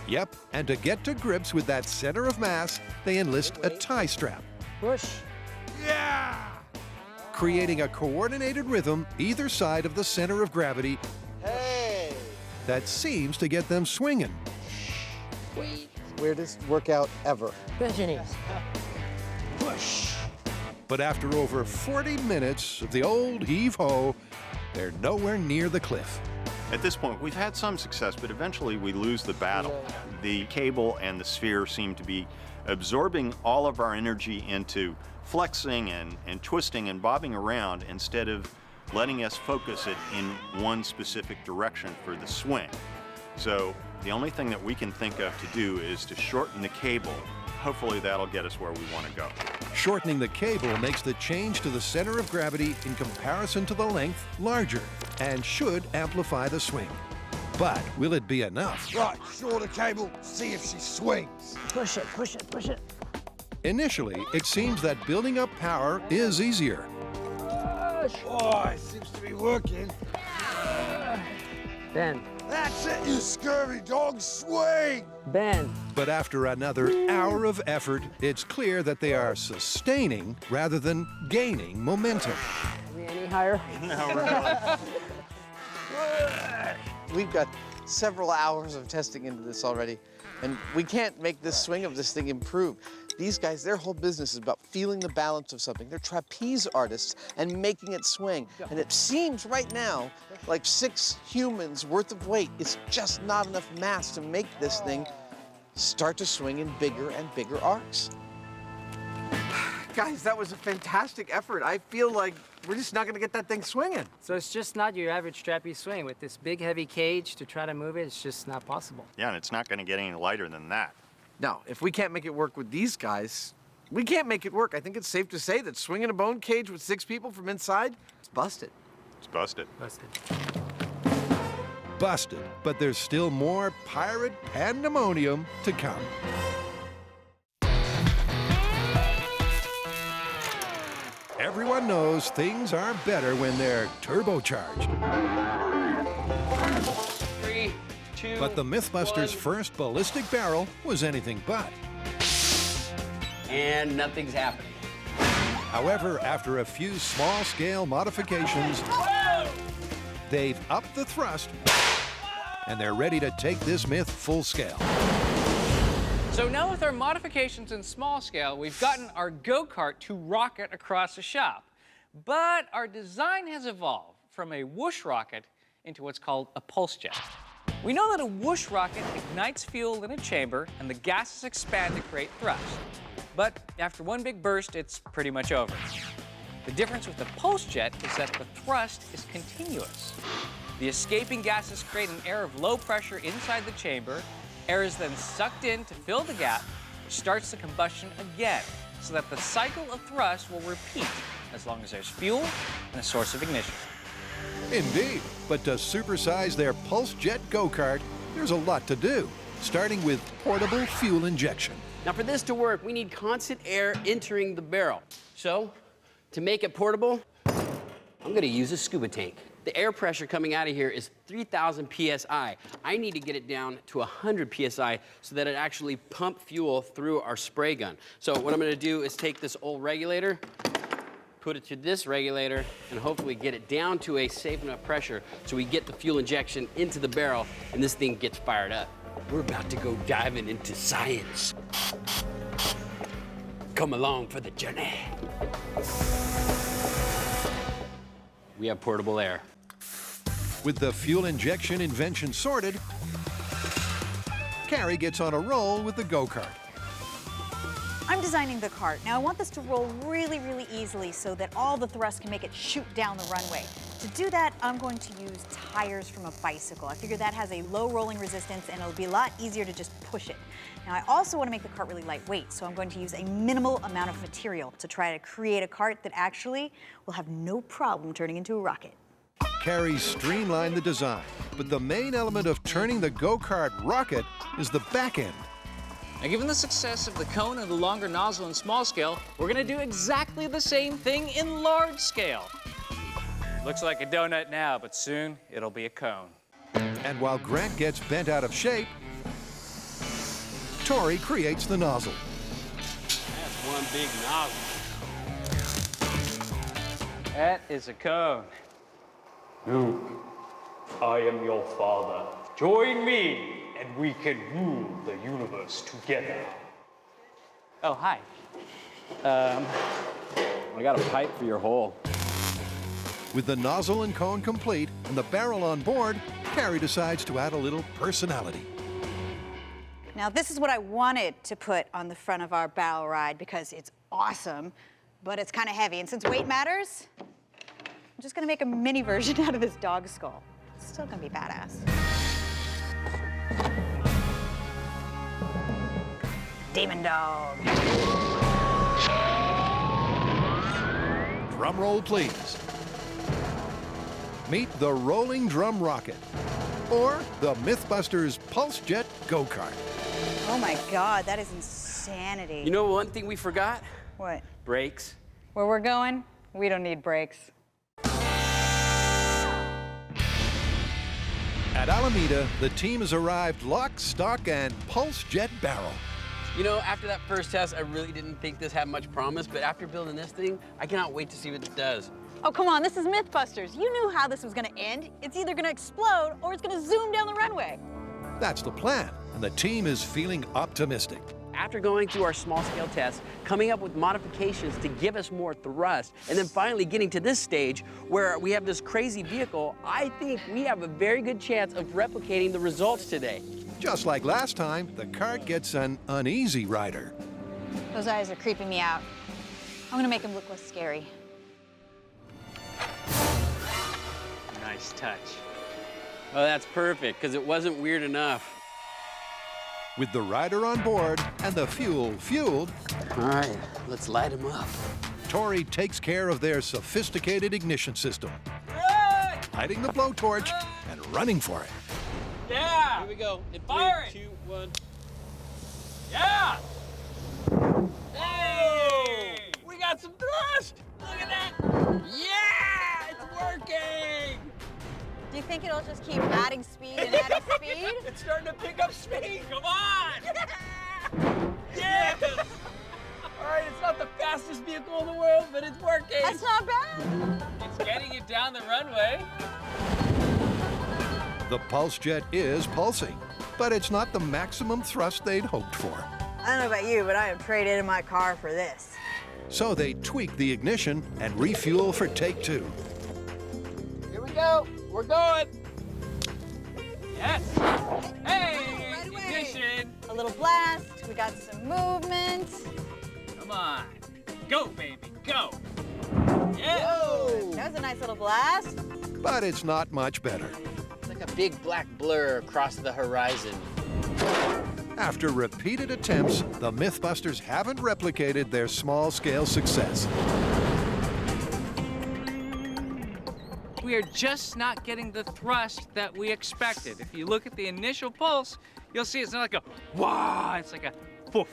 Yep, and to get to grips with that center of mass, they enlist a tie strap, Push. Yeah! creating a coordinated rhythm either side of the center of gravity that seems to get them swinging. Weirdest workout ever. Bend your knees. Push. But after over 40 minutes of the old heave-ho, they're nowhere near the cliff. At this point, we've had some success, but eventually we lose the battle. The cable and the sphere seem to be absorbing all of our energy into flexing and twisting and bobbing around instead of letting us focus it in one specific direction for the swing. So The only thing that we can think of to do is to shorten the cable. Hopefully that'll get us where we want to go. Shortening the cable makes the change to the center of gravity in comparison to the length larger and should amplify the swing. But will it be enough? Right, shorter cable, see if she swings. Push it, push it, push it. Initially, it seems that building up power is easier. Oh, it seems to be working. Bend, That's it, you scurvy dog, swing! bend. But after another hour of effort, it's clear that they are sustaining rather than gaining momentum. Are we any higher? We've got several hours of testing into this already, and we can't make this swing of this thing improve. These guys, their whole business is about feeling the balance of something. They're trapeze artists and making it swing. And it seems right now like 6 humans worth of weight is just not enough mass to make this thing start to swing in bigger and bigger arcs. Guys, that was a fantastic effort. I feel like we're just not gonna get that thing swinging. So it's just not your average trapeze swing. With this big, heavy cage to try to move it, it's just not possible. Yeah, and it's not going to get any lighter than that. No, if we can't make it work with these guys, we can't make it work. I think it's safe to say that swinging a bone cage with 6 people from inside, it's busted. It's busted. Busted. Busted, but there's still more pirate pandemonium to come. Everyone knows things are better when they're turbocharged. 3, 2, But the MythBusters' 1. first ballistic barrel was anything but. And nothing's happening. However, after a few small-scale modifications, they've upped the thrust, and they're ready to take this myth full scale. So now with our modifications in small scale, we've gotten our go-kart to rocket across the shop. But our design has evolved from a whoosh rocket into what's called a pulse jet. We know that a whoosh rocket ignites fuel in a chamber and the gases expand to create thrust. But after one big burst, it's pretty much over. The difference with the pulse jet is that the thrust is continuous. The escaping gases create an air of low pressure inside the chamber. Air is then sucked in to fill the gap, which starts the combustion again, so that the cycle of thrust will repeat as long as there's fuel and a source of ignition. Indeed, but to supersize their pulse jet go-kart, there's a lot to do, starting with portable fuel injection. Now for this to work, we need constant air entering the barrel. So, to make it portable, I'm gonna use a scuba tank. The air pressure coming out of here is 3,000 PSI. I need to get it down to 100 PSI so that it actually pump fuel through our spray gun. So what I'm gonna do is take this old regulator, put it to this regulator, and hopefully get it down to a safe enough pressure so we get the fuel injection into the barrel and this thing gets fired up. We're about to go diving into science. Come along for the journey. We have portable air. With the fuel injection invention sorted, Carrie gets on a roll with the go-kart. I'm designing the cart. Now I want this to roll really, really easily so that all the thrust can make it shoot down the runway. To do that, I'm going to use tires from a bicycle. I figure that has a low rolling resistance and it'll be a lot easier to just push it. Now I also want to make the cart really lightweight, so I'm going to use a minimal amount of material to try to create a cart that actually will have no problem turning into a rocket. Carrie streamlined the design, but the main element of turning the go-kart rocket is the back end. Now, given the success of the cone and the longer nozzle in small scale, we're gonna do exactly the same thing in large scale. Looks like a donut now, but soon it'll be a cone. And while Grant gets bent out of shape, Tori creates the nozzle. That's one big nozzle. That is a cone. Luke, I am your father. Join me, and we can rule the universe together. Oh, hi. I got a pipe for your hole. With the nozzle and cone complete and the barrel on board, Carrie decides to add a little personality. Now this is what I wanted to put on the front of our barrel ride because it's awesome, but it's kind of heavy. And since weight matters, I'm just gonna make a mini version out of this dog skull. It's still gonna be badass. Demon dog. Drum roll, please. Meet the rolling drum rocket, or the MythBusters Pulse Jet Go-Kart. Oh my God, that is insanity. You know one thing we forgot? What? Brakes. Where we're going, we don't need brakes. At Alameda, the team has arrived lock, stock, and pulse jet barrel. You know, after that first test, I really didn't think this had much promise, but after building this thing, I cannot wait to see what it does. Oh, come on, this is MythBusters. You knew how this was gonna end. It's either gonna explode or it's gonna zoom down the runway. That's the plan, and the team is feeling optimistic. After going through our small-scale tests, coming up with modifications to give us more thrust, and then finally getting to this stage where we have this crazy vehicle, I think we have a very good chance of replicating the results today. Just like last time, the kart gets an uneasy rider. Those eyes are creeping me out. I'm gonna make them look less scary. Nice touch. Oh, that's perfect, because it wasn't weird enough. With the rider on board and the fuel fueled, All right, let's light him up. Tori takes care of their sophisticated ignition system, lighting the blowtorch and running for it. Yeah! Here we go. In Fire 3, it. 2, 1. Yeah! Hey! We got some thrust! Look at that! Yeah! It's working! Do you think it'll just keep adding speed and adding speed? It's starting to pick up speed. Come on! Yes! All right, it's not the fastest vehicle in the world, but it's working. That's not bad. It's getting it down the runway. The pulse jet is pulsing, but it's not the maximum thrust they'd hoped for. I don't know about you, but I am trading in my car for this. So they tweak the ignition and refuel for take 2. Here we go. We're going. Yes. Hey, Right away. ignition. A little blast. We got some movement. Come on. Go, baby, go. Yeah. Whoa. That was a nice little blast. But it's not much better. It's like a big black blur across the horizon. After repeated attempts, the MythBusters haven't replicated their small-scale success. We are just not getting the thrust that we expected. If you look at the initial pulse, you'll see it's not like a wah, it's like a poof.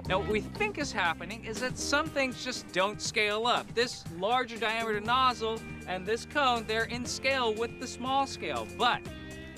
Now, what we think is happening is that some things just don't scale up. This larger diameter nozzle and this cone, they're in scale with the small scale. But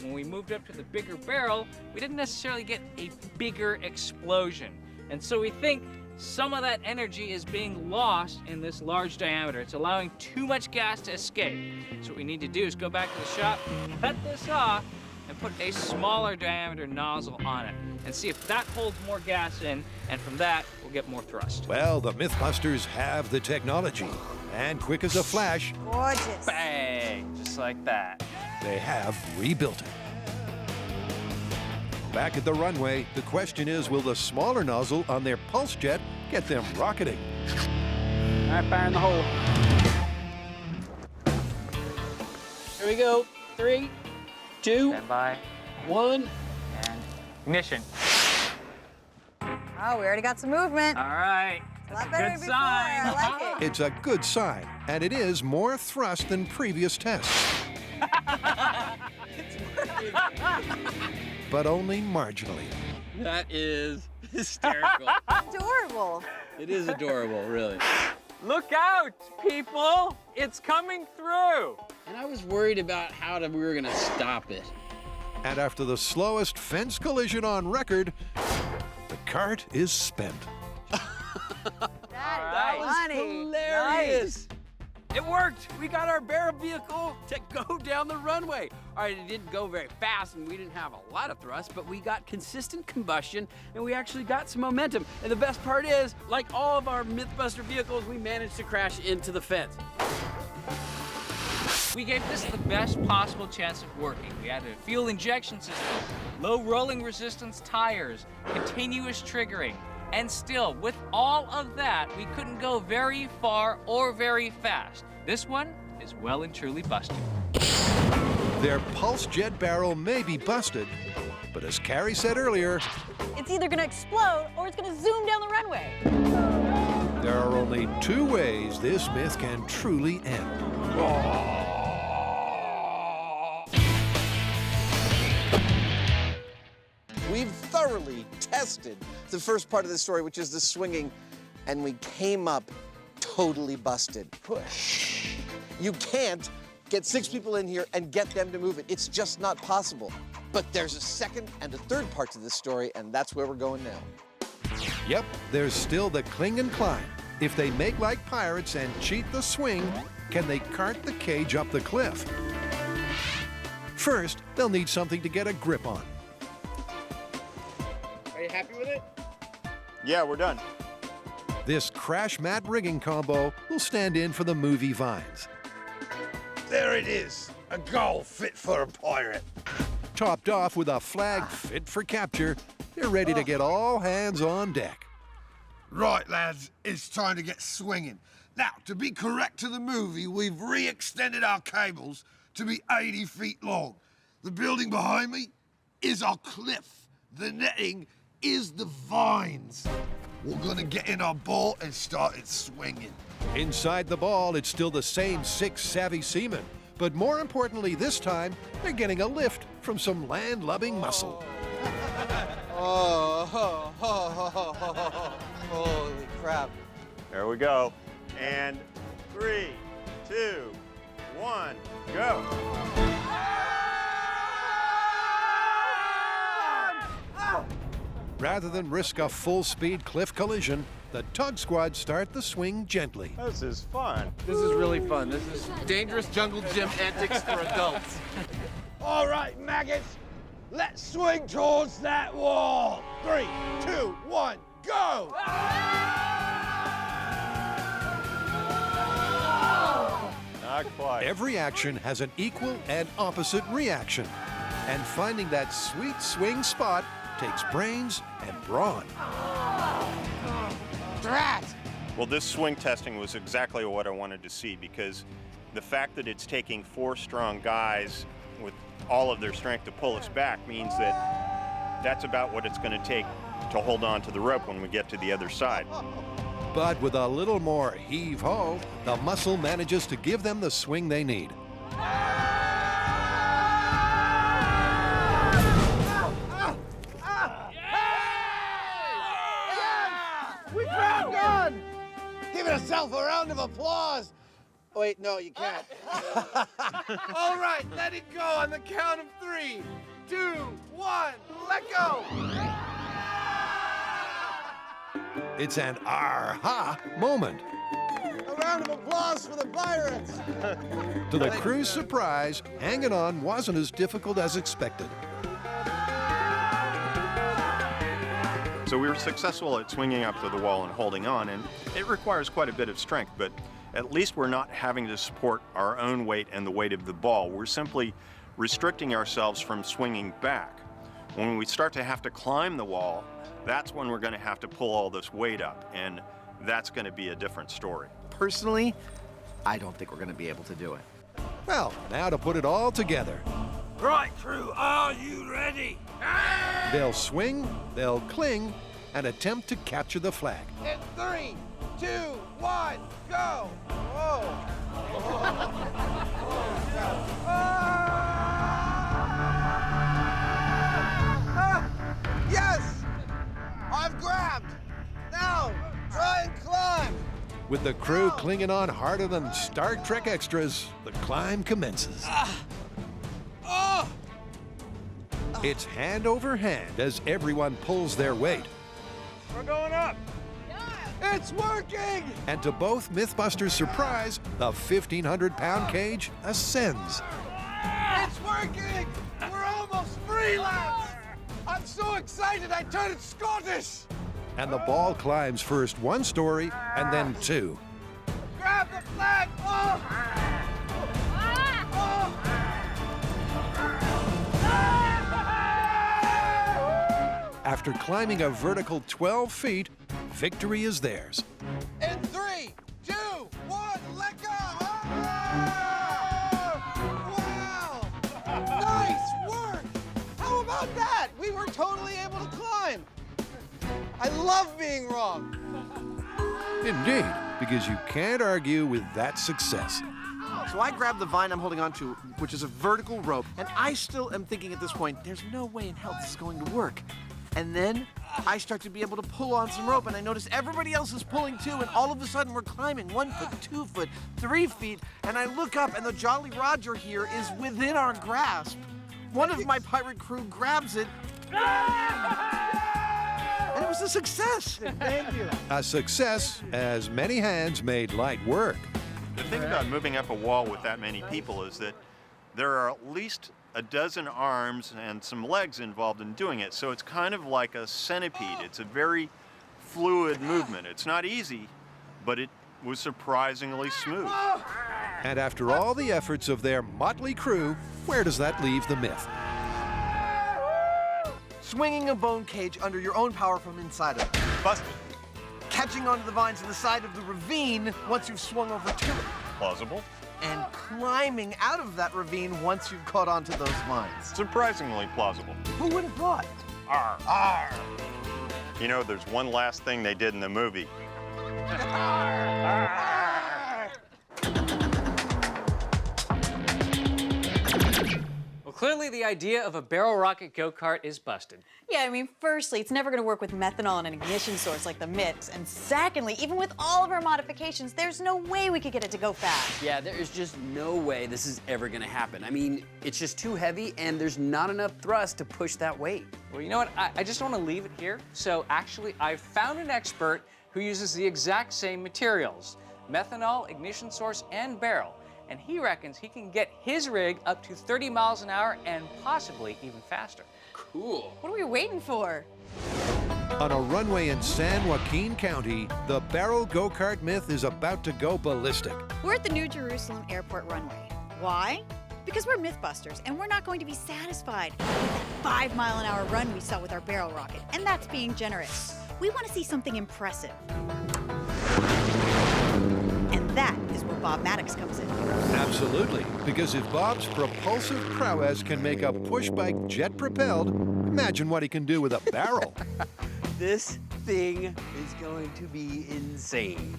when we moved up to the bigger barrel, we didn't necessarily get a bigger explosion. And so we think some of that energy is being lost in this large diameter. It's allowing too much gas to escape. So what we need to do is go back to the shop, cut this off, and put a smaller diameter nozzle on it and see if that holds more gas in, and from that, we'll get more thrust. Well, the MythBusters have the technology, and quick as a flash, Gorgeous. Bang, just like that. they have rebuilt it. Back at the runway, the question is, will the smaller nozzle on their pulse jet get them rocketing? All right, fire in the hole. Here we go. 3, 2, Stand by, 1. and ignition. Oh, we already got some movement. All right. A lot That's better a than good before. sign. I like it. It's a good sign, and it is more thrust than previous tests. But only marginally. That is hysterical. Adorable. It is adorable, really. Look out, people! It's coming through. And I was worried about how we were gonna stop it. And after the slowest fence collision on record, the kart is spent. That was funny. Hilarious. It worked. We got our barrel vehicle to go down the runway. All right, it didn't go very fast and we didn't have a lot of thrust, but we got consistent combustion and we actually got some momentum. And the best part is, like all of our MythBuster vehicles, we managed to crash into the fence. We gave this the best possible chance of working. We added a fuel injection system, low rolling resistance tires, continuous triggering, and still, with all of that, we couldn't go very far or very fast. This one is well and truly busted. Their pulse jet barrel may be busted, But as Carrie said earlier, It's either gonna explode or it's gonna zoom down the runway. there are only two ways this myth can truly end. We've thoroughly tested the first part of the story, which is the swinging, and we came up totally busted. Push. You can't get 6 people in here and get them to move it. It's just not possible. But there's a second and a third part to this story, and that's where we're going now. Yep, there's still the cling and climb. If they make like pirates and cheat the swing, can they cart the cage up the cliff? First, they'll need something to get a grip on. Are you happy with it? Yeah, we're done. This crash mat rigging combo will stand in for the movie vines. There it is, a goal fit for a pirate. Topped off with a flag fit for capture, they're ready to get all hands on deck. Right, lads, it's time to get swinging. Now, to be correct to the movie, we've re-extended our cables to be 80 feet long. The building behind me is our cliff. The netting is the vines. We're gonna get in our ball and start it swinging. Inside the ball, it's still the same 6 savvy seamen. But more importantly this time, they're getting a lift from some land-loving muscle. Holy crap. There we go. And 3, 2, 1, go. Rather than risk a full-speed cliff collision, the tug squad start the swing gently. This is fun. This is really fun. This is dangerous jungle gym antics for adults. All right, maggots, let's swing towards that wall. 3, 2, 1, go! Not quite. Every action has an equal and opposite reaction. And finding that sweet swing spot takes brains and brawn. Drat! Well, this swing testing was exactly what I wanted to see, because the fact that it's taking 4 strong guys with all of their strength to pull us back means that that's about what it's going to take to hold on to the rope when we get to the other side. But with a little more heave-ho, the muscle manages to give them the swing they need. We grabbed on! Give yourself a round of applause. Wait, no, you can't. All right, let it go on the count of 3, 2, 1, let go! It's an aha moment. A round of applause for the pirates. To the crew's surprise, hanging on wasn't as difficult as expected. So we were successful at swinging up to the wall and holding on, and it requires quite a bit of strength, but at least we're not having to support our own weight and the weight of the ball. We're simply restricting ourselves from swinging back. When we start to have to climb the wall, that's when we're going to have to pull all this weight up, and that's going to be a different story. Personally, I don't think we're going to be able to do it. Well, now to put it all together. Right, crew, are you ready? They'll swing, they'll cling, and attempt to capture the flag. In 3, 2, 1, go! Whoa! Yes! I've grabbed! Now, try and climb! With the crew clinging on harder than Star Trek extras, the climb commences. It's hand over hand as everyone pulls their weight. We're going up! It's working! And to both MythBusters' surprise, the 1,500-pound cage ascends. It's working! We're almost free, lads! I'm so excited I turned Scottish! And the ball climbs first 1 story and then 2. Grab the flag! Oh! After climbing a vertical 12 feet, victory is theirs. In 3, 2, 1, let go! Wow! Nice work! How about that? We wrong. Indeed, because you can't argue with that success. So I grab the vine I'm holding onto, which is a vertical rope, and I still am thinking at this point, there's no way in hell this is going to work. And then I start to be able to pull on some rope, and I notice everybody else is pulling too, and all of a sudden we're climbing 1 foot, 2 foot, 3 feet, and I look up, and the Jolly Roger here is within our grasp. One of my pirate crew grabs it, and it was a success. Thank you. A success, as many hands made light work. The thing about moving up a wall with that many people is that there are at least a dozen arms and some legs involved in doing it. So it's kind of like a centipede. It's a very fluid movement. It's not easy, but it was surprisingly smooth. And after all the efforts of their motley crew, where does that leave the myth? Swinging a bone cage under your own power from inside of it. Busted. Catching onto the vines on the side of the ravine once you've swung over to it. Plausible. And climbing out of that ravine once you've caught onto those vines. Surprisingly plausible. Who would have thought? Arr. Arr. You know, there's one last thing they did in the movie. Well, clearly the idea of a barrel rocket go-kart is busted. Yeah, I mean, firstly, it's never going to work with methanol and an ignition source like the Myths. And secondly, even with all of our modifications, there's no way we could get it to go fast. Yeah, there is just no way this is ever gonna happen. I mean, it's just too heavy and there's not enough thrust to push that weight. Well, you know what? I just want to leave it here. So actually, I found an expert who uses the exact same materials: methanol, ignition source, and barrel. And he reckons he can get his rig up to 30 miles an hour and possibly even faster. Cool. What are we waiting for? On a runway in San Joaquin County, the barrel go-kart myth is about to go ballistic. We're at the New Jerusalem Airport runway. Why? Because we're MythBusters, and we're not going to be satisfied with that 5-mile-an-hour run we saw with our barrel rocket, and that's being generous. We want to see something impressive. And that is where Bob Maddox comes in. Absolutely, because if Bob's propulsive prowess can make a push bike jet-propelled, imagine what he can do with a barrel. This thing is going to be insane.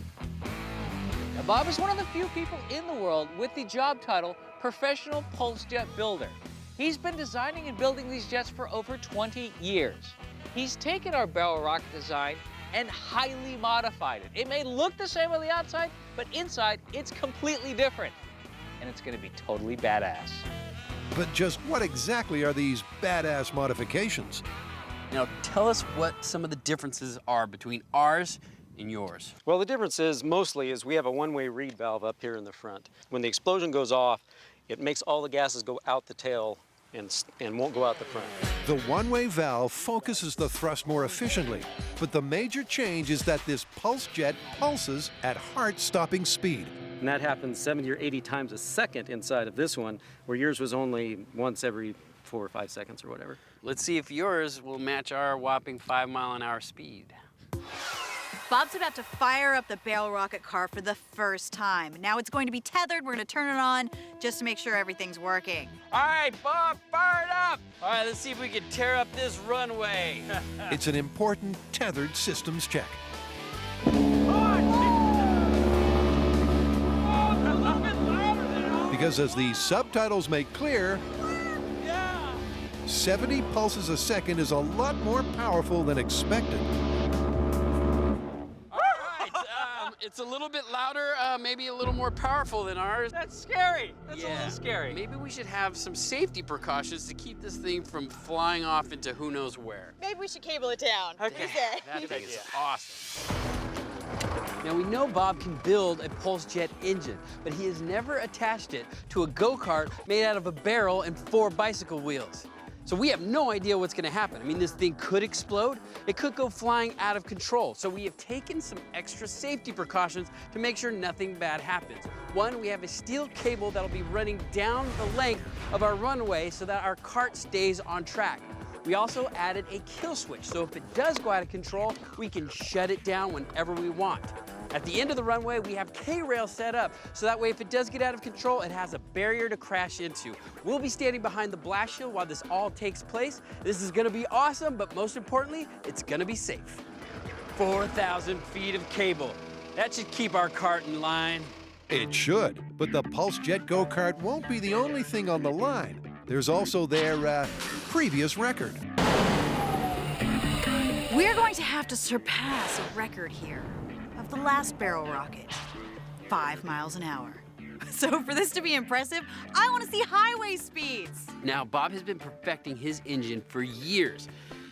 Now, Bob is one of the few people in the world with the job title Professional Pulse Jet Builder. He's been designing and building these jets for over 20 years. He's taken our barrel rocket design and highly modified it. It may look the same on the outside, but inside it's completely different. And it's gonna be totally badass. But just what exactly are these badass modifications? Now tell us what some of the differences are between ours and yours. Well, the difference is mostly we have a one-way reed valve up here in the front. When the explosion goes off, it makes all the gases go out the tail and won't go out the front. The one-way valve focuses the thrust more efficiently, but the major change is that this pulse jet pulses at heart-stopping speed. And that happens 70 or 80 times a second inside of this one, where yours was only once every 4 or 5 seconds or whatever. Let's see if yours will match our whopping 5-mile-an-hour speed. Bob's about to fire up the barrel rocket car for the first time. Now it's going to be tethered. We're going to turn it on just to make sure everything's working. All right, Bob, fire it up. All right, let's see if we can tear up this runway. It's an important tethered systems check. Because as the subtitles make clear, 70 pulses a second is a lot more powerful than expected. It's a little bit louder, maybe a little more powerful than ours. That's scary. That's a little scary. Maybe we should have some safety precautions to keep this thing from flying off into who knows where. Maybe we should cable it down. Okay. That thing is awesome. Now, we know Bob can build a pulse jet engine, but he has never attached it to a go-kart made out of a barrel and 4 bicycle wheels. So we have no idea what's gonna happen. I mean, this thing could explode. It could go flying out of control. So we have taken some extra safety precautions to make sure nothing bad happens. One, we have a steel cable that'll be running down the length of our runway so that our cart stays on track. We also added a kill switch, so if it does go out of control, we can shut it down whenever we want. At the end of the runway, we have K-rails set up, so that way if it does get out of control, it has a barrier to crash into. We'll be standing behind the blast shield while this all takes place. This is gonna be awesome, but most importantly, it's gonna be safe. 4,000 feet of cable. That should keep our cart in line. It should, but the Pulse Jet go-kart won't be the only thing on the line. There's also their previous record. We're going to have to surpass a record here of the last barrel rocket, 5 miles an hour. So for this to be impressive, I want to see highway speeds. Now, Bob has been perfecting his engine for years.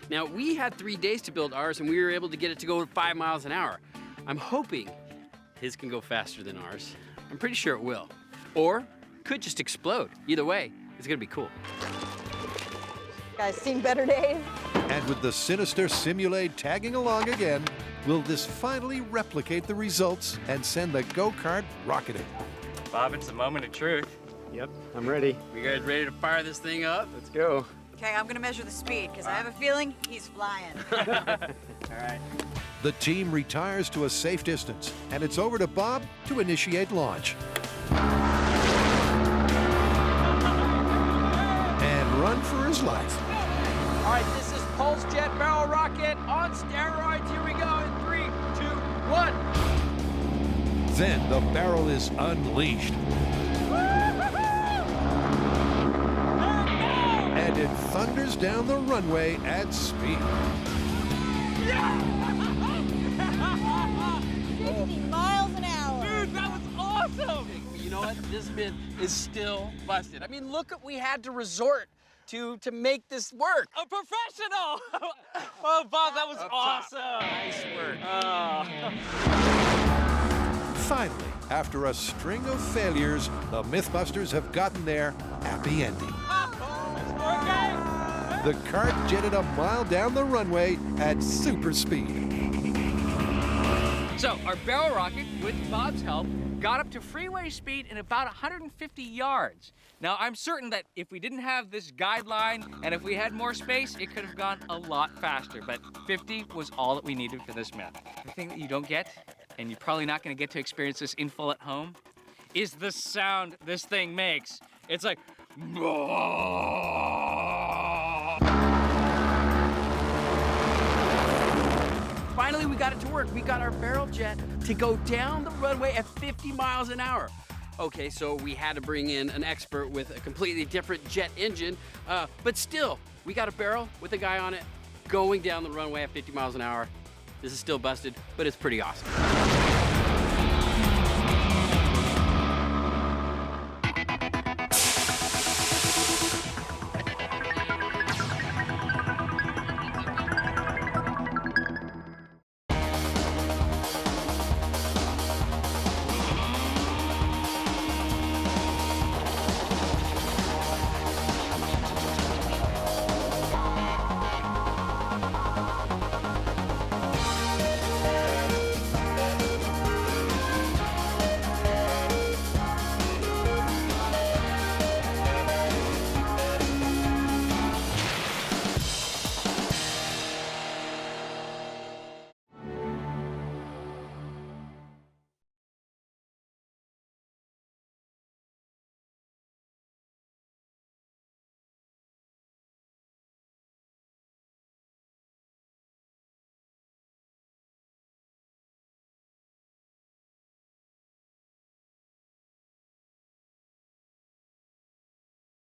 Now, we had 3 days to build ours, and we were able to get it to go 5 miles an hour. I'm hoping his can go faster than ours. I'm pretty sure it will. Or could just explode. Either way, it's gonna be cool. Guys, seen better days? And with the sinister Simulade tagging along again, will this finally replicate the results and send the go-kart rocketing? Bob, it's the moment of truth. Yep, I'm ready. You guys ready to fire this thing up? Let's go. Okay, I'm gonna measure the speed, because I have a feeling he's flying. All right. The team retires to a safe distance, and it's over to Bob to initiate launch. And run for his life. All right, this is Pulse Jet Barrel Rocket on steroids. Here we go in 3, 2, 1. Then the barrel is unleashed. And it thunders down the runway at speed. 50 miles an hour. Dude, that was awesome! You know what? This myth is still busted. I mean, look what we had to resort to make this work. A professional! Oh, Bob, that was awesome. Nice work. Finally, after a string of failures, the MythBusters have gotten their happy ending. The cart jetted a mile down the runway at super speed. So our barrel rocket, with Bob's help, got up to freeway speed in about 150 yards. Now, I'm certain that if we didn't have this guideline and if we had more space, it could have gone a lot faster, but 50 was all that we needed for this myth. The thing that you don't get, and you're probably not gonna get to experience this in full at home, is the sound this thing makes. It's like, Finally, we got it to work. We got our barrel jet to go down the runway at 50 miles an hour. Okay, so we had to bring in an expert with a completely different jet engine, but still, we got a barrel with a guy on it going down the runway at 50 miles an hour. This is still busted, but it's pretty awesome.